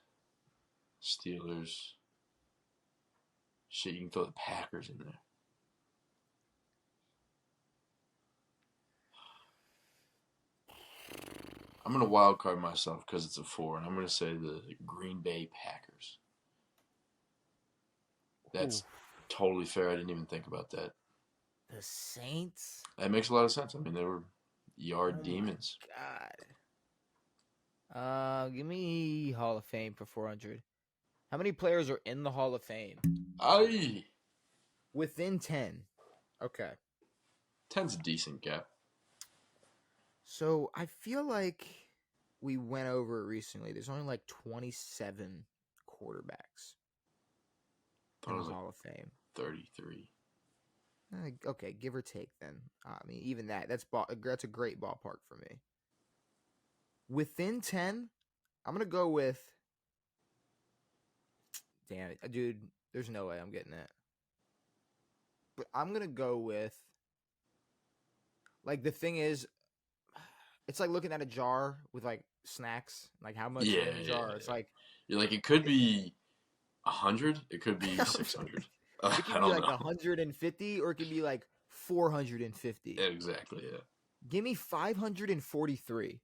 Steelers. Shit, you can throw the Packers in there. I'm going to wild card myself because it's a 4, and I'm going to say the Green Bay Packers. That's Ooh, totally fair. I didn't even think about that. the Saints. That makes a lot of sense. I mean, they were yard Oh my demons. God. Give me Hall of Fame for 400. How many players are in the Hall of Fame? Aye. Within 10. Okay. 10's a decent gap. So I feel like we went over it recently. There's only like 27 quarterbacks in the Like Hall of Fame. 33. Okay, give or take then. I mean, even that's a great ballpark for me. Within 10, I'm going to go with damn it, dude, there's no way I'm getting that. But I'm going to go with like the thing is it's like looking at a jar with like snacks, like how much is in the jar. It's like You're like, it could be 100, it could be 600. it I could be don't like know. 150 or it could be like 450. Exactly, yeah. Give me 543.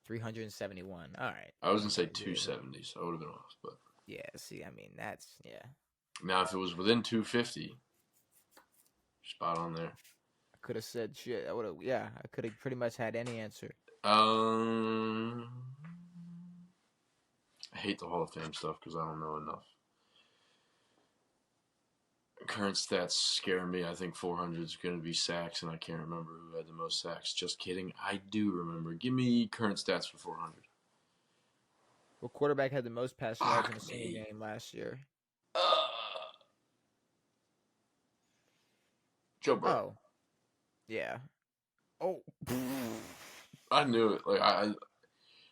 371. All right. I was going to say Okay, good. 270, so I would have been off. But Yeah, see, I mean, that's, yeah. now, if it was within 250, spot on there. I could have said shit. I could have pretty much had any answer. I hate the Hall of Fame stuff because I don't know enough. Current stats scare me. I think 400 is going to be sacks, and I can't remember who had the most sacks. Just kidding. I do remember. Give me current stats for 400. What quarterback had the most passing yards in a single game last year? Joe Burrow. Oh, yeah. Oh, I knew it. Like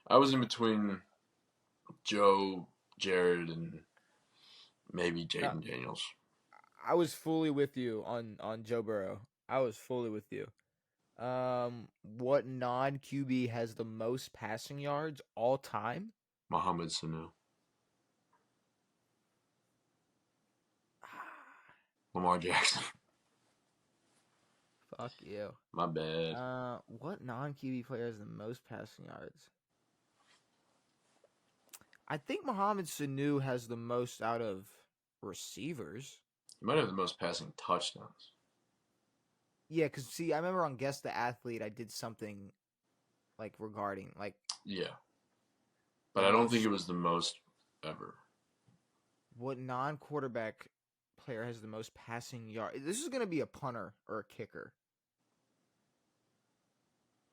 I was in between Joe, Jared, and maybe Jaden Daniels. I was fully with you on Joe Burrow. I was fully with you. What non QB has the most passing yards all time? Mohamed Sanu. Lamar Jackson. Fuck you. My bad. What non QB player has the most passing yards? I think Mohamed Sanu has the most out of receivers. He might have the most passing touchdowns. Yeah, because see, I remember on Guess the Athlete, I did something like regarding like. Yeah. But I don't think it was the most ever. What non-quarterback player has the most passing yards? This is going to be a punter or a kicker.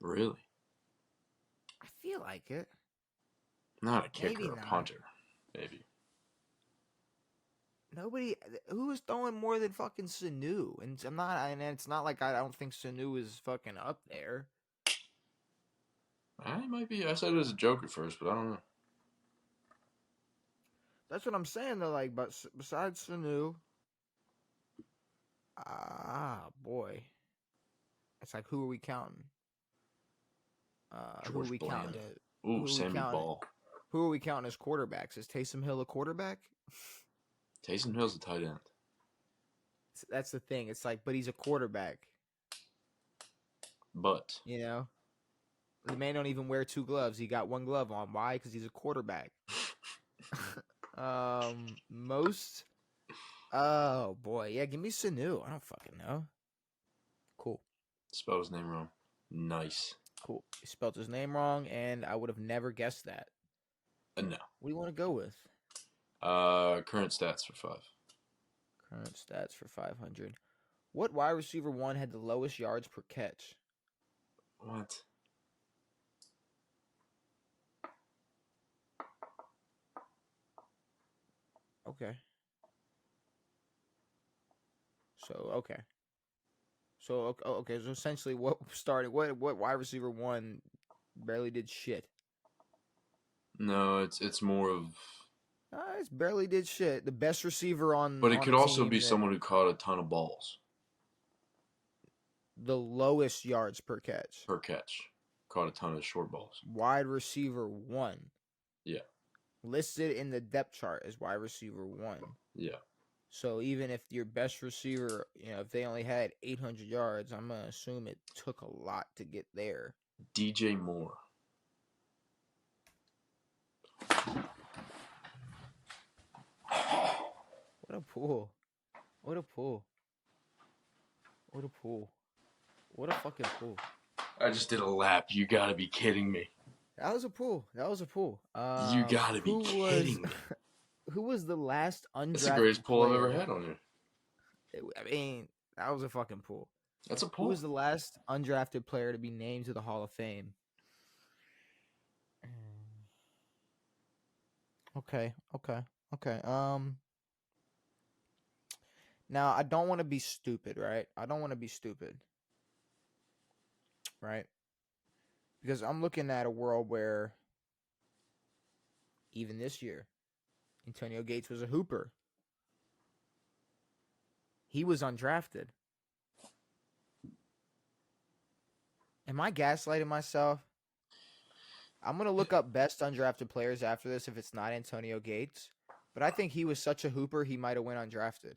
Really? I feel like it. Not a kicker, Maybe a not. punter. Maybe. Nobody who is throwing more than fucking Sanu, and I'm not. And it's not like I don't think Sanu is fucking up there. He might be. I said it as a joke at first, but I don't know. That's what I'm saying though. Like, but besides Sanu, boy, it's like who are we counting? Who are we counting? Ooh, Sammy Ball. Who are we counting as quarterbacks? Is Taysom Hill a quarterback? Taysom Hill's a tight end. That's the thing. It's like, but he's a quarterback. But You know, the man don't even wear two gloves. He got one glove on. Why? Because he's a quarterback. Most. Oh boy, yeah. Give me Sanu. I don't fucking know. Cool. spell his name wrong. Nice. Cool. He spelled his name wrong, and I would have never guessed that. No. What do you want to go with? Current stats for 5. Current stats for 500. What wide receiver one had the lowest yards per catch? What? Okay. Okay. Okay. So essentially, what wide receiver one barely did shit. No, it's more of. It's barely did shit. The best receiver But it on could a also team be that someone who caught a ton of balls the lowest yards per catch. per catch. Caught a ton of short balls. Wide receiver one. Yeah. Listed in the depth chart as wide receiver one. Yeah. So even if your best receiver, if they only had 800 yards, I'm going to assume it took a lot to get there. DJ Moore. What a pull. What a pull. What a pull. What a fucking pull. I just did a lap. You gotta be kidding me. That was a pull. You gotta be kidding me. Who was the last undrafted That's the greatest pull player? I've ever had on here. I mean, that was a fucking pull. That's a Who pull. was the last undrafted player to be named to the Hall of Fame? Okay. Now I don't want to be stupid, right? Right? Because I'm looking at a world where even this year, Antonio Gates was a hooper. He was undrafted. Am I gaslighting myself? I'm going to look up best undrafted players after this if it's not Antonio Gates. But I think he was such a hooper, he might have went undrafted.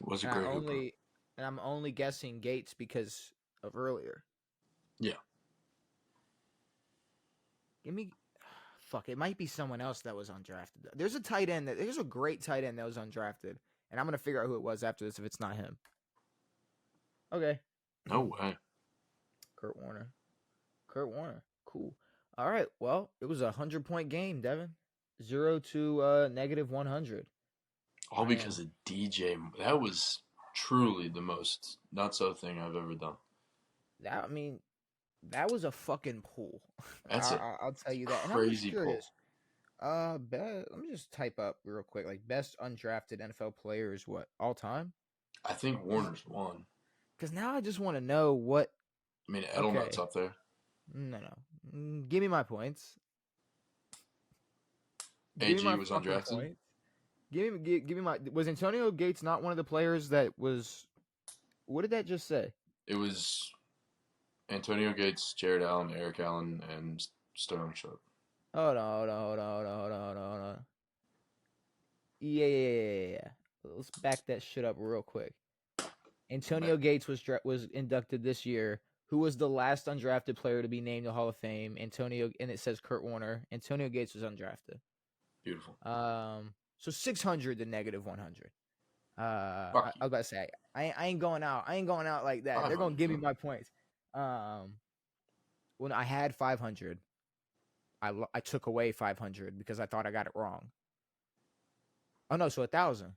Was a great hooper. And I'm only guessing Gates because of earlier. Yeah. It might be someone else that was undrafted. There's a great tight end that was undrafted. And I'm going to figure out who it was after this if it's not him. Okay. No way. Kurt Warner. Cool. All right. Well, it was a 100-point game, Devin. 0 to negative 100. All because of DJ. That was truly the most not-so thing I've ever done. That was a fucking pull. I'll tell you that. Crazy pull. Let me just type up real quick. Like best undrafted NFL players, what all time? I think Warner's won. Because now I just want to know what. I mean, Edelman's up there. No. Give me my points. AG was undrafted. Points. Give me my. Was Antonio Gates not one of the players that was? What did that just say? It was Antonio Gates, Jared Allen, Eric Allen, and Sterling Sharp. Hold on. Yeah. Let's back that shit up real quick. Antonio Gates was inducted this year. Who was the last undrafted player to be named the Hall of Fame? And it says Kurt Warner. Antonio Gates was undrafted. Beautiful. So 600 to negative 100. I was about to say I ain't going out. I ain't going out like that. They're gonna give me my points. When I had 500, I took away 500 because I thought I got it wrong. Oh no, so 1,000.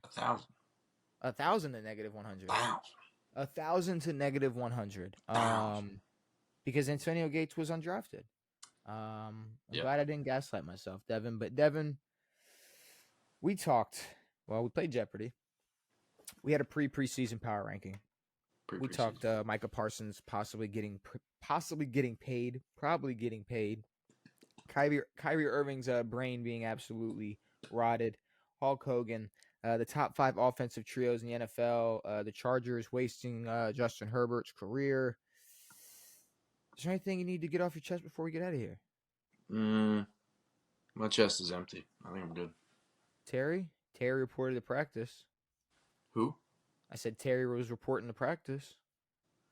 1,000 to negative 100. 1,000 to negative 100. Because Antonio Gates was undrafted. I'm glad I didn't gaslight myself, Devin. But Devin, we talked. Well, we played Jeopardy. We had a preseason power ranking. We talked Micah Parsons probably getting paid. Kyrie Irving's brain being absolutely rotted. Hulk Hogan. The top 5 offensive trios in the NFL. The Chargers wasting Justin Herbert's career. Is there anything you need to get off your chest before we get out of here? My chest is empty. I think I'm good. Terry reported to practice. Who? I said Terry was reporting to practice.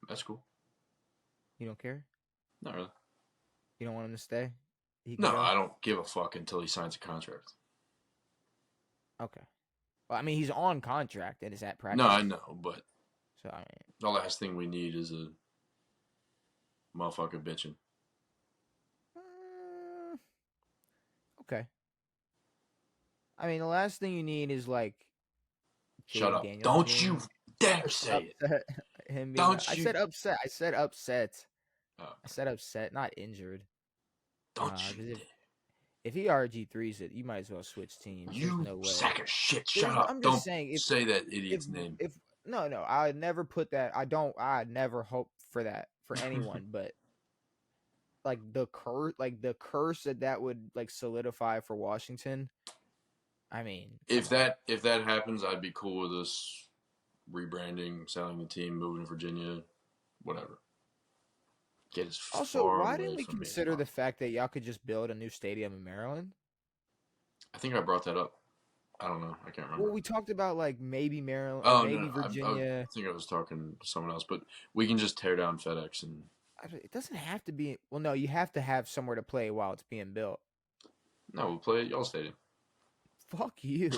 That's cool. You don't care? Not really. You don't want him to stay? He can No, go? I don't give a fuck until he signs a contract. Okay. Well, I mean, he's on contract and is at No, I practice. know, but So, I mean, the last thing we need is a motherfucker bitching. mm, okay. I mean, the last thing you need is like Shut Jaden up. Daniels Don't you being dare say it. upset. Him being, I Don't you. said upset. I said upset. Oh, I said upset, not injured. don't you Because dare. if he RG3s it, you might as well switch teams. There's You no way. sack of shit. Shut up. I'm just Don't saying say that if idiot's name. no, I never put that. I never hope for that for anyone. But like the curse that would like solidify for Washington. I mean, come if on. that happens, I'd be cool with us rebranding, selling the team, moving to Virginia, whatever. Get as Also, far why didn't away we from me as consider the possible. fact that y'all could just build a new stadium in Maryland? I think I brought that up. I don't know. I can't Well, remember. we talked about like maybe Maryland or Oh no, maybe I Virginia. think I was talking to someone else, but we can just tear down FedEx and It doesn't have to be. Well, no, you have to have somewhere to play while it's being built. no, we'll play at y'all stadium. Fuck you.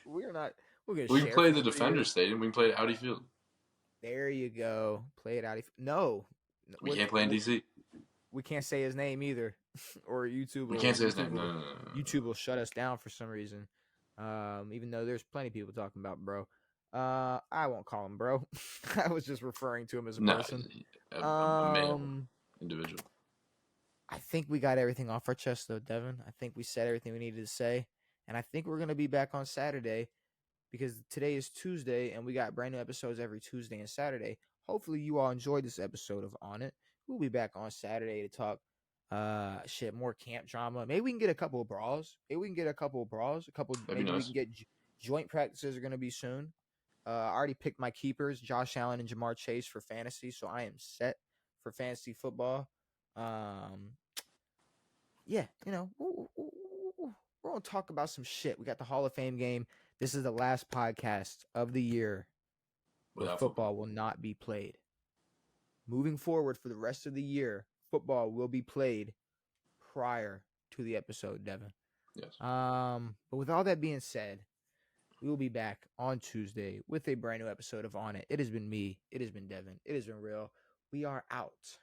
We're not. We're gonna We can share play for the 3 years. Defender Stadium. We can play at Audi Field. There you go. Play it out. No, We what? can't play in DC. We can't say his name either, or We can't say his name. No, no, no, no, no. YouTube will shut us down for some reason. Even though there's plenty of people talking about bro. I won't call him bro. I was just referring to him as a No, person. a male Um, individual. I think we got everything off our chest though, Devin. I think we said everything we needed to say, and I think we're gonna be back on Saturday because today is Tuesday and we got brand new episodes every Tuesday and Saturday. Hopefully you all enjoyed this episode of On It. We'll be back on Saturday to talk more camp drama. Maybe we can get a couple of brawls. That'd be Maybe we nice. can get joint practices are going to be soon. I already picked my keepers, Josh Allen and Jamar Chase for fantasy, so I am set for fantasy football. Um yeah, we're going to talk about some shit. We got the Hall of Fame game. This is the last podcast of the year where Without football. football will not be played. Moving forward for the rest of the year, football will be played prior to the episode, Devin. Yes. But with all that being said, we will be back on Tuesday with a brand new episode of On It. It has been me. It has been Devin. It has been real. We are out.